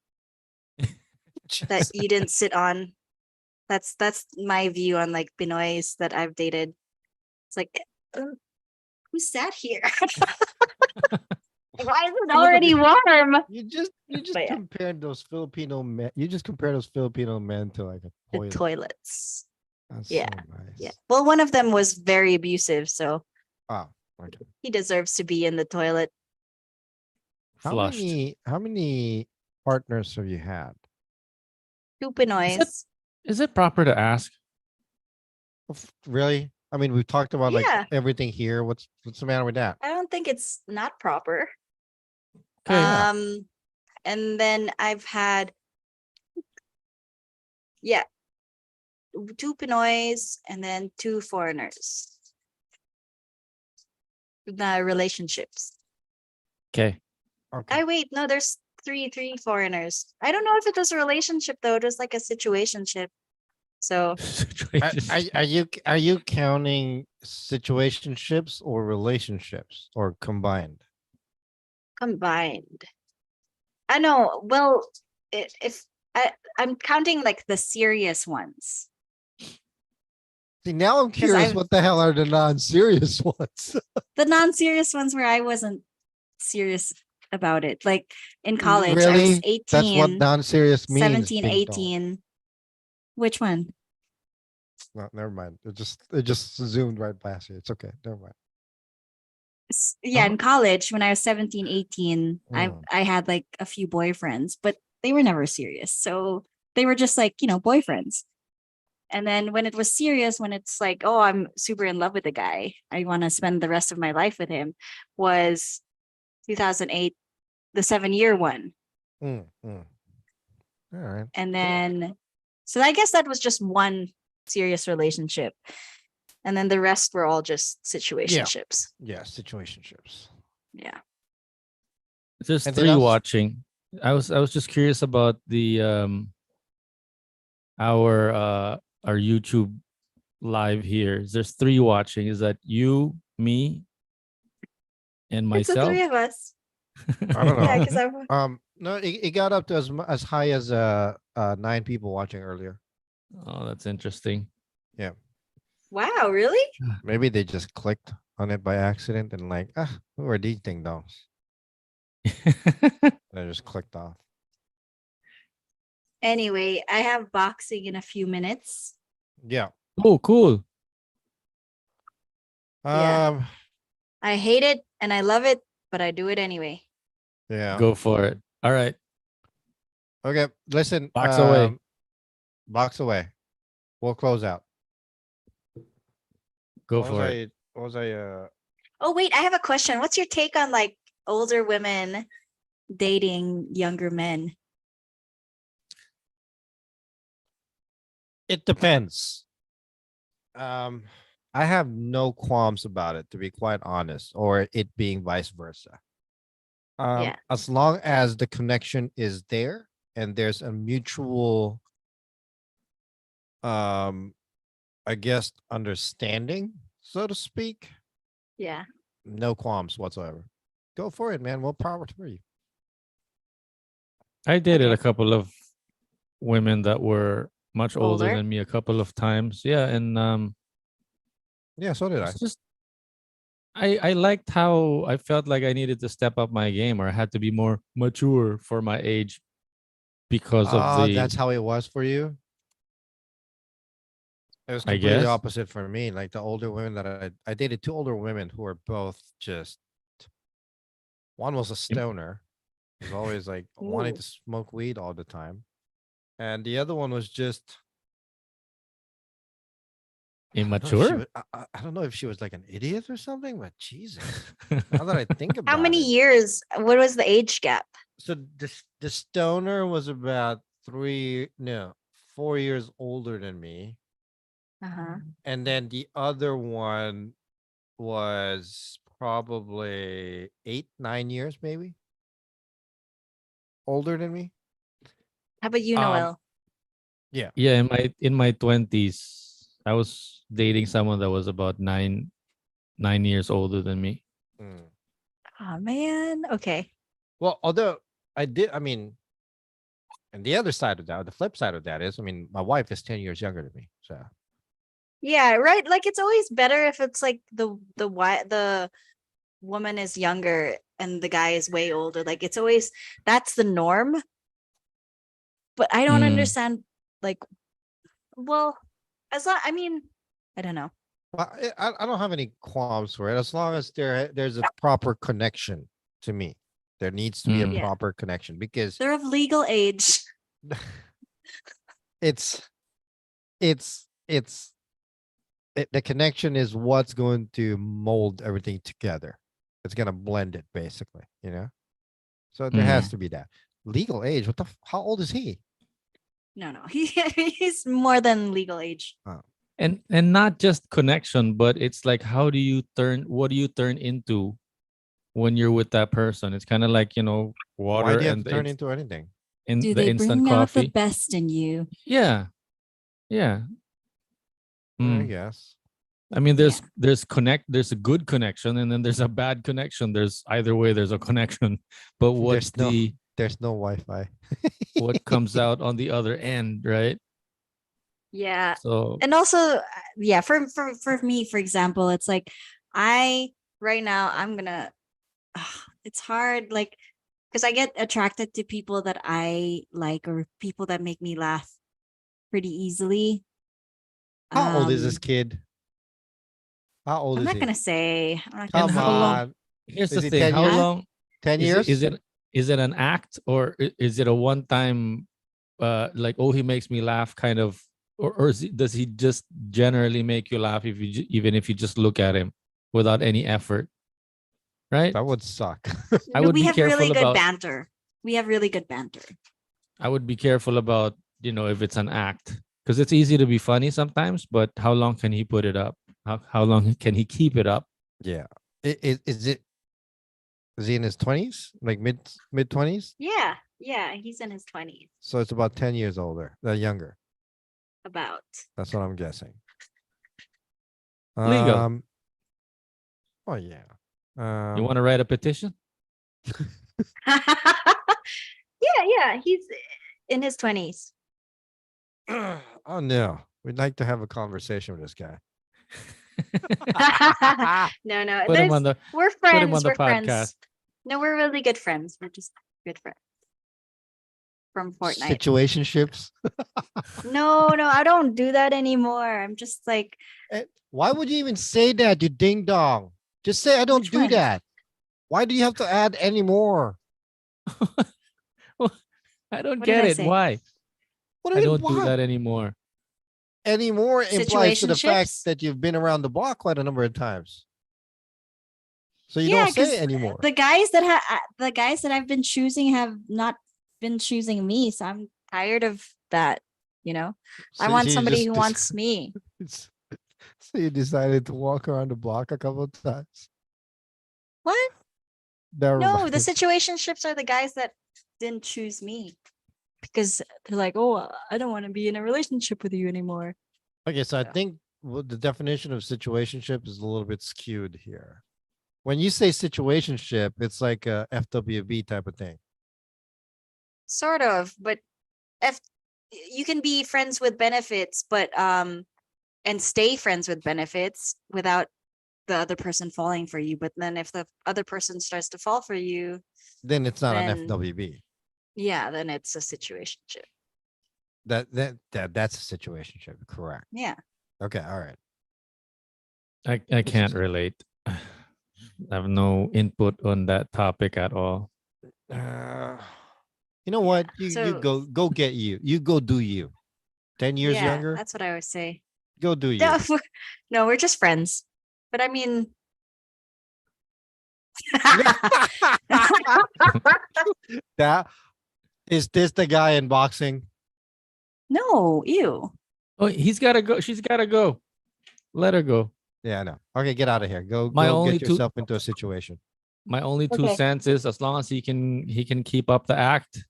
that you didn't sit on. That's my view on like Pinoys that I've dated. It's like, who sat here? Why is it Look at already this. warm? You just But yeah. compared those Filipino men. You just compare those Filipino men to like a The toilet. toilets. That's Yeah. so nice. Yeah. Well, one of them was very abusive, so Oh, okay. he deserves to be in the toilet. Flushed. How many partners have you had? Two Is it, Pinoys. is it proper to ask? Really? I mean, we've talked about like Yeah. everything here. What's the matter with that? I don't think it's not proper. Okay. Yeah. And then I've had, yeah, two Pinoys and then two foreigners. The relationships. Okay. Okay. Wait, no, there's three foreigners. I don't know if it was a relationship though. It was like a situationship. So Are you counting situationships or relationships or combined? combined. I know. Well, if I'm counting like the serious ones. See, now I'm 'Cause curious. I've- What the hell are the non-serious ones? The non-serious ones where I wasn't serious about it. Like in college, I was Really? 18, That's what non-serious means. 17, ding dong. 18. Which one? No, never mind. It just zoomed right past you. It's okay. Never mind. Yeah, in college when I was 17, 18, I had like a few boyfriends, but they were never serious. So they were just like, boyfriends. And then when it was serious, when it's like, oh, I'm super in love with the guy, I want to spend the rest of my life with him, was 2008, the 7-year one. Mm, mm. All right. And then, so I guess that was just one serious relationship. And then the rest were all just situationships. Yeah, situationships. Yeah. Just Anything three else? watching. I was just curious about the our YouTube live here. There's three watching. Is that you, me, and It's the three myself? of us. I don't know. Yeah, because I'm No, it got up to as high as 9 people watching earlier. Oh, that's interesting. wow, really? Maybe they just clicked on it by accident and like, who are these ding dongs? They just clicked off. Anyway, I have boxing in a few minutes. Yeah. Oh, cool. Yeah. I hate it and I love it, but I do it anyway. Yeah. Go for it. All right. Okay. Listen. Box away. Box away. We'll close out. Go for it. What was I? Oh, wait, I have a question. What's your take on like older women dating younger men? It depends. I have no qualms about it, to be quite honest, or it being vice versa. Yeah. As long as the connection is there and there's a mutual, I guess, understanding, so to speak. Yeah. No qualms whatsoever. Go for it, man. More power to you. I dated Okay. a couple of women that were much older Older? than me a couple of times. Yeah, and Yeah, so did I. it's just I liked how I felt like I needed to step up my game, or I had to be more mature for my age because of Oh, the, that's how it was for you. It was I completely guess. opposite for me. Like the older women that I dated 2 older women who were both just, one was a stoner, was always like wanting Ooh. to smoke weed all the time. And the other one was just, I don't know if she Immature. was, I don't know if she was like an idiot or something, but Jesus. Now that I think about How many it. years? What was the age gap? So the stoner was about 4 years older than me. Uh-huh. And then the other one was probably 8, 9 years, maybe older than me. How about you, Um, Noel? Yeah. Yeah, in my 20s, I was dating someone that was about 9 years older than me. Mm. Oh man. Okay. Well, although I mean, and the other side of that, the flip side of that is, I mean, my wife is 10 years younger than me. So Yeah, right. Like it's always better if it's like the woman is younger and the guy is way older. Like it's always that's the norm. But I don't Mm. understand. Like, well, as long I mean, I don't know. Well, I don't have any qualms for it as long as there's a proper connection to me. There needs to be a Mm. Yeah. proper connection because They're of legal age. it's it's the connection is what's going to mold everything together. It's gonna blend it basically, you know. So there has Mm. to be that legal age. What the? How old is he? No, he's more than legal age. And not just connection, but it's like how do you turn what do you turn into when you're with that person? It's kind of like, Why water do you have and to turn into anything? Do the they instant bring out the coffee. best in you? Yeah. Yeah. I Mm. guess. I mean, Yeah. there's a good connection and then there's a bad connection. There's either way, there's a connection. But There's no Wi-Fi. what comes out on the other end, right? Yeah. So And also, yeah, for me, for example, it's like I right now I'm gonna it's hard like because I get attracted to people that I like or people that make me laugh pretty easily. How old is this Um kid? How old I'm is not he? gonna say. I'm not gonna and Come how say. long on. here's the Is he thing, 10 how years? Huh? long 10 is it years? is it an act or is it a one time like, oh, he makes me laugh kind of, or does he just generally make you laugh if even if you just look at him without any effort, right? That would suck. I would We be have really careful good about banter. We have really good banter. I would be careful about, if it's an act, because it's easy to be funny sometimes, but how long can he put it up? How long can he keep it up? Yeah. Is he in his 20s? Like mid 20s? Yeah, yeah, he's in his 20s. So it's about 10 years older, younger. About. That's what I'm guessing. Legal. Oh yeah. You want to write a petition? Yeah, he's in his 20s. Oh no. We'd like to have a conversation with this guy. No, Put him on the we're put him on friends. the We're podcast. friends. No, we're really good friends. We're just good friends from Fortnite. Situationships. No, I don't do that anymore. I'm just like, Why would you even say that, you ding dong? Just say I don't which do one? that. Why do you have to add any more? I don't What did get I it. say? Why? What do I you mean, don't do why? that anymore. Any more implies to the fact Situationships? that you've been around the block quite a number of times. So you Yeah, don't say because anymore. the guys that I've been choosing have not been choosing me, so I'm tired of that. I want So you somebody just who wants me. so you decided to walk around the block a couple of times. What? Never No, the mind. situationships are the guys that didn't choose me because they're like, oh, I don't want to be in a relationship with you anymore. Okay, so I Yeah. think what the definition of situationship is a little bit skewed here. When you say situationship, it's like a FWB type of thing. Sort of, but if you can be friends with benefits, but and stay friends with benefits without the other person falling for you. But then if the other person starts to fall for you, Then it's not an then FWB. yeah, then it's a situationship. That's a situationship, correct? Yeah. Okay, all right. I can't relate. I have no input on that topic at all. Uh, you know what? You So go get you. You go do you. 10 years yeah, younger, that's what I always say. go do you. No, no, we're just friends. But I mean, That is this the guy in boxing? no, ew. Oh, he's got to go. She's got to go. Let her go. Yeah, I know. Okay, get out of here. Go My go only get two yourself into a situation. my only two Okay. cents is as long as he can keep up the act,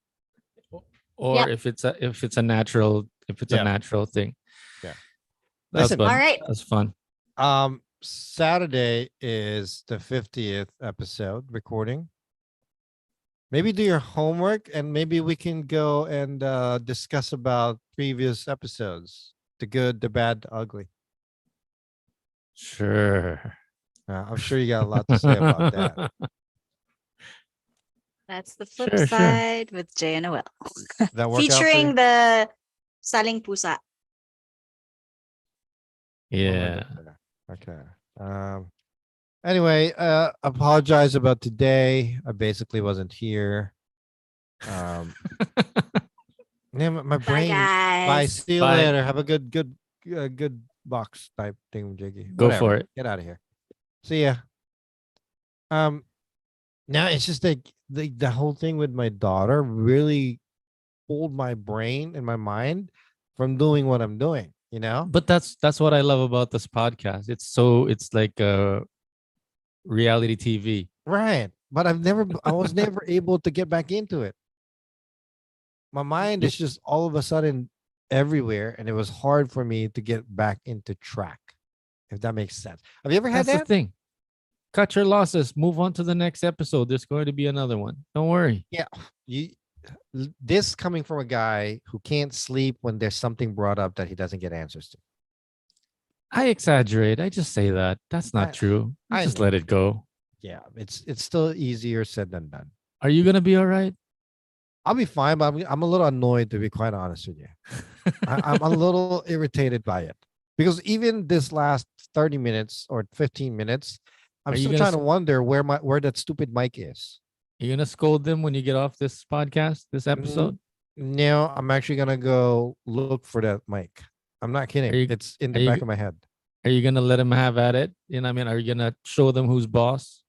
or Yep. if it's a natural Yeah. natural thing. Yeah. That's Listen. fun. All right. That's fun. Saturday is the 50th episode recording. Maybe do your homework and maybe we can go and discuss about previous episodes. The good, the bad, the ugly. Sure. I'm sure you got a lot to say about that. That's the flip Sure, sure. side with Jay and Noel. That work out for you? Featuring the Saling Pusa. Yeah. Okay. Anyway, apologize about today. I basically wasn't here. Yeah, my Bye, brain. Bye. guys. See you Bye. later. Have a good box type thing, Jiggy. Go for Whatever. it. Get out of here. See ya. Um, Now it's just like the whole thing with my daughter really pulled my brain and my mind from doing what I'm doing. You know? But that's what I love about this podcast. It's like reality TV. Right. But I was never able to get back into it. My mind You- is just all of a sudden everywhere, and it was hard for me to get back into track. If that makes sense. Have you ever had That's the that? thing. Cut your losses. Move on to the next episode. There's going to be another one. Don't worry. Yeah. You this coming from a guy who can't sleep when there's something brought up that he doesn't get answers to. I exaggerate. I just say that. That's not true. I Just know. let it go. Yeah, it's still easier said than done. Are you gonna be all right? I'll be fine, but I'm a little annoyed to be quite honest with you. I'm a little irritated by it because even this last 30 minutes or 15 minutes, I'm Are you still gonna trying to wonder where that stupid mic is. you gonna scold them when you get off this podcast, this Mm, episode? No, I'm actually gonna go look for that mic. I'm not Are kidding. you It's in are the back you of my head. are you gonna let them have at it? You know what I mean? Are you gonna show them who's boss?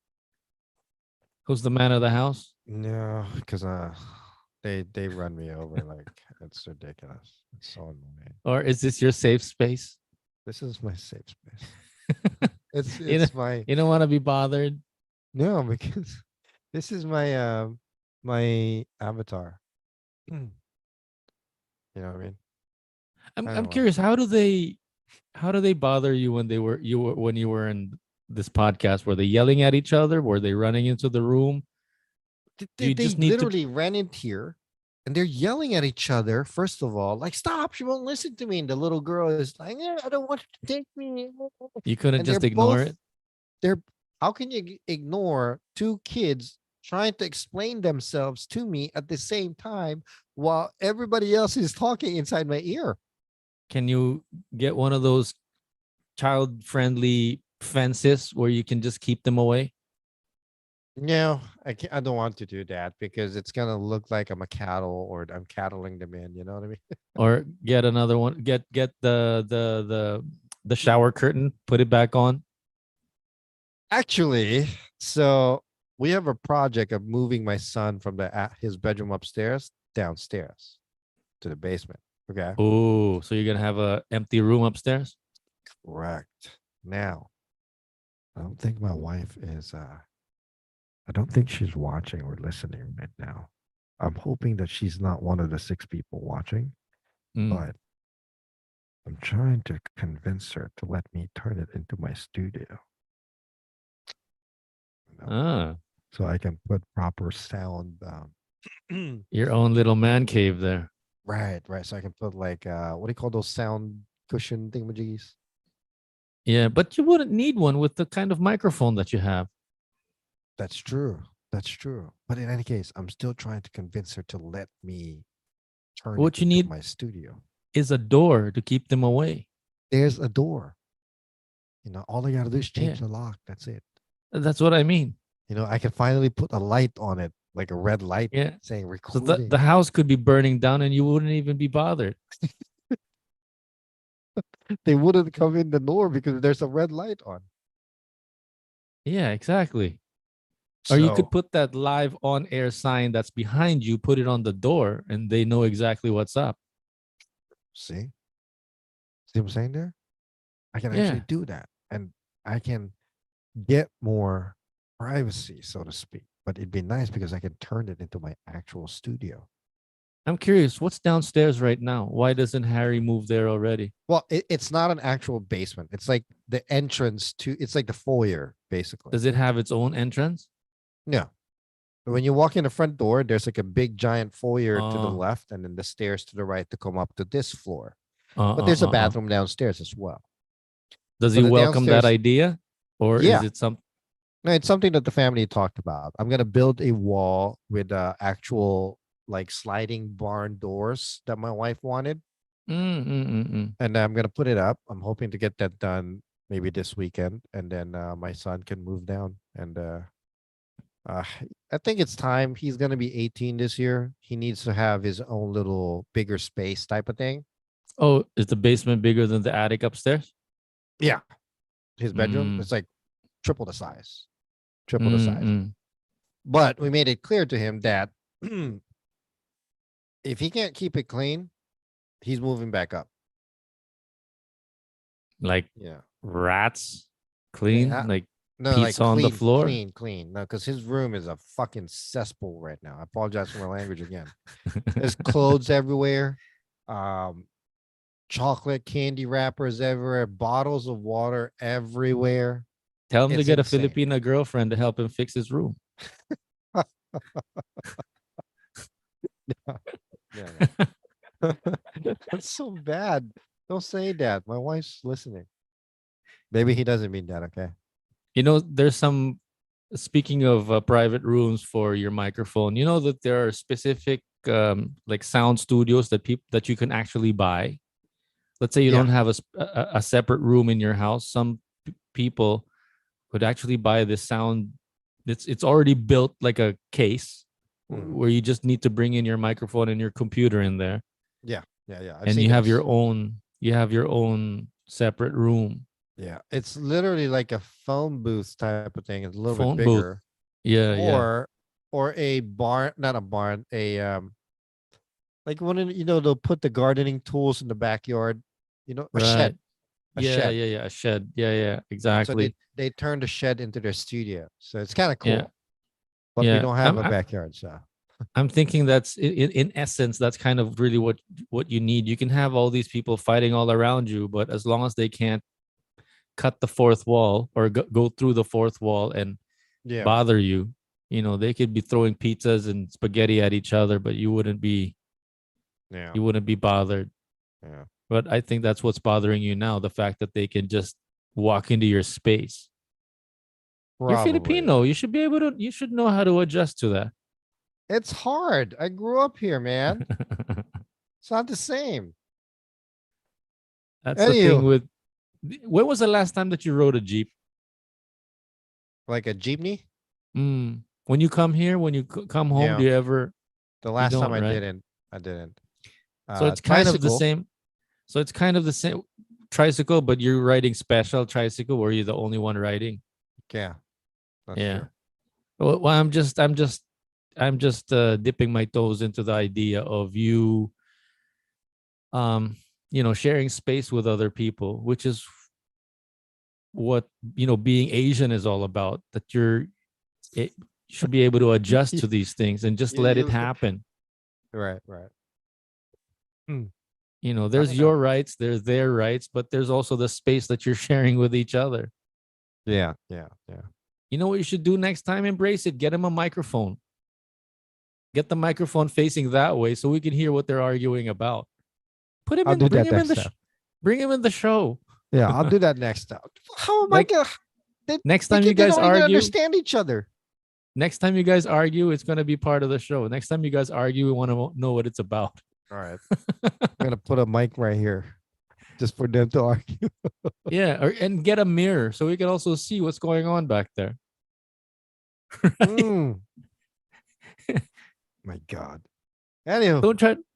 Who's the man of the house? No, because they run me over like it's ridiculous. It's so annoying. Or is this your safe space? This is my safe space. It's You know, it's my you don't want to be bothered. no because this is my my avatar. You know what I mean? I'm I I'm don't know. curious, how do they bother you when when you were in this podcast? Were they yelling at each other? Were they running into the room? Do you They just need to literally ran in here and they're yelling at each other. First of all, like, stop, she won't listen to me. And the little girl is like, yeah, I don't want you to take me. you couldn't And they're just ignore both, it? they're, how can you ignore two kids trying to explain themselves to me at the same time while everybody else is talking inside my ear? Can you get one of those child friendly fences where you can just keep them away? No, I don't want to do that because it's gonna look like I'm a cattle or I'm cattling them in. You know what I mean? Or get another one, get the shower curtain, put it back on. Actually, so we have a project of moving my son from his bedroom upstairs downstairs to the basement. Okay, Oh, so you're gonna have a empty room upstairs? correct. Now, I don't think my wife is. I don't think she's watching or listening right now. I'm hoping that she's not one of the 6 people watching, Mm. but I'm trying to convince her to let me turn it into my studio. You know, Ah, so I can put proper sound. your own little man cave there. Right, right. So I can put like what do you call those sound cushion thingamajiggies? Yeah, but you wouldn't need one with the kind of microphone that you have. That's true. That's true. But in any case, I'm still trying to convince her to let me turn it What you into need my studio. is a door to keep them away. There's a door. You know, all I gotta do is change Yeah. the lock. That's it. That's what I mean. You know, I can finally put a light on it, like a red light Yeah. saying So recording. the house could be burning down and you wouldn't even be bothered. They wouldn't come in the door because there's a red light on. Yeah, exactly. Or you could So put that live on air sign that's behind you, put it on the door, and they know exactly what's up. see what I'm saying there? I can Yeah. actually do that. And I can get more privacy, so to speak. But it'd be nice because I can turn it into my actual studio. I'm curious, what's downstairs right now? Why doesn't Harry move there already? Well, it's not an actual basement. It's like the entrance to, it's like the foyer, basically. Does it have its own entrance? No. When you walk in the front door, there's like a big giant foyer to the Oh. left and then the stairs to the right to come up to this floor. Uh, But uh, there's a uh, uh. bathroom downstairs as well. Does So he the welcome that downstairs, idea? or is Yeah. it some? No, it's something that the family talked about. I'm gonna build a wall with actual like sliding barn doors that my wife wanted, Mm. and I'm gonna put it up. I'm hoping to get that done maybe this weekend, and then my son can move down. And uh, I think it's time. He's gonna be 18 this year. He needs to have his own little bigger space type of thing. Oh, is the basement bigger than the attic upstairs? Yeah, his bedroom. Mm. It's like triple the size. Triple the size. Mm. But we made it clear to him that if he can't keep it clean, he's moving back up. Like Yeah. rats, clean, Yeah. like No, like pizza on the clean, floor. clean, clean. No, because his room is a fucking cesspool right now. I apologize for my language again. There's clothes everywhere, um, chocolate candy wrappers everywhere, bottles of water everywhere. Tell him to It's get a insane. Filipina girlfriend to help him fix his room. Yeah, that's so bad. Don't say that. My wife's listening. Maybe he doesn't mean that. Okay. You know, there's some, speaking of private rooms for your microphone, you know that there are specific like sound studios that people that you can actually buy. Let's say you Yeah. don't have a separate room in your house. Some people could actually buy this sound. It's already built like a case Mhm. where you just need to bring in your microphone and your computer in there, Yeah. Yeah. Yeah. I've and seen you have those. your own separate room, Yeah. It's literally like a phone booth type of thing. It's a little bit phone booth. bigger. Yeah. Or a barn, not a barn, a like when they'll put the gardening tools in the backyard, a Right. shed. A shed. Yeah. A shed. Yeah. So they Exactly. they turned the shed into their studio. So it's kind of Yeah. cool. But we Yeah. don't have a backyard, so I'm thinking that's in essence, that's kind of really what you need. You can have all these people fighting all around you, but as long as they can't cut the fourth wall or go through the fourth wall and yeah. bother you, they could be throwing pizzas and spaghetti at each other, but Yeah. you wouldn't be bothered. Yeah. But I think that's what's bothering you now, the fact that they can just walk into your space. You're Probably. Filipino. You should know how to adjust to that. It's hard. I grew up here, man. It's not the same. That's the thing Anywho, with, when was the last time that you rode a Jeep? like a jeepney? When you come here, when you come home, Yeah. do you ever, The you last time don't, right? I didn't. So it's kind of the Tricycle. same. So it's kind of the same tricycle, but you're riding special tricycle where you're the only one riding. Yeah. That's Yeah. true. Well, I'm just dipping my toes into the idea of you, um, sharing space with other people, which is what, being Asian is all about. That you should be able to adjust to these things and just You, let it you, happen. right, right. I There's don't know. your rights, there's their rights, but there's also the space that you're sharing with each other. Yeah, yeah, yeah. You know what you should do next time? Embrace it. Get them a microphone. Get the microphone facing that way so we can hear what they're arguing about. Put him I'll in, do bring that him in next the, time. bring him in the show. Yeah, I'll do that next time. How am I Like gonna? next time you They guys don't even argue, understand each other. next time you guys argue, it's gonna be part of the show. Next time you guys argue, we want to know what it's about. All right. I'm gonna put a mic right here, just for them to argue. Yeah, and get a mirror so we can also see what's going on back there. Mm. My God. Anyway,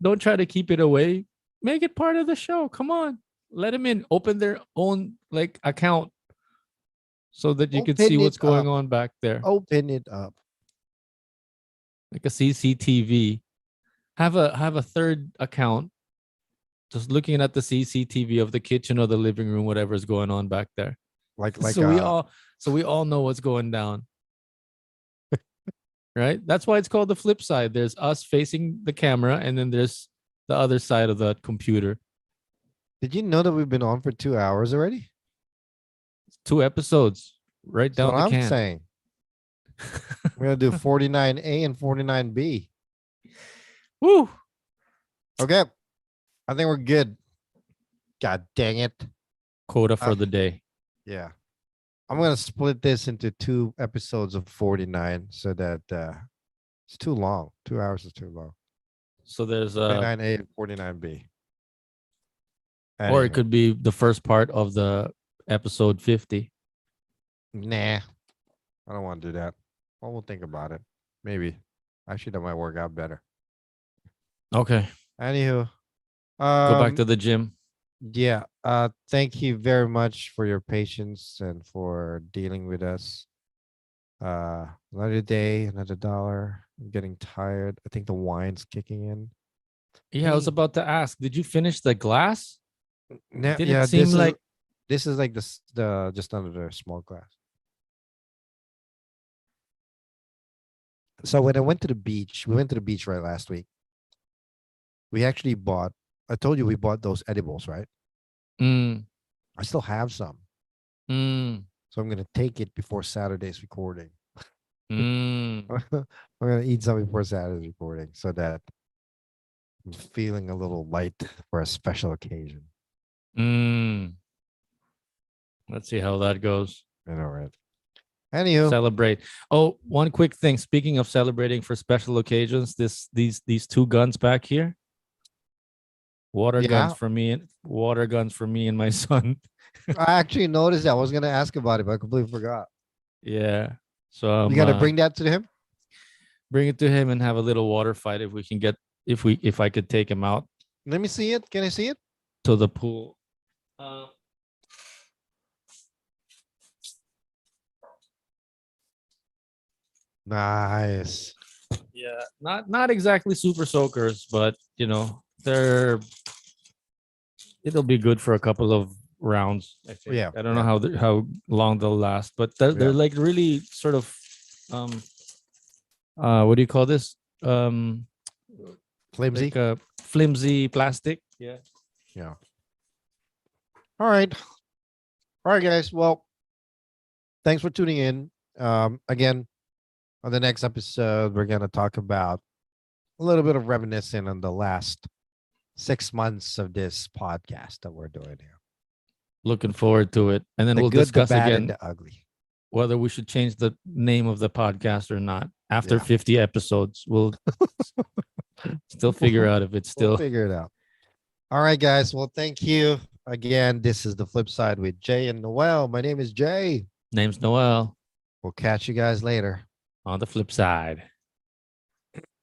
Don't try to keep it away. Make it part of the show. Come on. Let them in. Open their own like account so that you can see open what's it going up. on back there. Open it up. Like a CCTV. Have a third account just looking at the CCTV of the kitchen or the living room, whatever's going on back there. Like So we all know what's going down. Right? That's why it's called the flip side. There's us facing the camera, and then there's the other side of the computer. Did you know that we've been on for 2 hours already? 2 episodes right That's what down the I'm can. saying. We're gonna do 49A and 49B. Woo! Okay. I think we're good. God dang it. Quota for the day. Yeah. I'm gonna split this into 2 episodes of 49 so that it's too long. 2 hours is too long. So there's 49A and 49B. or it Anyway, could be the first part of the episode 50. nah, I don't want to do that. Well, we'll think about it. Maybe. Actually, that might work out better. Okay. Anywho, Go back to the gym. yeah. Thank you very much for your patience and for dealing with us. Another day, another dollar. I'm getting tired. I think the wine's kicking in. Yeah, I was Hey, about to ask, did you finish the glass? Did it yeah, seem like this is like the just under the small glass. So when I went to the beach, we went to the beach right last week. We actually bought. I told you we bought those edibles, right? mm, I still have some, mm, so I'm gonna take it before Saturday's recording. mm, I'm gonna eat some before Saturday's recording, so that I'm feeling a little light for a special occasion. mm. Let's see how that goes. I know, right? Anywho, Celebrate. Oh, one quick thing. Speaking of celebrating for special occasions, these two guns back here, yeah, water guns for me and my son. I actually noticed that. I was gonna ask about it, but I completely forgot. Yeah. So You I'm gotta bring that to him. bring it to him and have a little water fight if we can get if I could take him out Let me see it. Can I see it? to the pool. Uh, Nice. yeah, not exactly super soakers, but you know, it'll be good for a couple of rounds, I think. Yeah, I don't know yeah, how long they'll last, but they're yeah. like really sort of um what do you call this? Um Flimsy. like a flimsy plastic. Yeah. Yeah. All right. All right, guys. Well, thanks for tuning in. Again, on the next episode, we're gonna talk about a little bit of reminiscing on the last 6 months of this podcast that we're doing here. Looking forward to it. And then The we'll good, the discuss bad, and again the ugly. whether we should change the name of the podcast or not. After Yeah. 50 episodes, we'll still figure out if it's We'll still figure it out. All right, guys. Well, thank you. Again, this is the flip side with Jay and Noel. My name is Jay. name's Noel We'll catch you guys later. on the flip side.